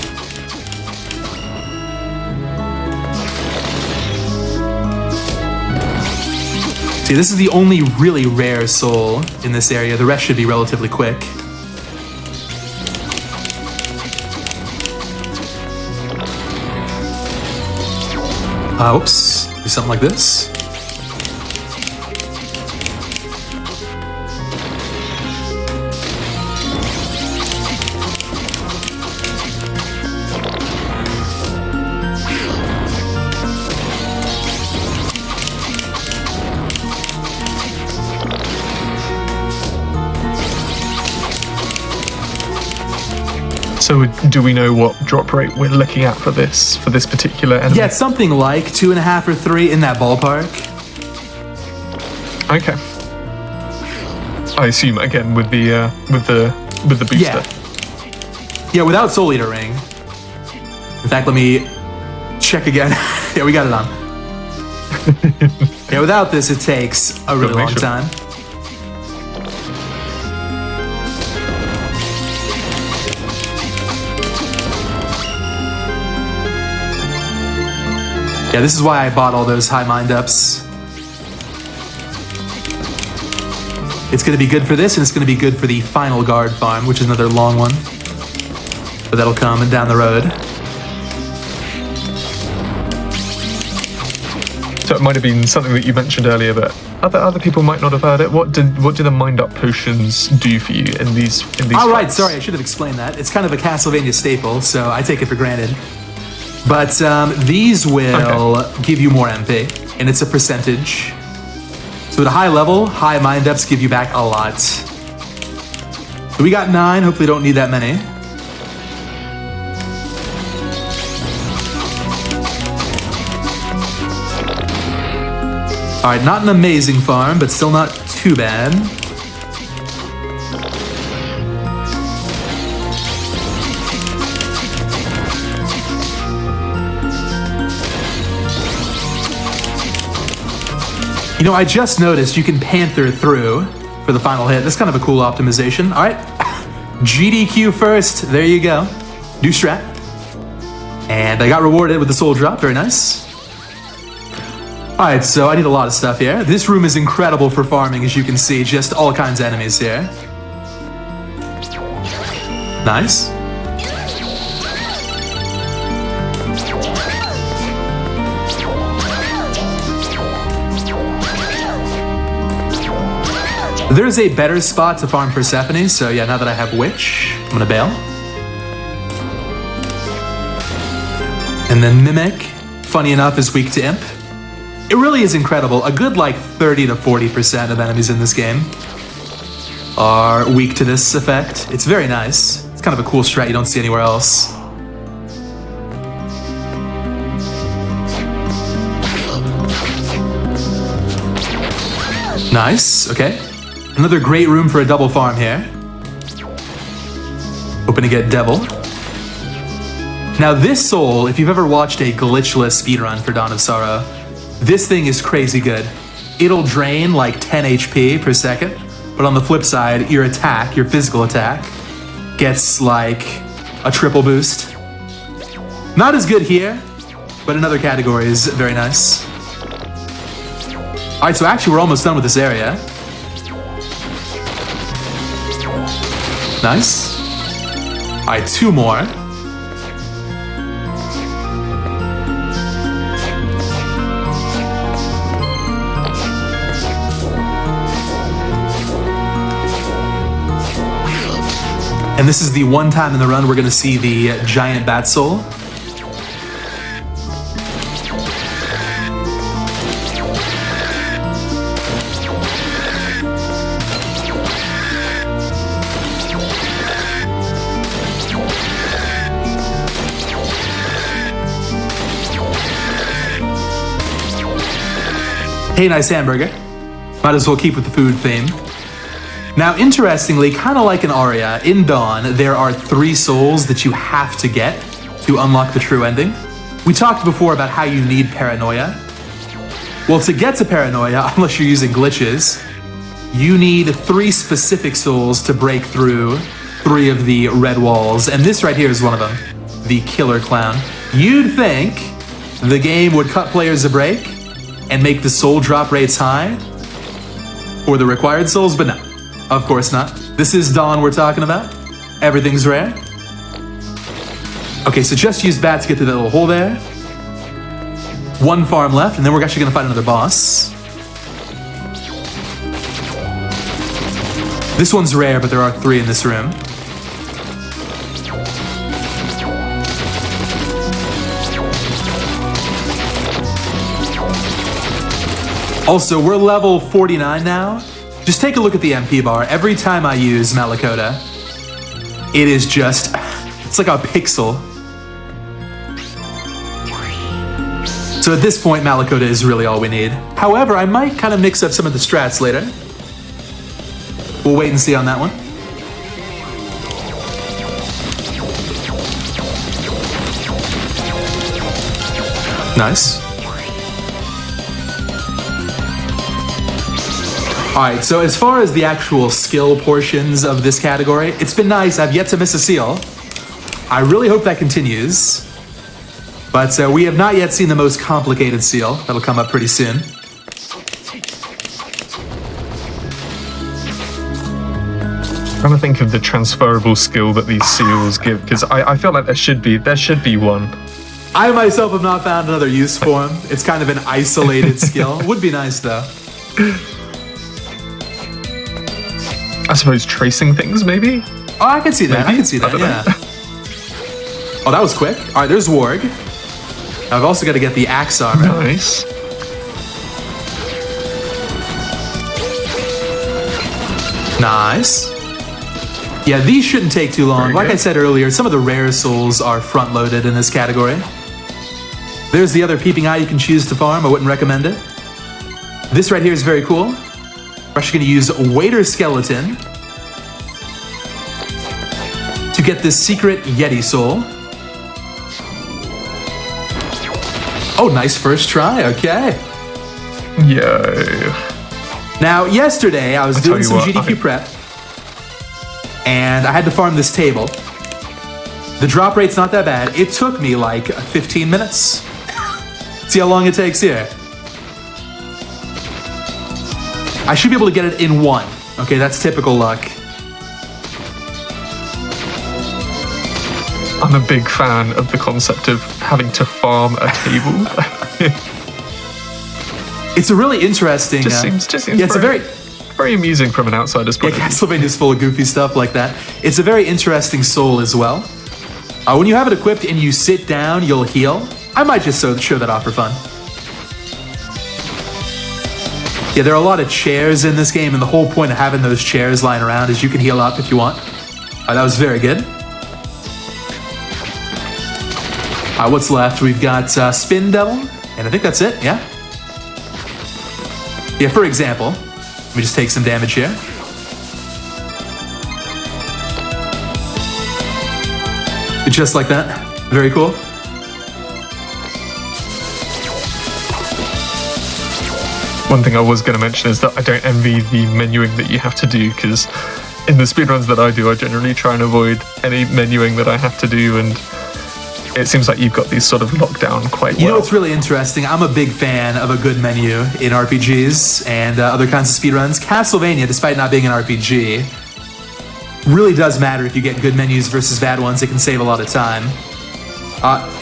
See, this is the only really rare soul in this area. The rest should be relatively quick. Oops, do something like this. So do we know what drop rate we're looking at for this particular enemy? Yeah, it's something like 2.5 or 3 in that ballpark. Okay. I assume again with the booster. Yeah, without Soul Eater Ring. In fact, let me check again. Yeah, we got it on. Yeah, without this, it takes a really long time. Yeah, this is why I bought all those high mind ups. It's going to be good for this, and it's going to be good for the final guard farm, which is another long one. But that'll come down the road. So it might have been something that you mentioned earlier, but other people might not have heard it. What do the mind up potions do for you in these? All right, sorry, I should have explained that. It's kind of a Castlevania staple, so I take it for granted. But these will give you more MP, and it's a percentage. So at a high level, high mind ups give you back a lot. So we got 9, hopefully don't need that many. All right, not an amazing farm, but still not too bad. You know, I just noticed you can panther through for the final hit. That's kind of a cool optimization. All right, GDQ first. There you go. New strat. And I got rewarded with the soul drop. Very nice. Alright, so I need a lot of stuff here. This room is incredible for farming, as you can see. Just all kinds of enemies here. Nice. There's a better spot to farm Persephone, so yeah, now that I have Witch, I'm gonna bail. And then Mimic, funny enough, is weak to Imp. It really is incredible. A good like 30 to 40% of enemies in this game are weak to this effect. It's very nice. It's kind of a cool strat you don't see anywhere else. Nice, okay. Another great room for a double farm here. Hoping to get Devil. Now this soul, if you've ever watched a glitchless speedrun for Dawn of Sorrow, this thing is crazy good. It'll drain like 10 HP per second, but on the flip side, your attack, your physical attack, gets like a triple boost. Not as good here, but in other categories, very nice. Alright, so actually we're almost done with this area. Nice. Alright, 2 more. And this is the one time in the run we're going to see the giant bat soul. Hey, nice hamburger. Might as well keep with the food theme. Now, interestingly, kind of like in Aria, in Dawn, there are 3 souls that you have to get to unlock the true ending. We talked before about how you need Paranoia. Well, to get to Paranoia, unless you're using glitches, you need 3 specific souls to break through 3 of the red walls, and this right here is one of them, the Killer Clown. You'd think the game would cut players a break and make the soul drop rates high for the required souls, but no. Of course not. This is Dawn we're talking about. Everything's rare. Okay, so just use bat to get through that little hole there. 1 farm left, and then we're actually gonna fight another boss. This one's rare, but there are 3 in this room. Also, we're level 49 now. Just take a look at the MP bar. Every time I use Malakota, it is just, it's like a pixel. So at this point, Malakota is really all we need. However, I might kind of mix up some of the strats later. We'll wait and see on that one. Nice. Alright, so as far as the actual skill portions of this category, it's been nice. I've yet to miss a seal. I really hope that continues. But we have not yet seen the most complicated seal. That'll come up pretty soon. I'm trying to think of the transferable skill that these seals give, because I feel like there should be one. I myself have not found another use for him. It's kind of an isolated skill. Would be nice though. I suppose tracing things, maybe? Oh, I can see that. Maybe? I can see that, yeah. Oh, that was quick. All right, there's Warg. I've also got to get the axe armor. Nice. Nice. Yeah, these shouldn't take too long. Very Like good. I said earlier, some of the rare souls are front-loaded in this category. There's the other Peeping Eye you can choose to farm. I wouldn't recommend it. This right here is very cool. We're actually going to use Waiter Skeleton to get this secret Yeti soul. Oh, nice first try. Okay. Yo. Now, yesterday I was doing you some what, GDQ prep, and I had to farm this table. The drop rate's not that bad. It took me like 15 minutes. See how long it takes here. I should be able to get it in one. Okay, that's typical luck. I'm a big fan of the concept of having to farm a table. It's a really interesting... just seems yeah, it's very amusing from an outsider's point of view. Castlevania's full of goofy stuff like that. It's a very interesting soul as well. When you have it equipped and you sit down, you'll heal. I might just show that off for fun. Yeah, there are a lot of chairs in this game, and the whole point of having those chairs lying around is you can heal up if you want. That was very good. What's left? We've got Spin Devil, and I think that's it, yeah? Yeah, for example, let me just take some damage here. Just like that. Very cool. One thing I was going to mention is that I don't envy the menuing that you have to do, because in the speedruns that I do, I generally try and avoid any menuing that I have to do, and it seems like you've got these sort of locked down quite well. You know what's really interesting? I'm a big fan of a good menu in RPGs and other kinds of speedruns. Castlevania, despite not being an RPG, really does matter if you get good menus versus bad ones. It can save a lot of time.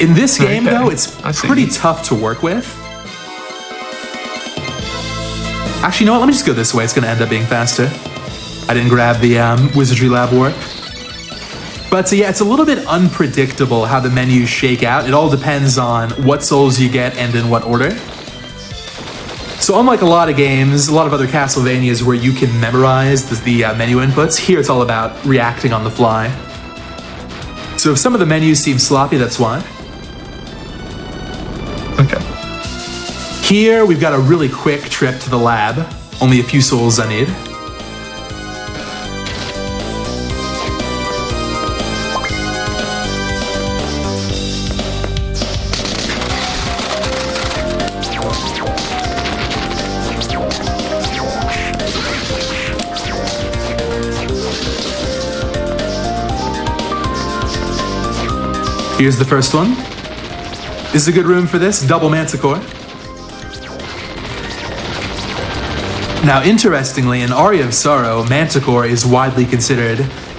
In this game, though, it's pretty tough to work with. Actually, you know what? Let me just go this way. It's going to end up being faster. I didn't grab the Wizardry Lab warp. But yeah, it's a little bit unpredictable how the menus shake out. It all depends on what souls you get and in what order. So unlike a lot of games, a lot of other Castlevanias where you can memorize the menu inputs, here it's all about reacting on the fly. So if some of the menus seem sloppy, that's why. Okay. Here we've got a really quick trip to the lab. Only a few souls I need. Here's the first one. This is a good room for this, double Manticore. Now, interestingly, in Aria of Sorrow, Manticore is widely considered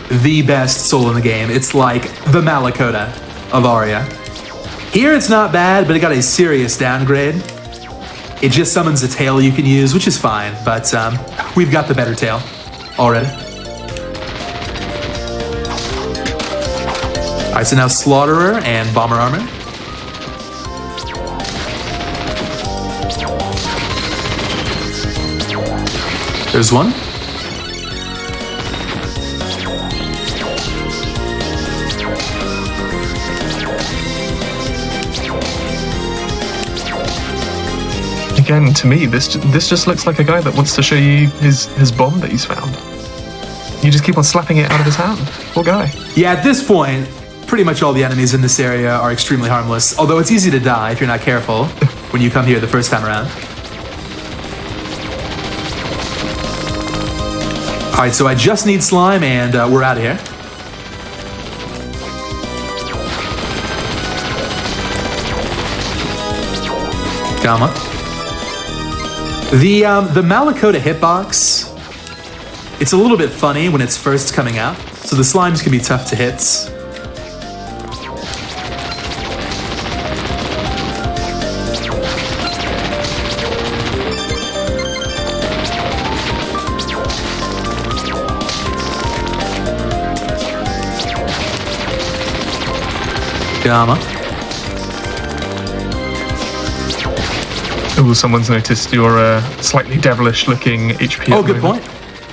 the best soul in the game. It's like the Malakota of Aria. Here it's not bad, but it got a serious downgrade. It just summons a tail you can use, which is fine, but we've got the better tail already. Alright, so now Slaughterer and Bomber Armor. There's one. Again, to me, this just looks like a guy that wants to show you his bomb that he's found. You just keep on slapping it out of his hand. Poor guy. Yeah, at this point, pretty much all the enemies in this area are extremely harmless, although it's easy to die if you're not careful when you come here the first time around. Alright, so I just need slime and we're out of here. Gamma. The Malakota hitbox, it's a little bit funny when it's first coming out, so the slimes can be tough to hit. Gamma. Oh, someone's noticed your slightly devilish-looking HP. Oh, good point.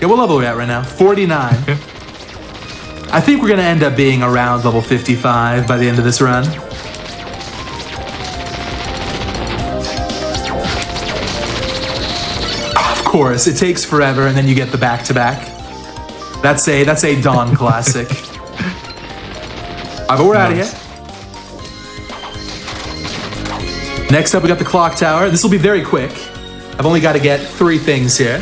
Yeah, what level are we at right now? 49. Okay. I think we're going to end up being around level 55 by the end of this run. Of course, it takes forever, and then you get the back-to-back. That's a Dawn classic. But we're out of here. Next up, we got the clock tower. This will be very quick. I've only got to get 3 things here.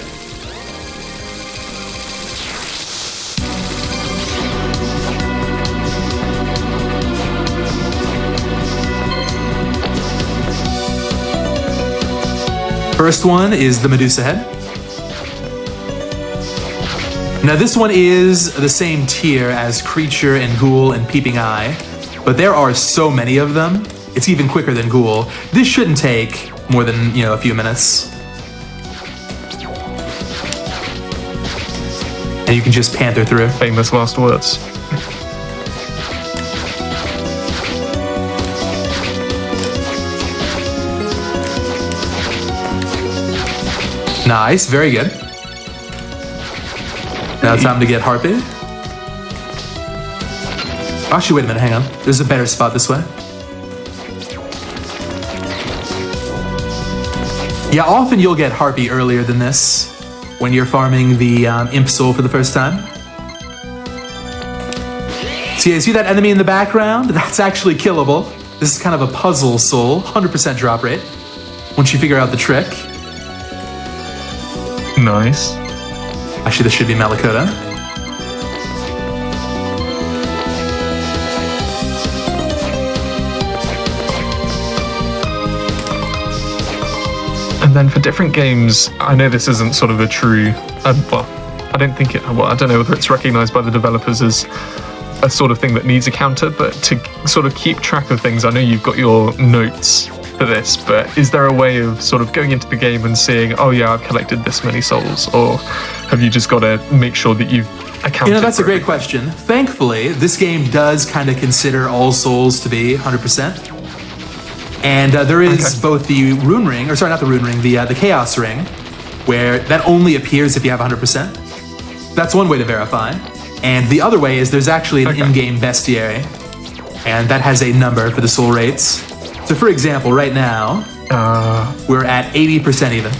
First one is the Medusa head. Now this one is the same tier as Creature and Ghoul and Peeping Eye, but there are so many of them, it's even quicker than Ghoul. This shouldn't take more than, a few minutes. And you can just panther through. Famous last words. Nice, very good. Now it's time to get Harpy. Actually, wait a minute, hang on. There's a better spot this way. Yeah, often you'll get Harpy earlier than this when you're farming the Imp Soul for the first time. So yeah, you see that enemy in the background? That's actually killable. This is kind of a puzzle soul, 100% drop rate, once you figure out the trick. Nice. Actually, this should be Malakota. And then for different games, I know this isn't sort of a true, well, I don't think it, well, I don't know whether it's recognized by the developers as a sort of thing that needs a counter, but to sort of keep track of things, I know you've got your notes for this, but is there a way of sort of going into the game and seeing, oh yeah, I've collected this many souls, or have you just got to make sure that you've accounted that's for a great everything? question. Thankfully, this game does kind of consider all souls to be 100%. And there is both the Rune Ring, or sorry, not the Rune Ring, the Chaos Ring, where that only appears if you have 100%. That's one way to verify. And the other way is there's actually an in-game bestiary, and that has a number for the soul rates. So for example, right now, we're at 80% even.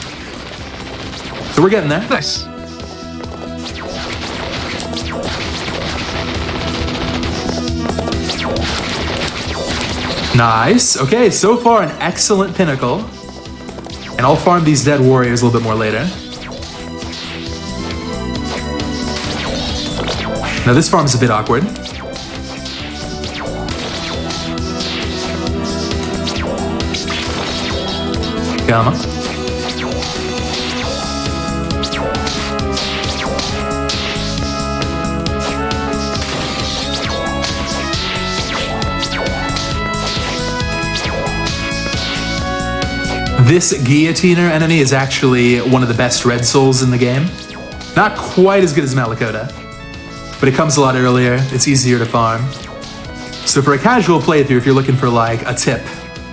So we're getting there. Nice. Nice. Okay, so far an excellent pinnacle. And I'll farm these dead warriors a little bit more later. Now this farm is a bit awkward. Come on. This Guillotiner enemy is actually one of the best red souls in the game. Not quite as good as Malakota, but it comes a lot earlier, it's easier to farm. So for a casual playthrough, if you're looking for like a tip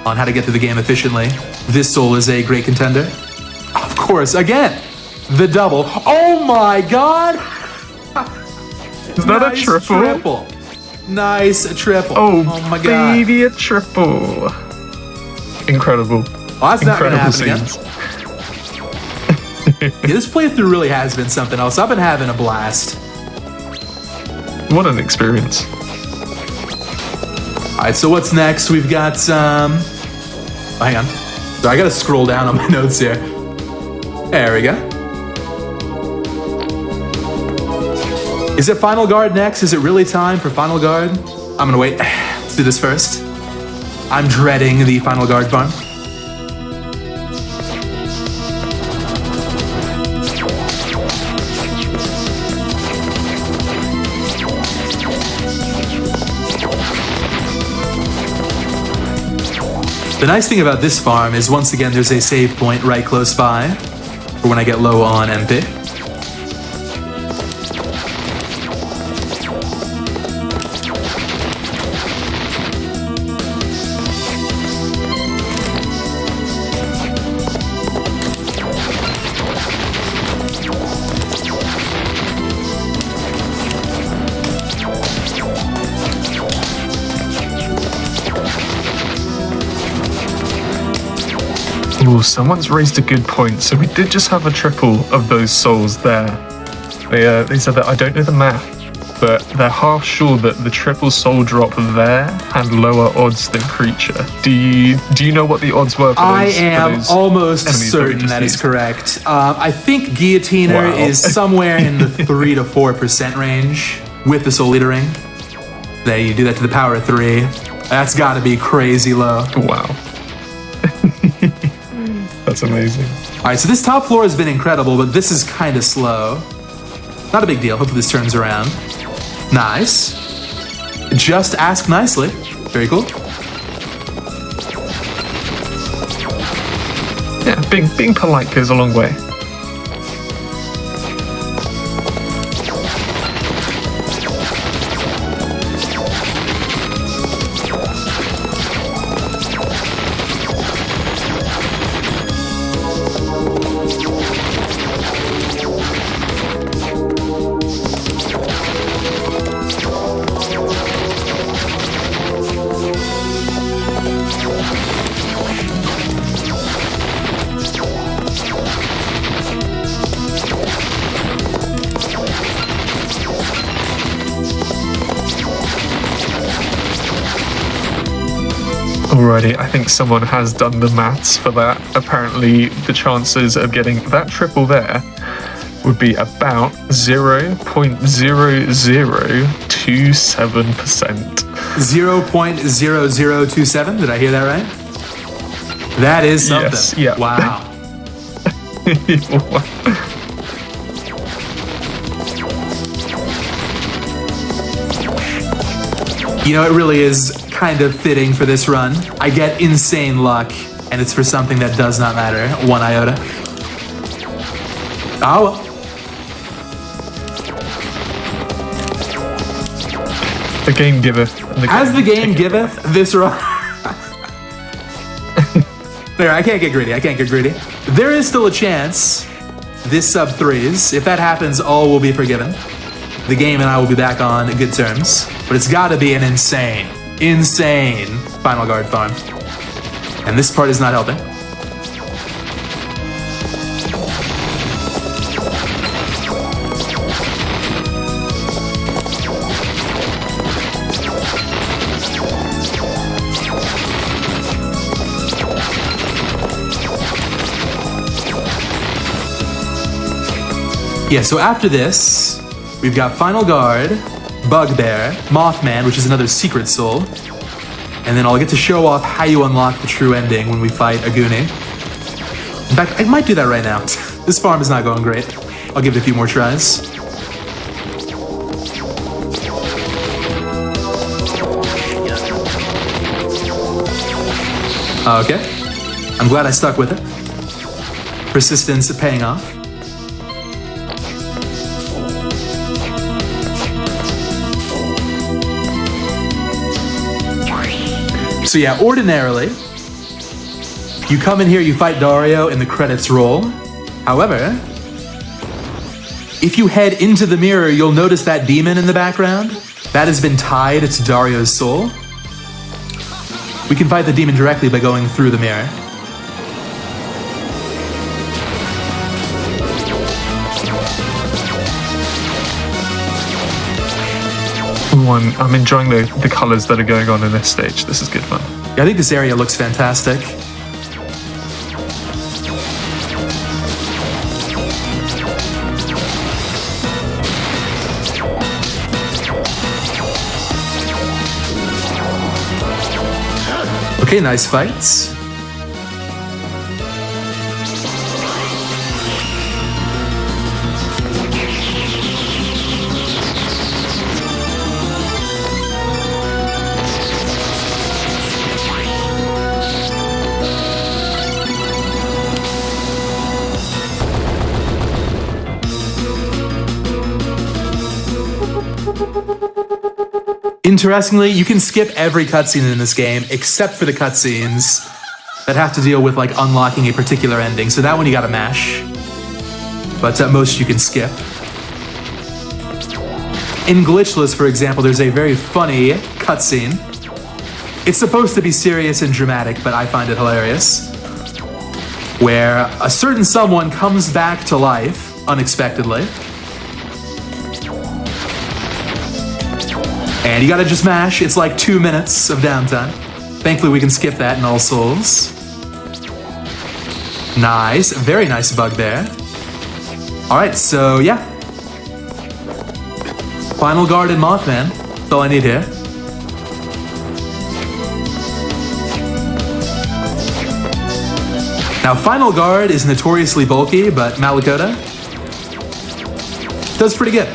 on how to get through the game efficiently, this soul is a great contender. Of course, again, the double. Oh my god! Is that a triple? Nice triple. Oh my god. baby, a triple. Incredible. Well, that's not gonna Incredible happen scenes. again. Yeah, this playthrough really has been something else. I've been having a blast. What an experience. Alright, so what's next? We've got hang on. So I gotta scroll down on my notes here. There we go. Is it Final Guard next? Is it really time for Final Guard? I'm gonna wait. Let's do this first. I'm dreading the Final Guard farm. The nice thing about this farm is, once again, there's a save point right close by for when I get low on MP. Ooh, someone's raised a good point. So we did just have a triple of those souls there. They said that I don't know the math, but they're half sure that the triple soul drop there had lower odds than creature. Do you know what the odds were for those? I am almost certain that is correct. I think Guillotiner is somewhere in the 3 to 4% range with the Soul Eater Ring. There, you do that to the power of 3. That's got to be crazy low. Wow. That's amazing. All right, so this top floor has been incredible, but this is kind of slow. Not a big deal. Hopefully this turns around. Nice. Just ask nicely. Very cool. Yeah, being polite goes a long way. Alrighty, I think someone has done the maths for that. Apparently, the chances of getting that triple there would be about 0.0027%. 0.0027? Did I hear that right? That is something. Yes, yeah. Wow. You know, it really is kind of fitting for this run. I get insane luck, and it's for something that does not matter one iota. Oh well. The game giveth. As the game giveth, this run. There, I can't get greedy. There is still a chance this sub threes. If that happens, all will be forgiven. The game and I will be back on good terms. But it's gotta be an insane final guard farm. And this part is not helping. Yeah, so after this, we've got Final Guard, Bugbear, Mothman, which is another secret soul. And then I'll get to show off how you unlock the true ending when we fight a Goonie. In fact, I might do that right now. This farm is not going great. I'll give it a few more tries. Okay. I'm glad I stuck with it. Persistence paying off. So yeah, ordinarily, you come in here, you fight Dario, and the credits roll. However, if you head into the mirror, you'll notice that demon in the background. That has been tied to Dario's soul. We can fight the demon directly by going through the mirror. I'm enjoying the colors that are going on in this stage. This is good fun. Yeah, I think this area looks fantastic. Okay, nice fights. Interestingly, you can skip every cutscene in this game except for the cutscenes that have to deal with like unlocking a particular ending. So that one you gotta mash, but most you can skip. In Glitchless, for example, there's a very funny cutscene. It's supposed to be serious and dramatic, but I find it hilarious, where a certain someone comes back to life unexpectedly. And you gotta just mash. It's like 2 minutes of downtime. Thankfully, we can skip that in All Souls. Nice. Very nice Bugbear. Alright, so yeah. Final Guard and Mothman. That's all I need here. Now, Final Guard is notoriously bulky, but Malakota, Does pretty good.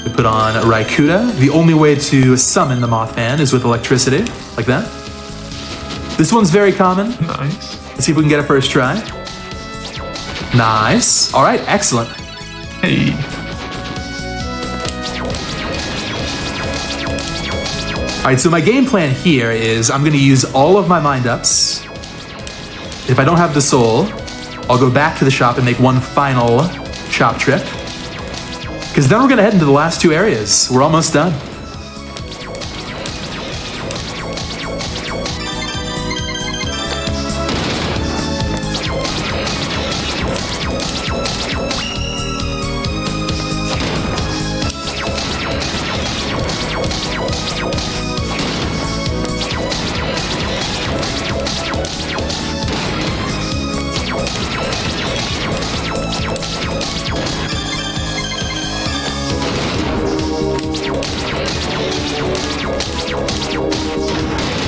We put on Raikuda. The only way to summon the Mothman is with electricity, like that. This one's very common. Nice. Let's see if we can get a first try. Nice. All right, excellent. Hey. All right, so my game plan here is I'm going to use all of my mind-ups. If I don't have the soul, I'll go back to the shop and make one final shop trip. Because then we're going to head into the last two areas. We're almost done.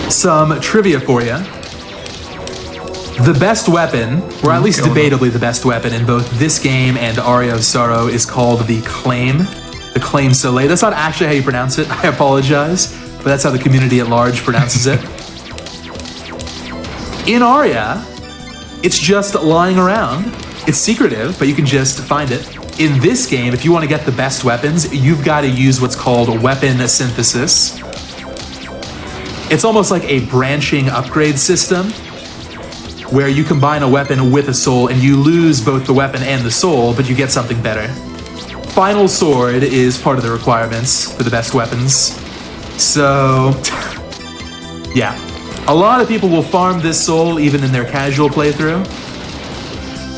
Some trivia for you. The best weapon, or at least debatably the best weapon in both this game and Aria of Sorrow, is called the Claim. The Claim Soleil. That's not actually how you pronounce it. I apologize, but that's how the community at large pronounces it. In Aria, it's just lying around. It's secretive, but you can just find it. In this game, if you want to get the best weapons, you've got to use what's called weapon synthesis. It's almost like a branching upgrade system where you combine a weapon with a soul and you lose both the weapon and the soul, but you get something better. Final Sword is part of the requirements for the best weapons. So, yeah. A lot of people will farm this soul even in their casual playthrough.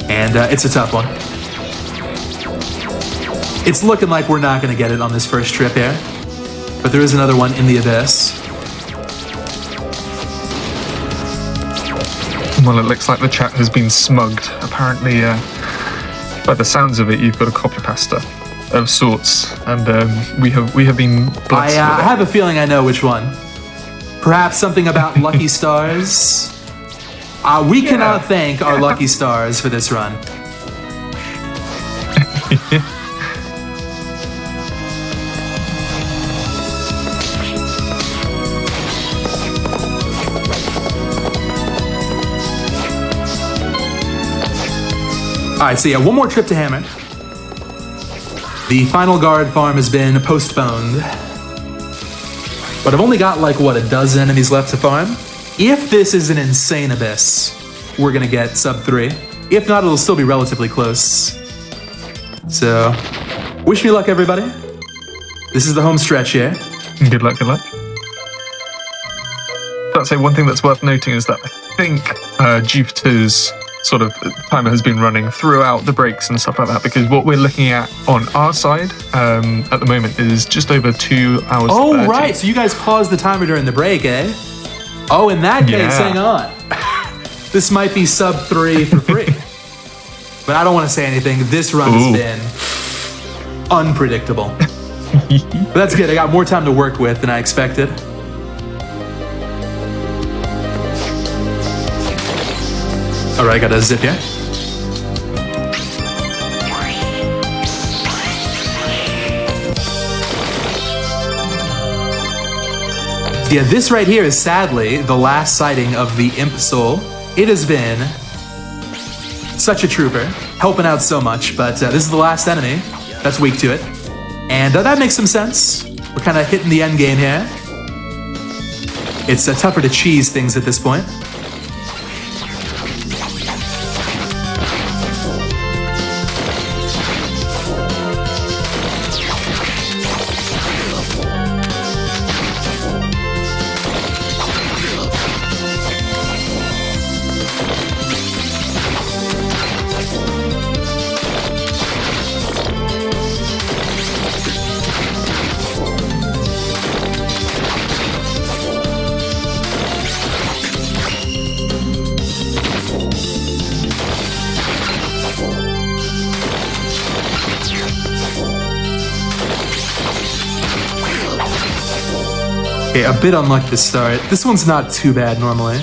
And it's a tough one. It's looking like we're not going to get it on this first trip here. But there is another one in the Abyss. Well, it looks like the chat has been smugged. Apparently, by the sounds of it, you've got a copy pasta of sorts, and we have been blessed with it. I have a feeling I know which one. Perhaps something about Lucky Stars. We cannot thank our Lucky Stars for this run. All right, so yeah, one more trip to Hammer. The final guard farm has been postponed. But I've only got like, what, a dozen enemies left to farm? If this is an insane abyss, we're gonna get sub 3. If not, it'll still be relatively close. So, wish me luck, everybody. This is the home stretch here. Good luck, good luck. I'd say one thing that's worth noting is that I think Jupiter's sort of timer has been running throughout the breaks and stuff like that, because what we're looking at on our side at the moment is just over 2 hours. Oh, 30. right. So you guys paused the timer during the break, eh? Oh, in that case, hang on. This might be sub 3 for free. But I don't want to say anything. This run has been unpredictable. But that's good. I got more time to work with than I expected. All right, got a zip here. Yeah, this right here is sadly the last sighting of the Imp Soul. It has been such a trooper, helping out so much, but this is the last enemy that's weak to it. And that makes some sense. We're kind of hitting the end game here. It's tougher to cheese things at this point. Okay, a bit unlucky to start. This one's not too bad normally.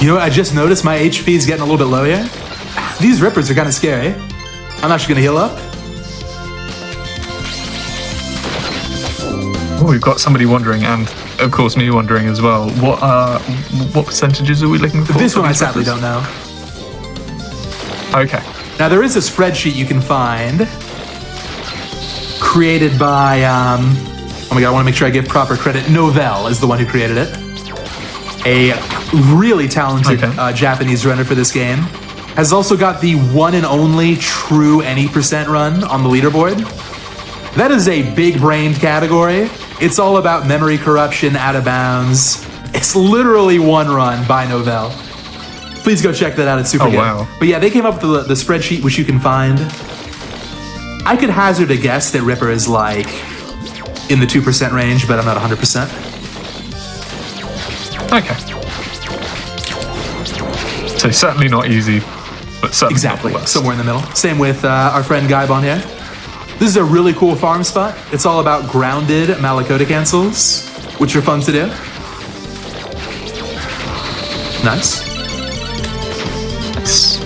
You know what? I just noticed my HP is getting a little bit low here. These rippers are kind of scary. I'm actually gonna heal up. Oh, we've got somebody wondering, and of course me wondering as well. What percentages are we looking for? This one I sadly don't know. Okay. Now there is a spreadsheet you can find created by, oh my god, I want to make sure I give proper credit. Novell is the one who created it. A really talented Japanese runner for this game. Has also got the one and only true any percent run on the leaderboard. That is a big-brained category. It's all about memory corruption, out of bounds. It's literally one run by Novell. Please go check that out, it's super good. Wow. But yeah, they came up with the spreadsheet, which you can find. I could hazard a guess that Ripper is like in the 2% range, but I'm not 100%. Okay. So certainly not easy, but certainly Exactly, not the worst. somewhere in the middle. Same with our friend Gaibon here. This is a really cool farm spot. It's all about grounded Malakota cancels, which are fun to do. Nice. Nice.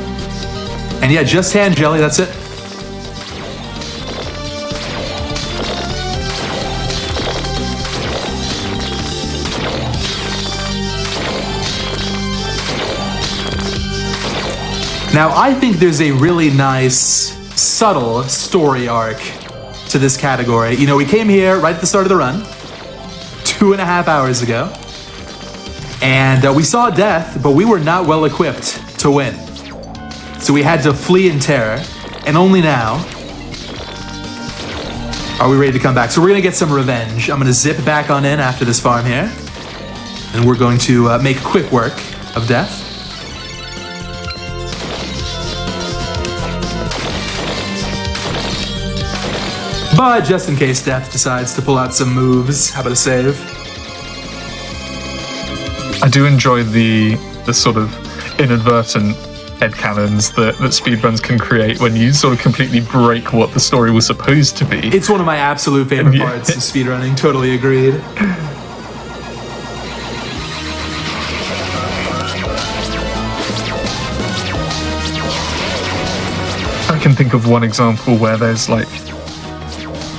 And yeah, just hand jelly, that's it. Now, I think there's a really nice, subtle story arc to this category. You know, we came here right at the start of the run, 2.5 hours ago, and we saw death, but we were not well equipped to win. So we had to flee in terror, and only now are we ready to come back. So we're gonna get some revenge. I'm gonna zip back on in after this farm here, and we're going to make quick work of death. But just in case Death decides to pull out some moves, how about a save? I do enjoy the sort of inadvertent headcanons that speedruns can create when you sort of completely break what the story was supposed to be. It's one of my absolute favorite parts of speedrunning, totally agreed. I can think of one example where there's like,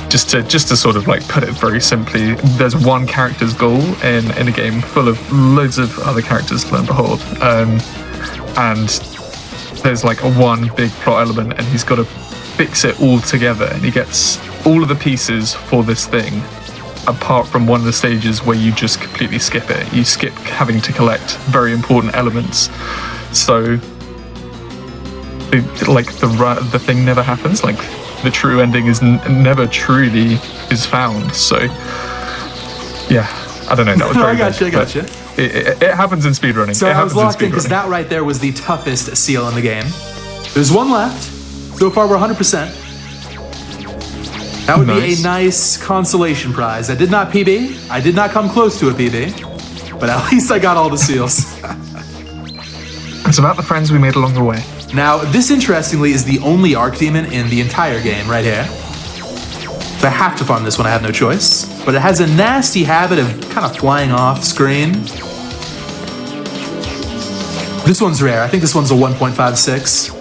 just to sort of like put it very simply, there's one character's goal in a game full of loads of other characters to lo and behold, and there's like one big plot element, and he's got to fix it all together, and he gets all of the pieces for this thing, apart from one of the stages where you just completely skip it. You skip having to collect very important elements, so the thing never happens. Like, the true ending is never truly is found. So yeah, I don't know. That was very I gotcha. It happens in speedrunning. So I was locked in because that right there was the toughest seal in the game. There's one left. So far we're 100%. That would be a nice consolation prize. I did not PB. I did not come close to a PB, but at least I got all the seals. It's about the friends we made along the way. Now, this interestingly is the only Arc Demon in the entire game right here. So I have to farm this one, I have no choice. But it has a nasty habit of kind of flying off screen. This one's rare. I think this one's a 1.56.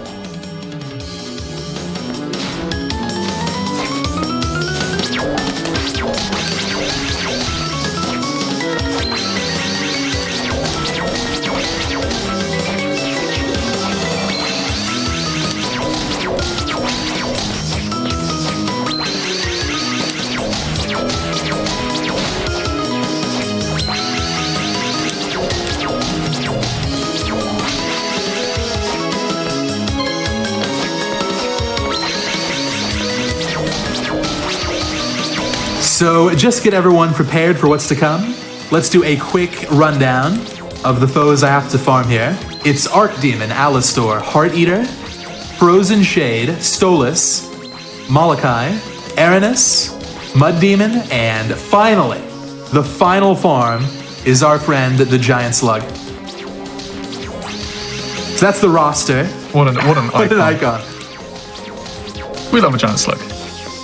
So just to get everyone prepared for what's to come, let's do a quick rundown of the foes I have to farm here. It's Arc Demon, Alistor, Heart Eater, Frozen Shade, Stolas, Molokai, Aranis, Mud Demon, and finally, the final farm is our friend, the Giant Slug. So that's the roster. What an icon. What an icon. We love a Giant Slug.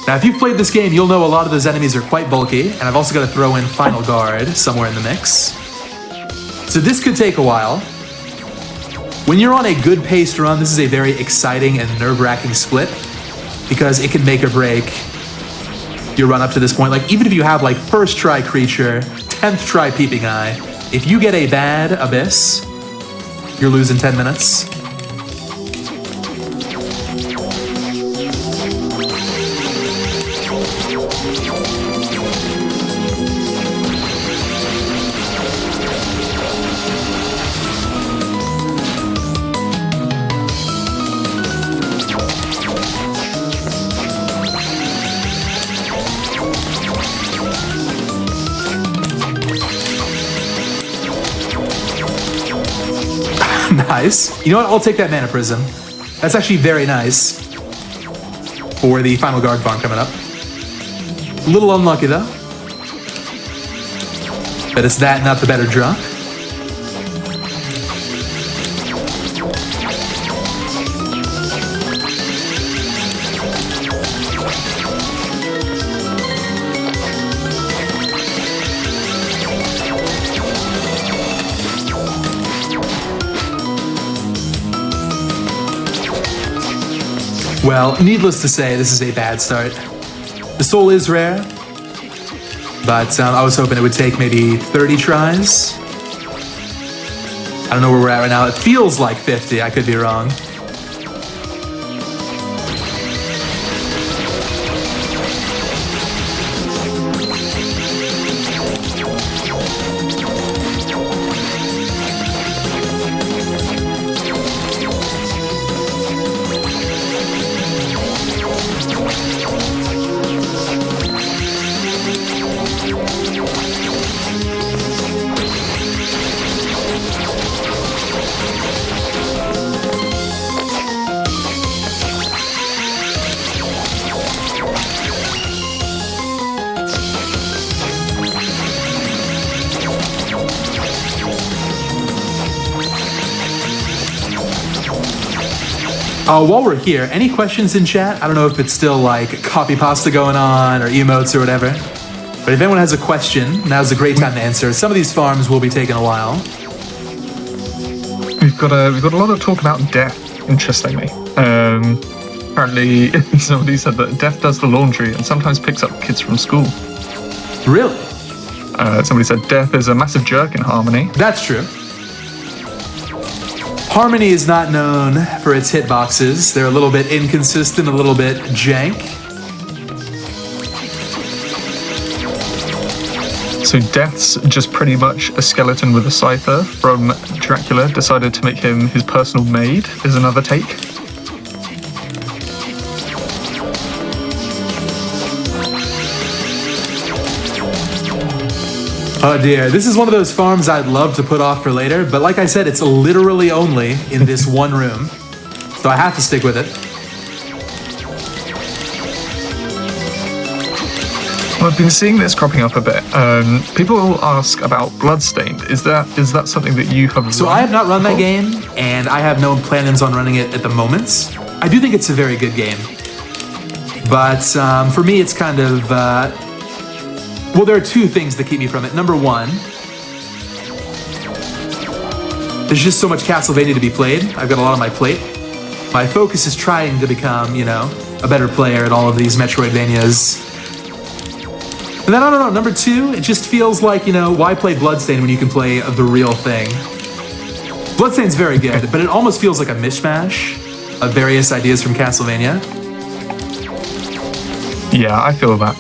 Now, if you've played this game, you'll know a lot of those enemies are quite bulky, and I've also got to throw in Final Guard somewhere in the mix. So this could take a while. When you're on a good paced run, this is a very exciting and nerve-wracking split because it can make or break your run up to this point. Like, even if you have like first try Creature, 10th try Peeping Eye, if you get a bad Abyss, you're losing 10 minutes. Nice. You know what? I'll take that Mana Prism. That's actually very nice for the final guard farm coming up. A little unlucky though. But it's that, not the better draw. Well, needless to say, this is a bad start. The soul is rare, but I was hoping it would take maybe 30 tries. I don't know where we're at right now. It feels like 50. I could be wrong. While we're here, any questions in chat? I don't know if it's still like copy pasta going on or emotes or whatever. But if anyone has a question, now's a great time to answer. Some of these farms will be taking a while. We've got a lot of talk about death, interestingly. Apparently, somebody said that death does the laundry and sometimes picks up kids from school. Really? Somebody said death is a massive jerk in Harmony. That's true. Harmony is not known for its hitboxes. They're a little bit inconsistent, a little bit jank. So Death's just pretty much a skeleton with a cipher from Dracula, decided to make him his personal maid, is another take. Oh dear, this is one of those farms I'd love to put off for later, but like I said, it's literally only in this one room, so I have to stick with it. Well, I've been seeing this cropping up a bit. People ask about Bloodstained. Is that something that you have? So I have not run that game, and I have no plans on running it at the moment. I do think it's a very good game, but for me, it's kind of. Well, there are two things that keep me from it. Number one, there's just so much Castlevania to be played. I've got a lot on my plate. My focus is trying to become, a better player at all of these Metroidvanias. And then, I don't know, number two, it just feels like, why play Bloodstained when you can play the real thing? Bloodstained's very good, but it almost feels like a mishmash of various ideas from Castlevania. Yeah, I feel that.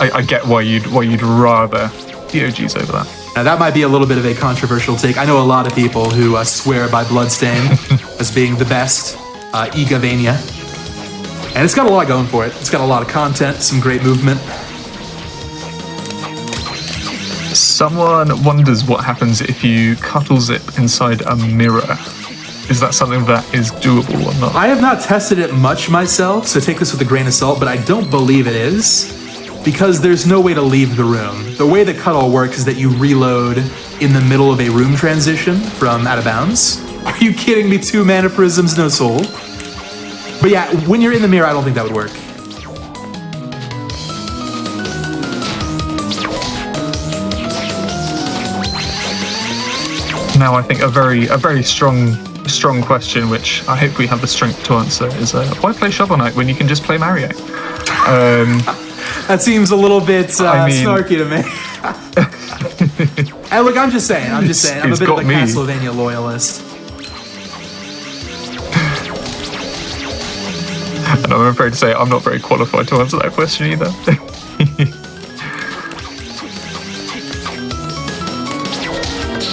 I get why you'd rather the OGs over that. Now that might be a little bit of a controversial take. I know a lot of people who swear by Bloodstained as being the best Igavania. And it's got a lot going for it. It's got a lot of content, some great movement. Someone wonders what happens if you cuddle zip inside a mirror. Is that something that is doable or not? I have not tested it much myself, so take this with a grain of salt, but I don't believe it is. Because there's no way to leave the room. The way the cuddle works is that you reload in the middle of a room transition from out of bounds. Are you kidding me? 2 mana prisms, no soul. But yeah, when you're in the mirror, I don't think that would work. Now, I think a very strong question, which I hope we have the strength to answer, is why play Shovel Knight when you can just play Mario? That seems a little bit snarky to me. Hey, look, I'm just saying. I'm a bit of a Castlevania loyalist. And I'm afraid to say I'm not very qualified to answer that question either.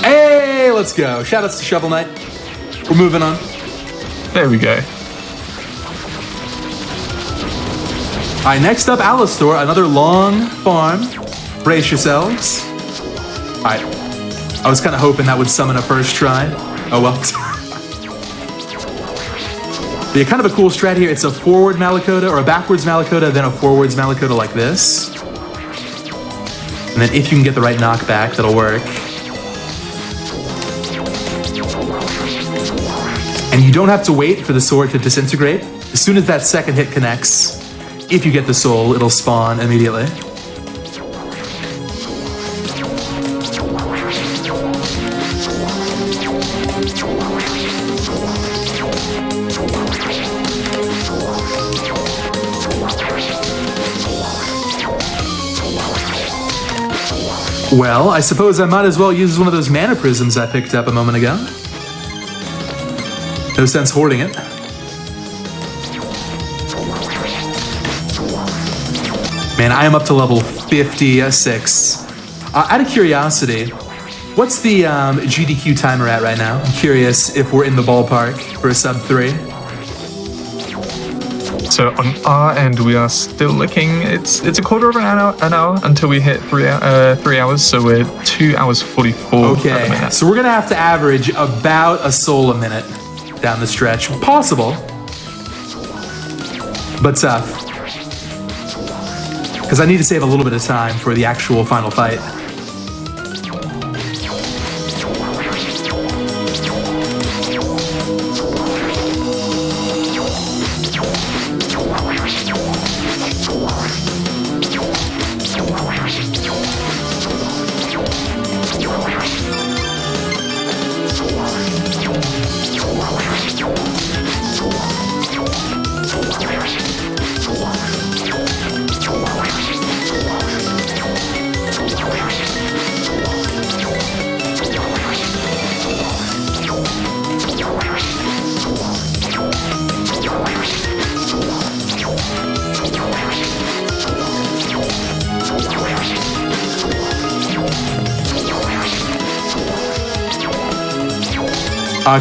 Hey, let's go. Shoutouts to Shovel Knight. We're moving on. There we go. All right, next up, Alistor, another long farm. Brace yourselves. All right, I was kind of hoping that would summon a first try. Oh well. But yeah, kind of a cool strat here. It's a forward Malakota or a backwards Malakota, then a forwards Malakota like this. And then if you can get the right knockback, that'll work. And you don't have to wait for the sword to disintegrate. As soon as that second hit connects, if you get the soul, it'll spawn immediately. Well, I suppose I might as well use one of those mana prisms I picked up a moment ago. No sense hoarding it. Man, I am up to level 56. Out of curiosity, what's the GDQ timer at right now? I'm curious if we're in the ballpark for a sub 3. So on our end, we are still looking. It's a quarter of an hour until we hit 3 hours. So we're 2 hours 44. Okay, so we're gonna have to average about a soul a minute down the stretch. Possible, but tough. Because I need to save a little bit of time for the actual final fight.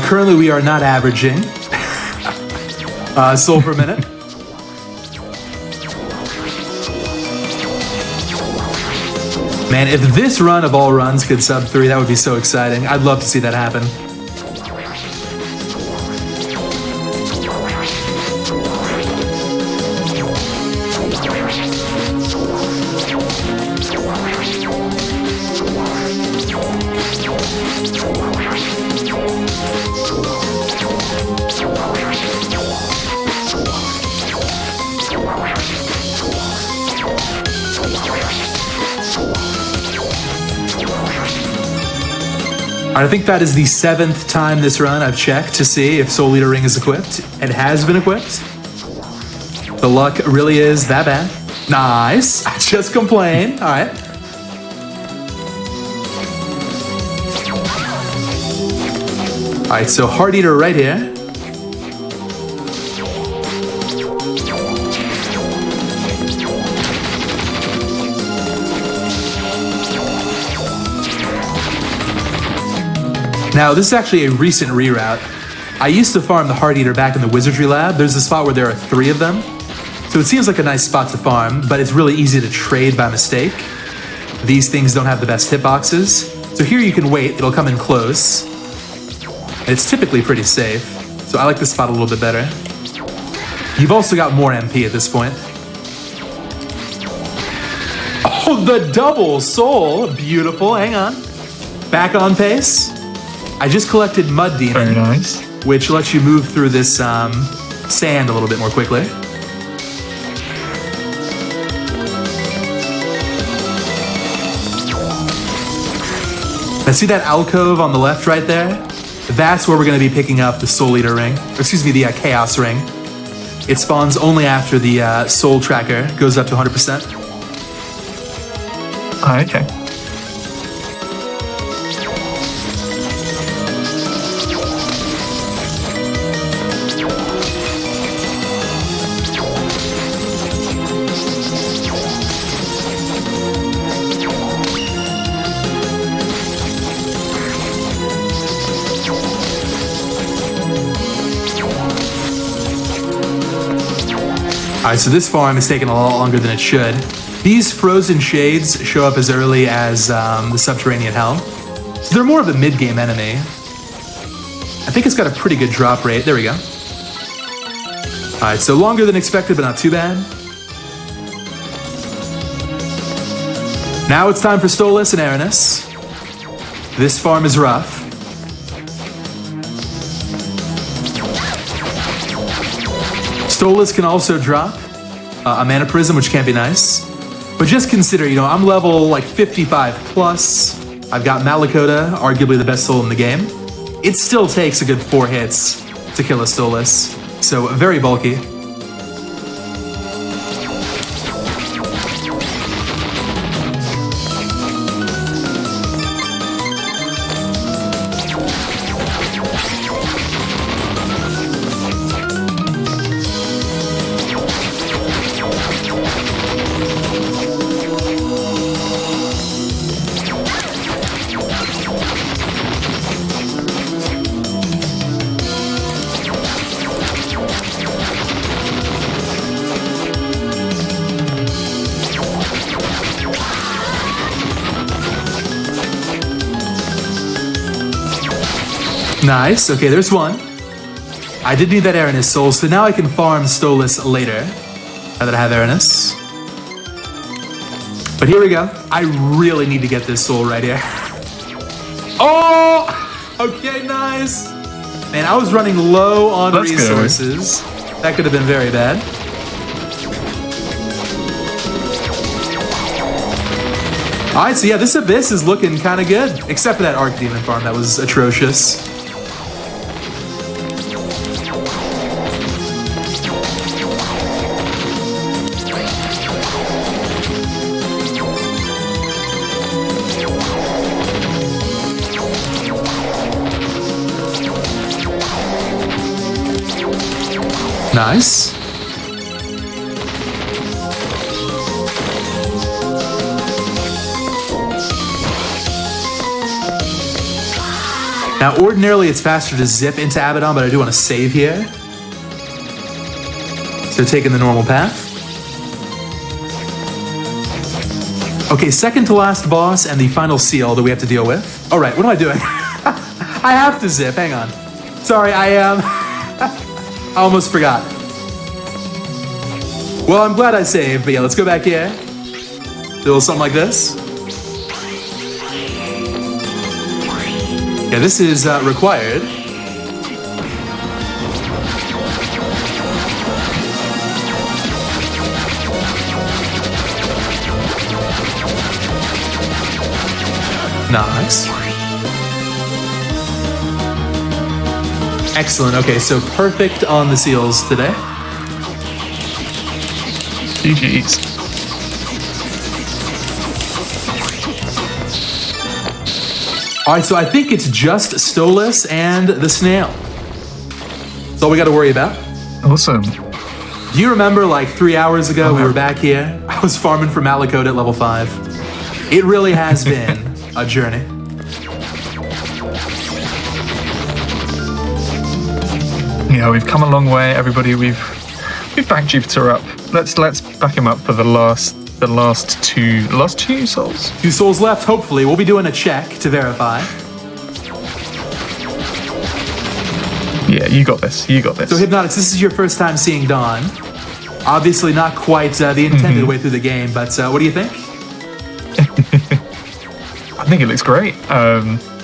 Currently, we are not averaging soul per minute. Man, if this run of all runs could sub 3, that would be so exciting. I'd love to see that happen. I think that is the 7th time this run I've checked to see if Soul Eater Ring is equipped. It has been equipped. The luck really is that bad. Nice. I just complain. All right. All right, so Heart Eater right here. Now, this is actually a recent reroute. I used to farm the Heart Eater back in the Wizardry Lab. There's a spot where there are 3 of them. So it seems like a nice spot to farm, but it's really easy to trade by mistake. These things don't have the best hitboxes. So here you can wait, it'll come in close. And it's typically pretty safe. So I like this spot a little bit better. You've also got more MP at this point. Oh, the double soul. Beautiful, hang on. Back on pace. I just collected Mud Demon, very nice, which lets you move through this sand a little bit more quickly. Now see that alcove on the left right there? That's where we're going to be picking up the Soul Eater ring. Or excuse me, the Chaos ring. It spawns only after the Soul Tracker goes up to 100%. Ah, okay. Alright, so this farm is taking a lot longer than it should. These frozen shades show up as early as the subterranean hell. So they're more of a mid-game enemy. I think it's got a pretty good drop rate. There we go. Alright, so longer than expected, but not too bad. Now it's time for Stolas and Aranis. This farm is rough. Stolas can also drop a Mana Prism, which can be nice. But just consider, you know, I'm level like 55 plus. I've got Malakota, arguably the best soul in the game. It still takes a good 4 hits to kill a Stolas. So very bulky. Nice. Okay, there's one. I did need that Aranis soul, so now I can farm Stolas later. Now that I have Aranis. But here we go. I really need to get this soul right here. Oh! Okay, nice. Man, I was running low on resources. That could have been very bad. Alright, so yeah, this Abyss is looking kind of good. Except for that Archdemon farm, that was atrocious. Nice. Now, ordinarily it's faster to zip into Abaddon, but I do want to save here. So taking the normal path. Okay, second to last boss and the final seal that we have to deal with. All right, what am I doing? I have to zip, hang on. Sorry, I almost forgot. Well, I'm glad I saved, but yeah, let's go back here. Do a little something like this. Yeah, this is required. Nice. Excellent. Okay, so perfect on the seals today. GG's. All right, so I think it's just Stolas and the snail. That's all we got to worry about. Awesome. Do you remember like 3 hours ago we were back here? I was farming for Malakota at level 5. It really has been a journey. Yeah, we've come a long way, everybody. We've backed Jupiter up. Let's back him up for the last two souls. 2 souls left, hopefully. We'll be doing a check to verify. Yeah, you got this. You got this. So Hypnotics, this is your first time seeing Dawn. Obviously not quite the intended way through the game, but what do you think? I think it looks great.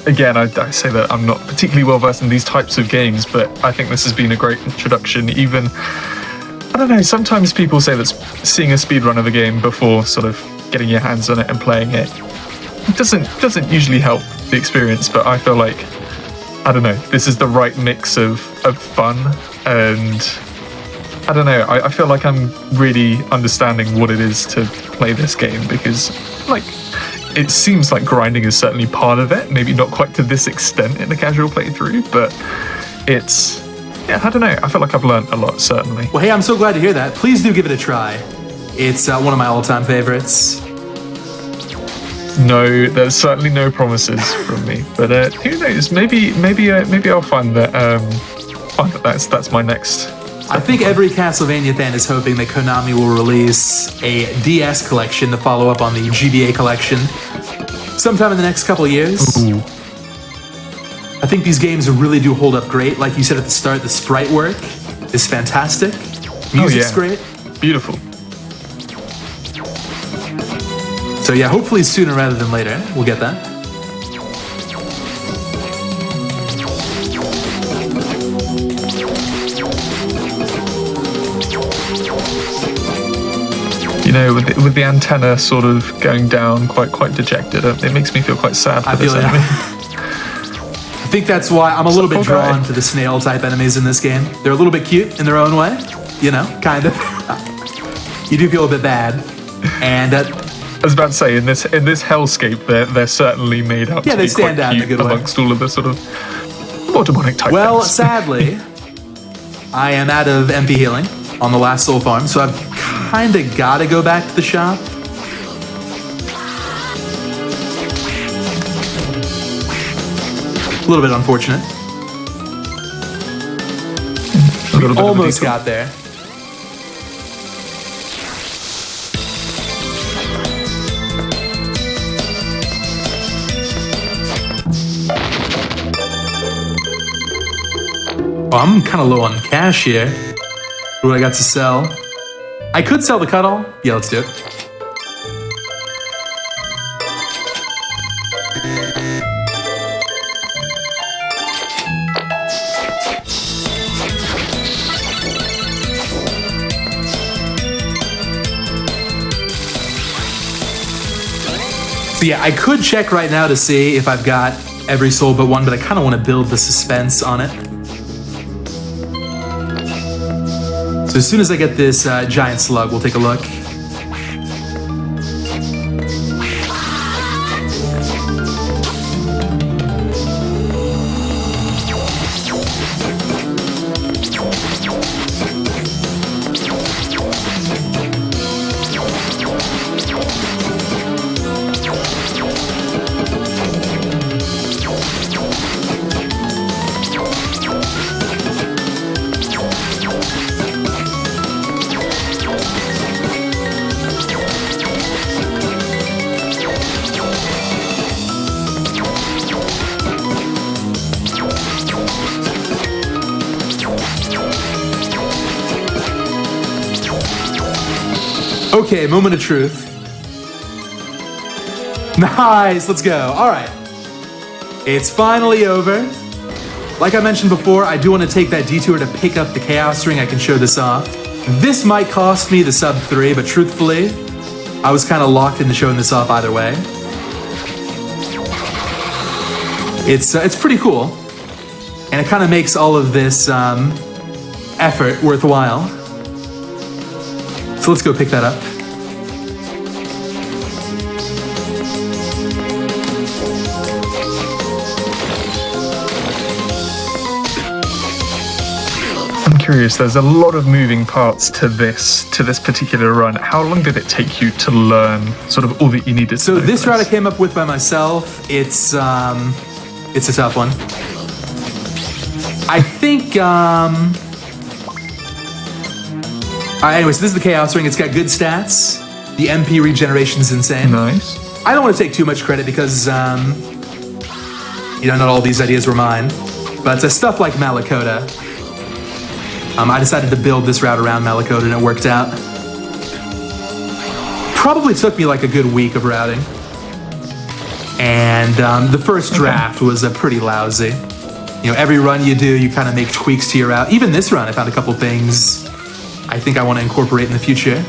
Again, I say that I'm not particularly well versed in these types of games, but I think this has been a great introduction. Even, I don't know, sometimes people say that seeing a speedrun of a game before sort of getting your hands on it and playing it doesn't usually help the experience, but I feel like, I don't know, this is the right mix of fun, and I don't know, I feel like I'm really understanding what it is to play this game, because like it seems like grinding is certainly part of it, maybe not quite to this extent in a casual playthrough, but it's, yeah, I don't know, I feel like I've learned a lot, certainly. Well, hey, I'm so glad to hear that. Please do give it a try. It's one of my all-time favorites. No, there's certainly no promises from me, but who knows? Maybe I'll find that. That's my next. I think every Castlevania fan is hoping that Konami will release a DS collection to follow up on the GBA collection sometime in the next couple of years. Ooh. I think these games really do hold up great. Like you said at the start, the sprite work is fantastic. Music's great. Beautiful. So yeah, hopefully sooner rather than later, we'll get that. You know, with the antenna sort of going down, quite dejected, it makes me feel quite sad for this enemy. I think that's why I'm a little bit drawn to the snail-type enemies in this game. They're a little bit cute in their own way, you know, kind of. You do feel a bit bad, and I was about to say, in this hellscape, they're certainly made out to be quite cute amongst all of the sort of more demonic type. Well, sadly, I am out of MP healing on the last soul farm, so I've kind of got to go back to the shop. A little bit unfortunate. We almost got there. Oh, I'm kind of low on cash here. What do I got to sell? I could sell the cuddle. Yeah, let's do it. So yeah, I could check right now to see if I've got every soul but one, but I kind of want to build the suspense on it. So as soon as I get this giant slug, we'll take a look. Okay, moment of truth. Nice, let's go. All right. It's finally over. Like I mentioned before, I do want to take that detour to pick up the Chaos Ring. I can show this off. This might cost me the sub 3, but truthfully, I was kind of locked into showing this off either way. It's pretty cool. And it kind of makes all of this effort worthwhile. So let's go pick that up. I'm curious, there's a lot of moving parts to this particular run. How long did it take you to learn sort of all that you needed to know? So this route I came up with by myself. It's a tough one. I think anyway, so this is the Chaos Ring. It's got good stats. The MP regeneration is insane. Nice. I don't want to take too much credit because, you know, not all these ideas were mine. But stuff like Malakota. I decided to build this route around Malakota and it worked out. Probably took me like a good week of routing. And the first draft was pretty lousy. You know, every run you do, you kind of make tweaks to your route. Even this run, I found a couple things I think I want to incorporate in the future.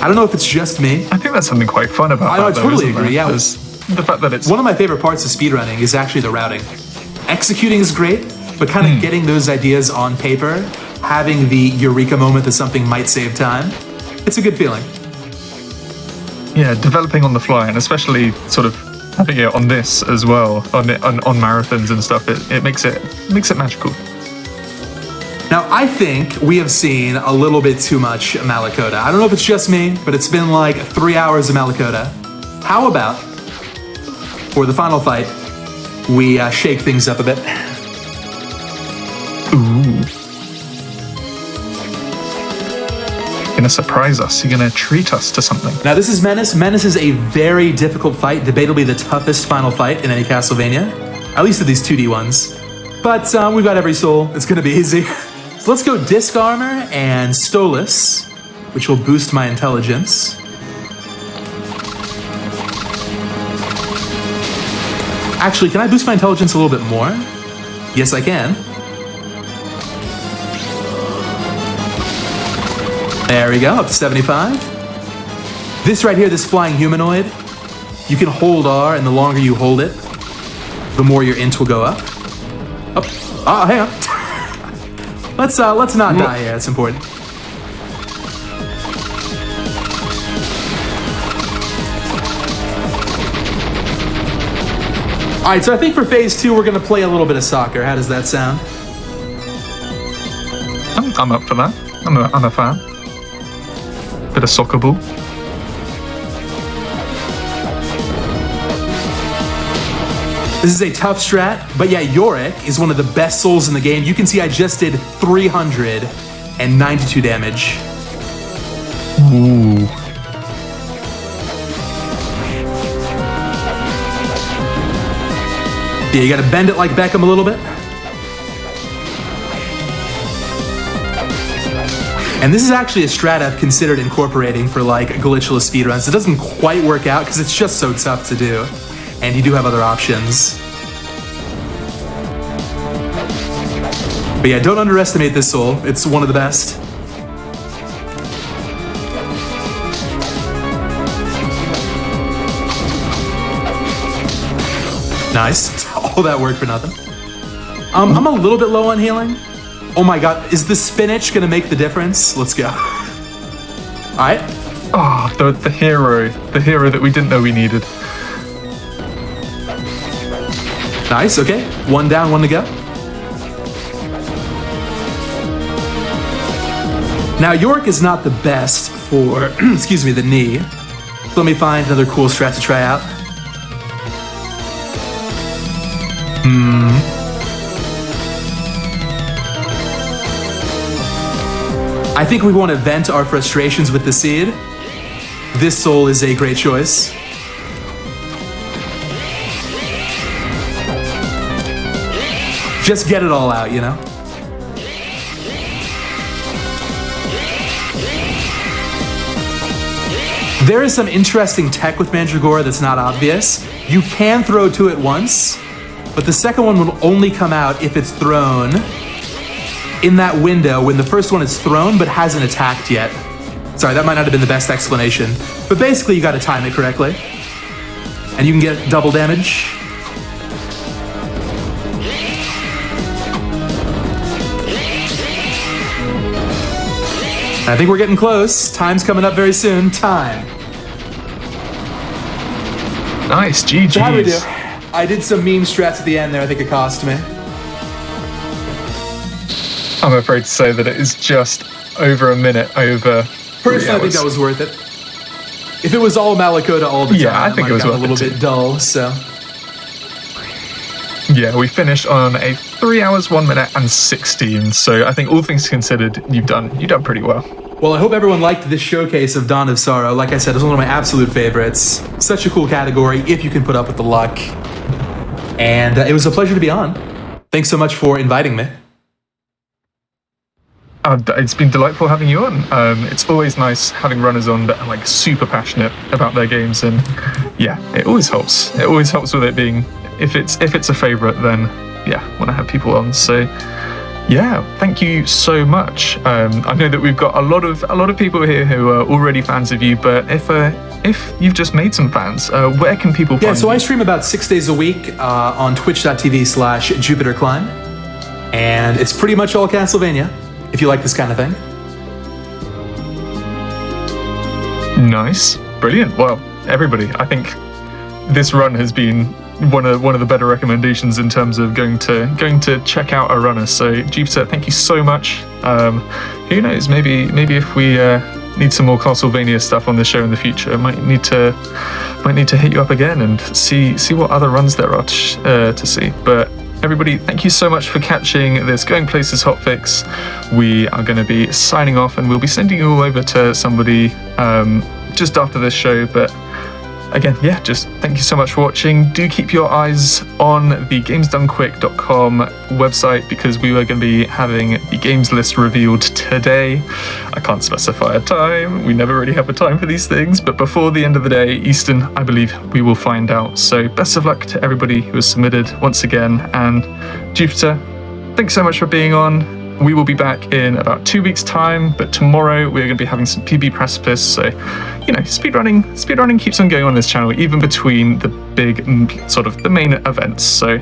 I don't know if it's just me. I think that's something quite fun about I totally agree, yeah. the fact that it's One of my favorite parts of speedrunning is actually the routing. Executing is great, but kind of getting those ideas on paper, having the eureka moment that something might save time, it's a good feeling. yeah, developing on the fly, and especially sort of having it on this as well, on marathons and stuff. It makes it magical. Now, I think we have seen a little bit too much Malacoda. I don't know if it's just me, but it's been like 3 hours of Malacoda. How about, for the final fight, we shake things up a bit? Ooh. You're gonna surprise us. You're gonna treat us to something. Now, this is Menace. Menace is a very difficult fight, debatably the toughest final fight in any Castlevania, at least of these 2D ones. But we've got every soul. It's gonna be easy. So let's go Disc Armor and Stolas, which will boost my intelligence. Actually, can I boost my intelligence a little bit more? Yes, I can. There we go, up to 75. This right here, this flying humanoid, you can hold R, and the longer you hold it, the more your int will go up. Up. Oh, hang on. Let's not die here, that's important. Alright, so I think for phase 2 we're gonna play a little bit of soccer. How does that sound? I'm up for that. I'm a fan. Bit of soccer ball. This is a tough strat, but yeah, Yorick is one of the best souls in the game. You can see I just did 392 damage. Ooh. Yeah, you gotta bend it like Beckham a little bit. And this is actually a strat I've considered incorporating for like glitchless speedruns. It doesn't quite work out because it's just so tough to do. And you do have other options. But yeah, don't underestimate this soul. It's one of the best. Nice. All that work for nothing. I'm a little bit low on healing. Oh my god, is the spinach gonna make the difference? Let's go. Alright. Oh, the hero that we didn't know we needed. Nice, okay. One down, one to go. Now, Yorick is not the best for, excuse me, the knee. So let me find another cool strat to try out. I think we want to vent our frustrations with the seed. This soul is a great choice. Just get it all out, you know? There is some interesting tech with Mandragora that's not obvious. You can throw two at once, but the second one will only come out if it's thrown in that window when the first one is thrown but hasn't attacked yet. Sorry, that might not have been the best explanation, but basically you gotta time it correctly. And you can get double damage. I think we're getting close. Time's coming up very soon. Time. Nice, GG's. So how do we do? I did some meme strats at the end there. I think it cost me. I'm afraid to say that it is just over a minute over. Personally, I think that was worth it. If it was all Malacoda all the time, Yeah, I think it was a worth little it bit dull. So Yeah, we finished on a 3 hours, 1 minute, and 16. So I think all things considered, you've done pretty well. well, I hope everyone liked this showcase of Dawn of Sorrow. Like I said, it's one of my absolute favorites. Such a cool category if you can put up with the luck. And it was a pleasure to be on. Thanks so much for inviting me. It's been delightful having you on. It's always nice having runners on that are like super passionate about their games, and yeah, it always helps. It always helps with it being, if it's a favorite, then yeah, want to have people on. So Yeah, thank you so much. I know that we've got a lot of people here who are already fans of you, but if you've just made some fans, where can people find you? Yeah, so I stream about 6 days a week on twitch.tv/JupiterClimb, and it's pretty much all Castlevania, if you like this kind of thing. Nice, brilliant. Well, everybody, I think this run has been one of the better recommendations in terms of going to check out a runner. So Jupiter, thank you so much. Who knows? Maybe if we need some more Castlevania stuff on the show in the future, might need to hit you up again and see what other runs there are to see. But everybody, thank you so much for catching this Going Places hotfix. We are going to be signing off, and we'll be sending you all over to somebody just after this show. But again, yeah, just thank you so much for watching. Do keep your eyes on the gamesdonequick.com website, because we are going to be having the games list revealed today. I can't specify a time. We never really have a time for these things, but before the end of the day, Eastern, I believe we will find out. So best of luck to everybody who has submitted once again. And Jupiter, thanks so much for being on. We will be back in about 2 weeks' time, but tomorrow we're going to be having some PB Precipice. So, you know, speedrunning keeps on going on this channel, even between the big sort of the main events. So,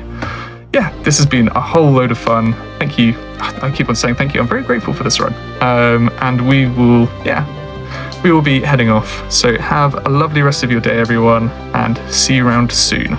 yeah, this has been a whole load of fun. Thank you. I keep on saying thank you. I'm very grateful for this run. And we will be heading off. So have a lovely rest of your day, everyone, and see you around soon.